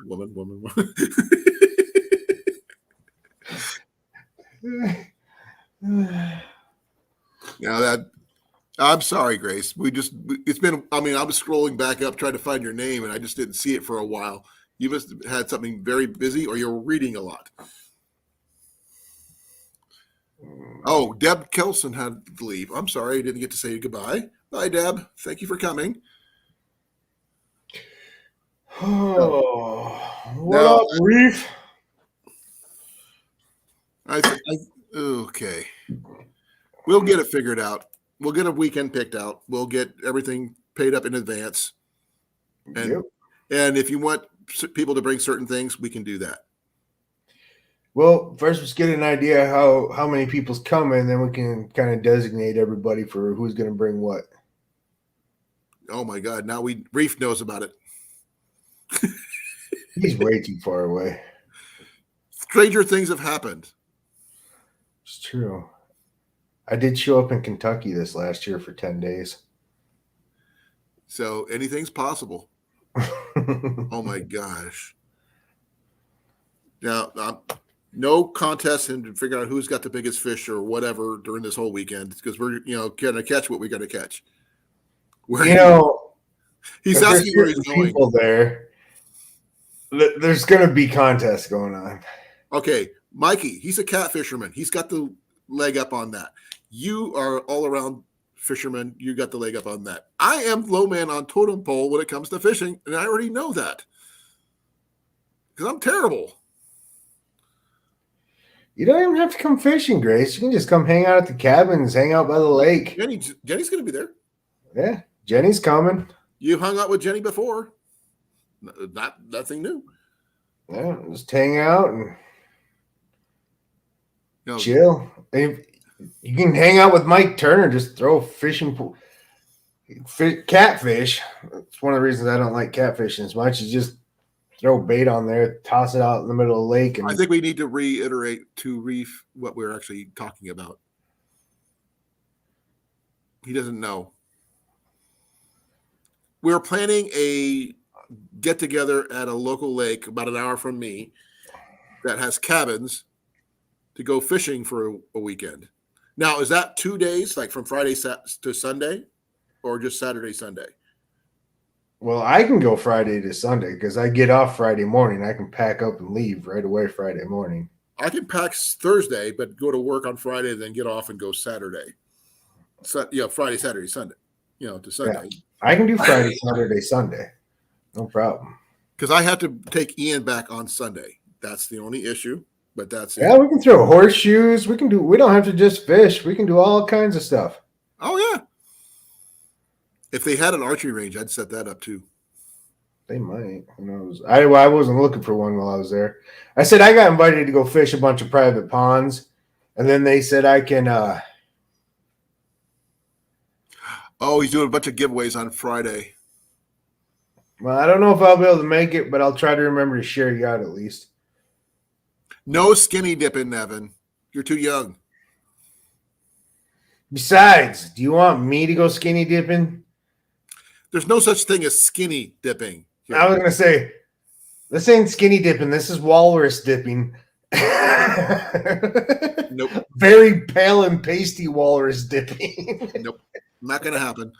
I'm sorry, Grace. I was scrolling back up trying to find your name and I just didn't see it for a while. You must have had something very busy or you're reading a lot. Oh, Deb Kelson had to leave. I'm sorry I didn't get to say goodbye. Bye, Deb. Thank you for coming. Oh, what up, Reef? Okay. We'll get it figured out. We'll get a weekend picked out. We'll get everything paid up in advance. And if you want people to bring certain things, we can do that. Well, first let's get an idea how many people's coming, then we can kind of designate everybody for who's going to bring what. Oh my God! Now Reef knows about it. He's way too far away. Stranger things have happened. It's true. I did show up in Kentucky this last year for 10 days. So anything's possible. Oh my gosh. Now, no contest and figure out who's got the biggest fish or whatever during this whole weekend because we're, going to catch what we got to catch. He's asking where he's going. People there's going to be contests going on. Okay. Mikey, he's a cat fisherman. He's got the leg up on that. You are all around fisherman. You got the leg up on that. I am low man on totem pole when it comes to fishing. And I already know that because I'm terrible. You don't even have to come fishing, Grace. You can just come hang out at the cabins, hang out by the lake. Jenny's going to be there. Yeah, Jenny's coming. You hung out with Jenny before. Nothing new. Yeah, just hang out and chill. You can hang out with Mike Turner. Just throw catfish. It's one of the reasons I don't like catfishing as much. Is just throw bait on there, toss it out in the middle of the lake. And I think we need to reiterate to Reef what we're actually talking about. He doesn't know. We're planning a get-together at a local lake about an hour from me that has cabins to go fishing for a weekend. Now, is that 2 days, like from Friday to Sunday, or just Saturday, Sunday? Well, I can go Friday to Sunday because I get off Friday morning. I can pack up and leave right away Friday morning. I can pack Thursday, but go to work on Friday, then get off and go Saturday. Friday, Saturday, Sunday, to Sunday. Yeah, I can do Friday, Saturday, Sunday. No problem. Because I have to take Ian back on Sunday. That's the only issue, but that's it. We can throw horseshoes. We don't have to just fish. We can do all kinds of stuff. Oh, yeah. If they had an archery range, I'd set that up too. They might. Who knows? I wasn't looking for one while I was there. I said I got invited to go fish a bunch of private ponds, and then they said I can Oh, he's doing a bunch of giveaways on Friday. Well, I don't know if I'll be able to make it, but I'll try to remember to share you out at least. No skinny dipping, Evan. You're too young. Besides, do you want me to go skinny dipping? There's no such thing as skinny dipping. Here. I was going to say, this ain't skinny dipping. This is walrus dipping. Nope. Very pale and pasty walrus dipping. Nope. Not going to happen.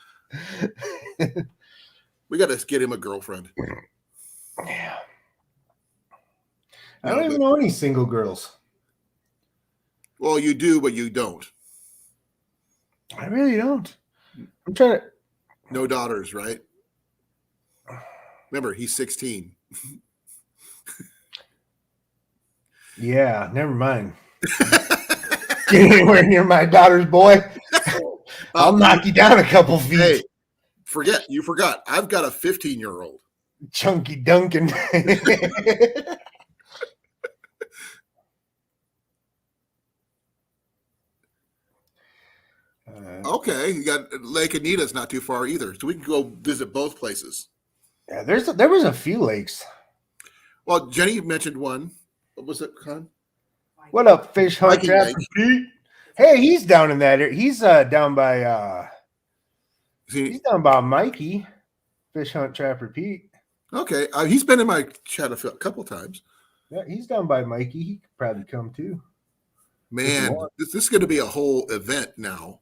We got to get him a girlfriend. Yeah. I don't even know any single girls. Well, you do, but you don't. I really don't. I'm trying to. No daughters, right? Remember, he's 16. Yeah, never mind. Get anywhere near my daughter's boy. I'll knock you down a couple feet. Hey, you forgot. I've got a 15-year-old. Chunky Duncan. Okay, you got Lake Anita's not too far either, so we can go visit both places. Yeah, there was a few lakes. Well, Jenny mentioned one. What was it, Con? What up, Fish Hunt Viking Trapper Lake. Pete? Hey, he's down in that area. He's down by he's down by Mikey. Fish Hunt Trapper Pete. Okay, he's been in my chat a couple times. Yeah, he's down by Mikey. He could probably come too. Man, this is going to be a whole event now.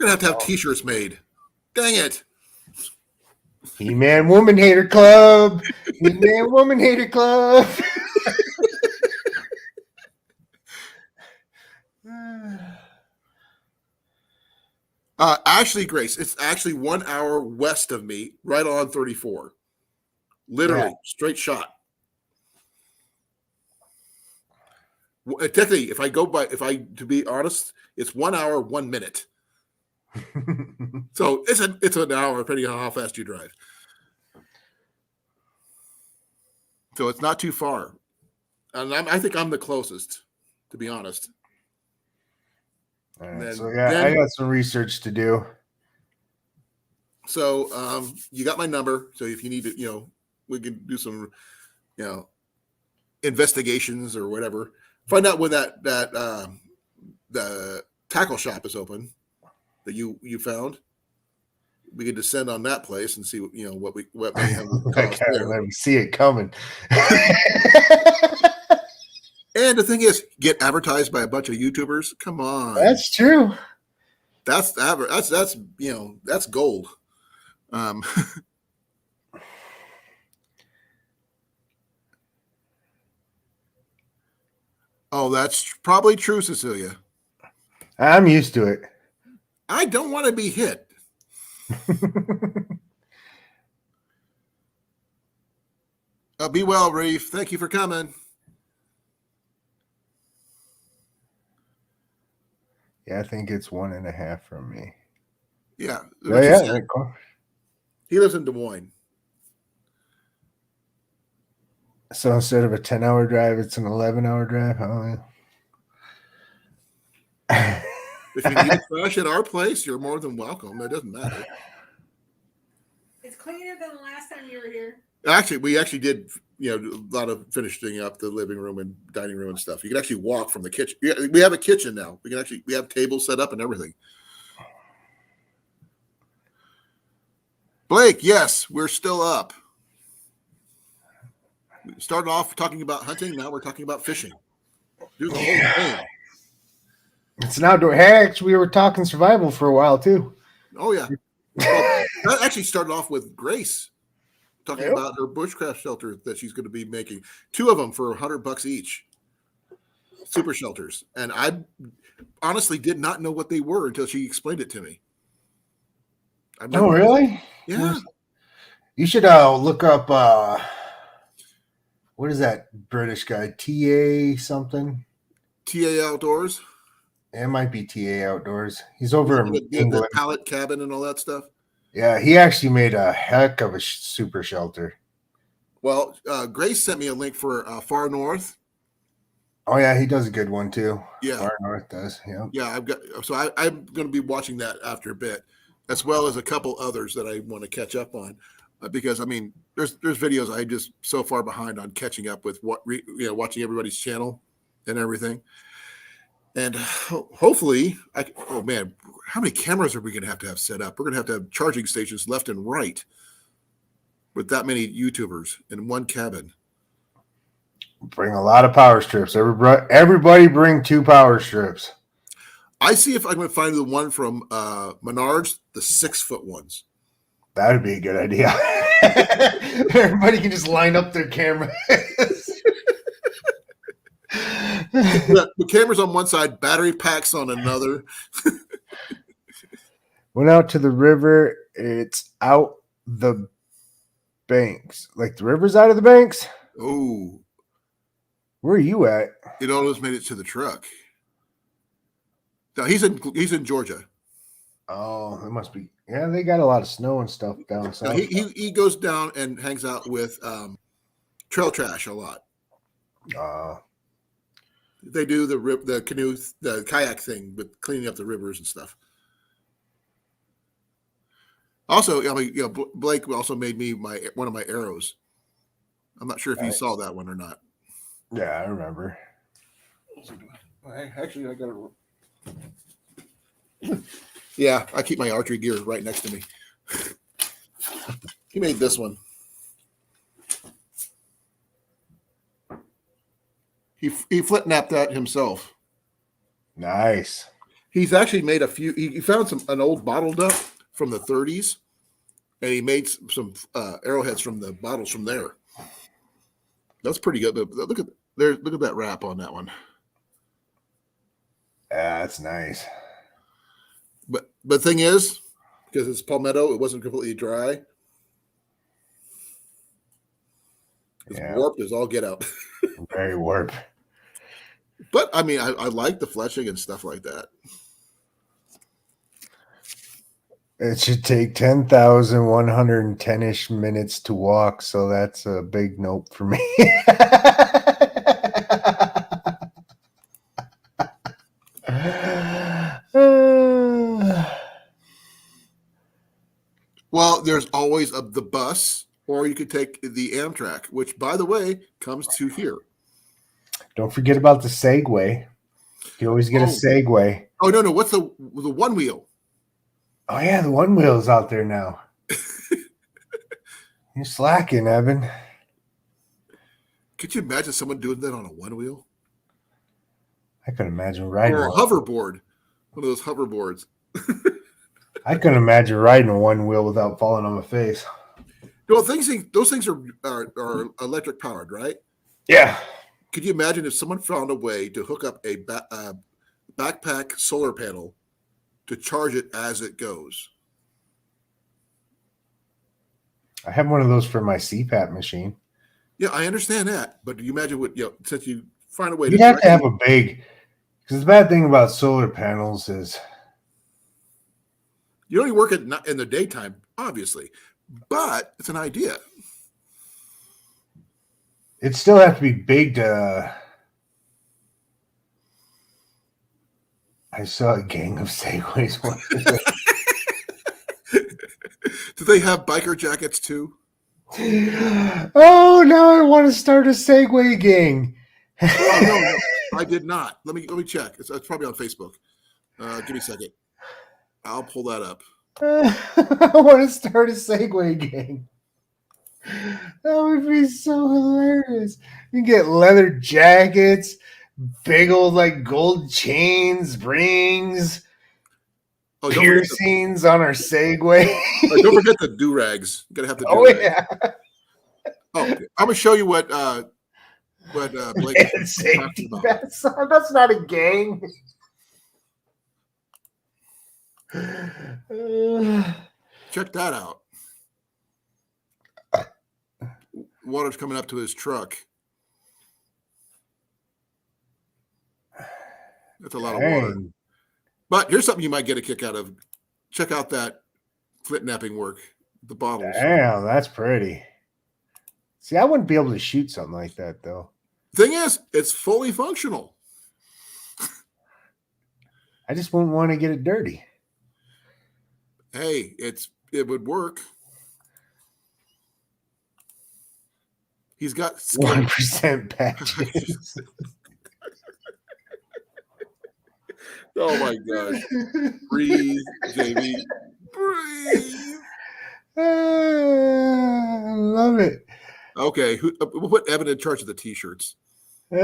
We're going to have T-shirts made. Dang it. He-Man Woman Hater Club. He-Man Woman Hater Club. Ashley Grace, it's actually 1 hour west of me, right on 34. Literally, straight shot. Technically, to be honest, it's 1 hour, 1 minute. So it's an hour, depending on how fast you drive. So it's not too far, and I think I'm the closest, to be honest. Right, I got some research to do. So you got my number. So if you need to, we can do some, investigations or whatever. Find out when the tackle shop is open that you found. We can descend on that place and see what may have cost there. Let me see it coming. And the thing is, get advertised by a bunch of YouTubers. Come on, that's true. That's gold. Oh, that's probably true, Cecilia. I'm used to it. I don't want to be hit. Be well, Reef. Thank you for coming. Yeah, I think it's 1.5 from me. Yeah. He lives in Des Moines. So instead of a 10-hour drive, it's an 11-hour drive. Oh, yeah. If you need to crash at our place, you're more than welcome. It doesn't matter. It's cleaner than the last time you were here. Actually, we did, a lot of finishing up the living room and dining room and stuff. You can actually walk from the kitchen. We have a kitchen now. We have tables set up and everything. Blake, yes, we're still up. We started off talking about hunting. Now we're talking about fishing. Do the whole thing. It's an outdoor. Heck, we were talking survival for a while too. Oh yeah. Well, that actually started off with Grace talking about her bushcraft shelter that she's going to be making. 2 of them for $100 each. Super shelters, and I honestly did not know what they were until she explained it to me. Oh really? Yeah. You should look up. What is that British guy? TA something? TA Outdoors? It might be TA Outdoors. He's over in England. The pallet cabin and all that stuff? Yeah, he actually made a heck of a super shelter. Going Grace sent me a link for Far North. Oh, yeah, he does a good one, too. Yeah. Far North does, yeah. Yeah, I'm going to be watching that after a bit. as well as a couple others that I want to catch up on, because I mean, there's videos I'm just so far behind on catching up with watching everybody's channel and everything. And hopefully, oh man, how many cameras are we going to have set up? We're going to have charging stations left and right with that many YouTubers in one cabin. Bring a lot of power strips. Everybody bring 2 power strips. I see if I can find the one from Menards, the 6-foot ones. That would be a good idea. Everybody can just line up their cameras. The camera's on one side, battery packs on another. Went out to the river. It's out the banks. Like the river's out of the banks? Oh. Where are you at? It almost made it to the truck. No, he's in Georgia. Oh, it must be. Yeah, they got a lot of snow and stuff down south. No, he goes down and hangs out with Trail Trash a lot. They do the canoe, the kayak thing with cleaning up the rivers and stuff. Also, I mean, Blake also made me one of my arrows. I'm not sure if you saw that one or not. Yeah, I remember. Actually, I got it. Yeah, I keep my archery gear right next to me. He made this one. He flip napped that himself. Nice. He's actually made a few. He found an old bottle up from the 30s, and he made some arrowheads from the bottles from there. That's pretty good. Look at that wrap on that one. Yeah, that's nice. But the thing is, because it's palmetto, it wasn't completely dry. It's warped as all get out. Very warped. But I mean, I like the fleshing and stuff like that. It should take 10,110-ish minutes to walk, so that's a big nope for me. Well, there's always the bus, or you could take the Amtrak, which, by the way, comes to here. Don't forget about the Segway. You always get a Segway. Oh, no. What's the one wheel? Oh, yeah, the one wheel is out there now. You're slacking, Evan. Could you imagine someone doing that on a one wheel? I couldn't imagine riding or a hoverboard. One of those hoverboards. I couldn't imagine riding a one wheel without falling on my face. No, those things are electric powered, right? Yeah. Could you imagine if someone found a way to hook up a backpack solar panel to charge it as it goes? I have one of those for my CPAP machine. Yeah, I understand that, but do you imagine what since you find a way? You have to have a big. Because the bad thing about solar panels is you only work in the daytime, obviously, but it's an idea. It still have to be big to. I saw a gang of Segways one day. Do they have biker jackets too? Oh, now I want to start a Segway gang. No, I did not. Let me check. It's probably on Facebook. Give me a second. I'll pull that up. I want to start a Segway gang. That would be so hilarious. You get leather jackets, big old like gold chains, rings, piercings on our Segway. Don't forget the do-rags. You gotta have the do-rags. Yeah. Oh, I'm gonna show you what Blake is talking about. That's not a gang. Check that out. Water's coming up to his truck. That's a lot of water. But here's something you might get a kick out of. Check out that flint napping work. The bottles. Damn, that's pretty. See, I wouldn't be able to shoot something like that, though. Thing is, it's fully functional. I just wouldn't want to get it dirty. Hey, it would work. He's got skin. 1% patches. Oh my gosh. Breathe, JB. Breathe. I love it. Okay, we'll put Evan in charge of the t-shirts. Wow.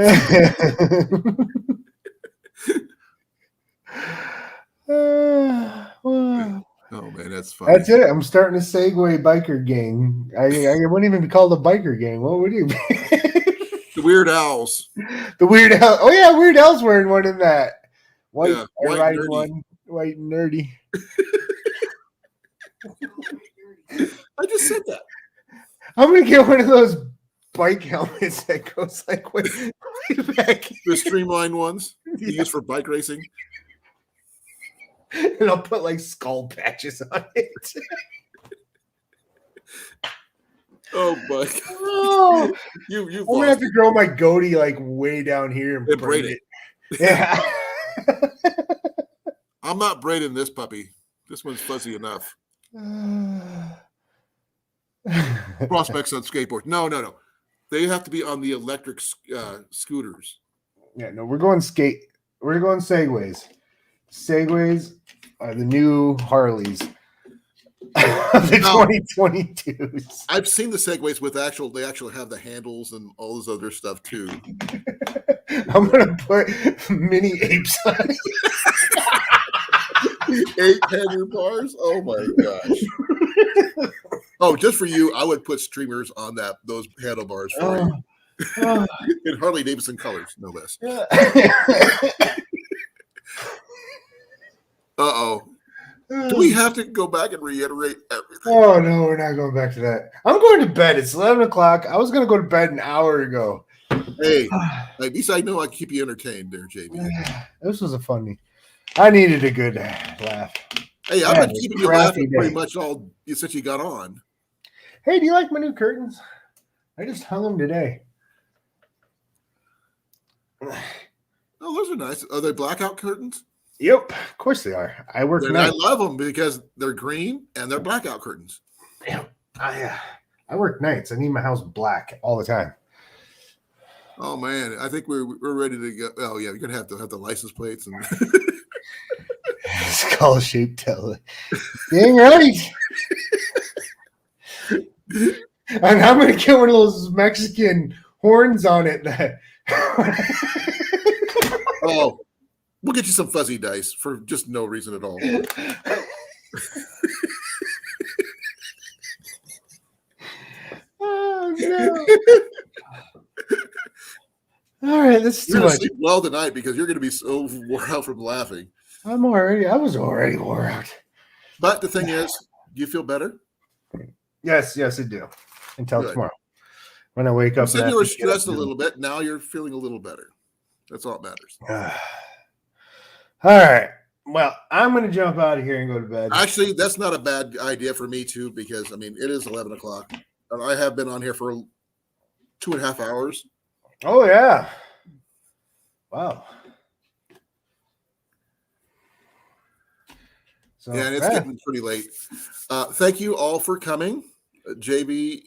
Oh man, that's funny. That's it. I'm starting a Segway biker gang. I wouldn't even be called a biker gang. What would you be? The Weird Owls. The Weird Al. Oh yeah, Weird Al's wearing one in that. White, Yeah, white riding nerdy. one. White and nerdy. I just said that. I'm gonna get one of those bike helmets that goes like way back, The streamlined ones you use for bike racing. and I'll put like skull patches on it. Oh my god. Oh, You've I'm gonna have lost to grow my goatee like way down here and and braid braid it. Yeah. I'm not braiding this puppy. This one's fuzzy enough. Prospects on skateboard. No. They have to be on the electric scooters. Yeah, no, we're going skate. We're going Segways. Segways are the new Harleys of the 2022s. I've seen the Segways with they actually have the handles and all this other stuff too. I'm gonna put mini apes on it. 8 handlebars. Oh my gosh. Oh, just for you, I would put streamers on those handlebars for you. In Harley Davidson colors, no less. Uh-oh. Do we have to go back and reiterate everything? Oh no, we're not going back to that. I'm going to bed. It's 11 o'clock. I was gonna go to bed an hour ago. Hey, at least I know I keep you entertained there, JB. This was a funny. I needed a good laugh. Hey, I've been keeping you laughing pretty much all since you got on. Hey, do you like my new curtains? I just hung them today. Oh, those are nice. Are they blackout curtains? Yep, of course they are. I work nights. I love them because they're green and they're blackout curtains. Yeah, I work nights. I need my house black all the time. Oh man, I think we're ready to go. Oh yeah, you're gonna have to have the license plates and skull shaped tele. Dang right. And I'm gonna get one of those Mexican horns on it. Oh, we'll get you some fuzzy dice for just no reason at all. Oh no. All right, this is too much. Sleep well tonight because you're going to be so wore out from laughing. I was already wore out. But the thing is, do you feel better? Yes, I do. Until tomorrow. When I wake up. You said you were stressed a little bit. Now you're feeling a little better. That's all that matters. All right. Well, I'm going to jump out of here and go to bed. Actually, that's not a bad idea for me too, because I mean, it is 11 o'clock. And I have been on here for 2.5 hours. Oh, yeah. Wow. So, yeah, and it's getting pretty late. Thank you all for coming. JB,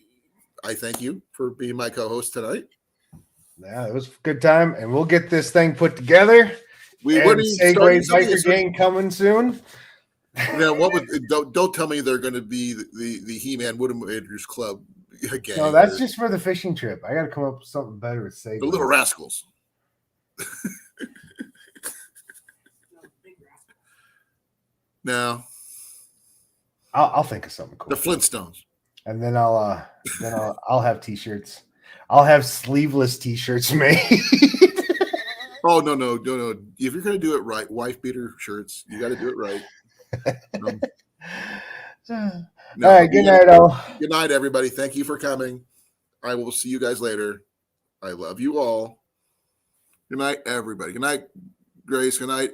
I thank you for being my co-host tonight. Yeah, it was a good time, and we'll get this thing put together. We wouldn't Segway biker gang coming soon. Now, don't tell me they're going to be the He-Man Woodman's Club gang. No, that's just for the fishing trip. I got to come up with something better with Segway. The Little Rascals. No, I'll think of something cool. The Flintstones. And then I'll have t-shirts. I'll have sleeveless t-shirts made. Oh no! If you're gonna do it right, wife beater shirts, you got to do it right. All right. Good night, all. Good night, everybody. Thank you for coming. I will see you guys later. I love you all. Good night, everybody. Good night, Grace. Good night,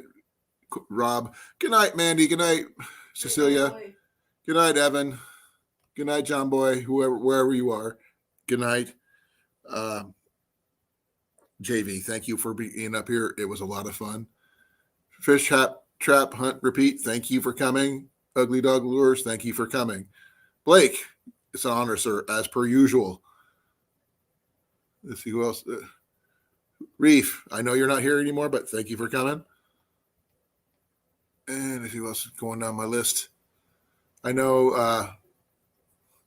Rob. Good night, Mandy. Good night, Cecilia. Good night, Evan. Good night, John Boy. Wherever you are. Good night. JV, thank you for being up here. It was a lot of fun. Fish, trap, hunt, repeat. Thank you for coming. Ugly Dog Lures, thank you for coming. Blake, it's an honor, sir, as per usual. Let's see who else. Reef, I know you're not here anymore, but thank you for coming. And let's see who else is going down my list. I know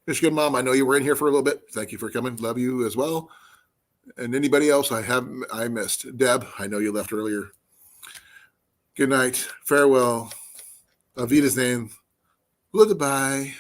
Michigan Mom, I know you were in here for a little bit. Thank you for coming. Love you as well. And anybody else I missed. Deb, I know you left earlier. Good night. Farewell. Avita's name. Goodbye.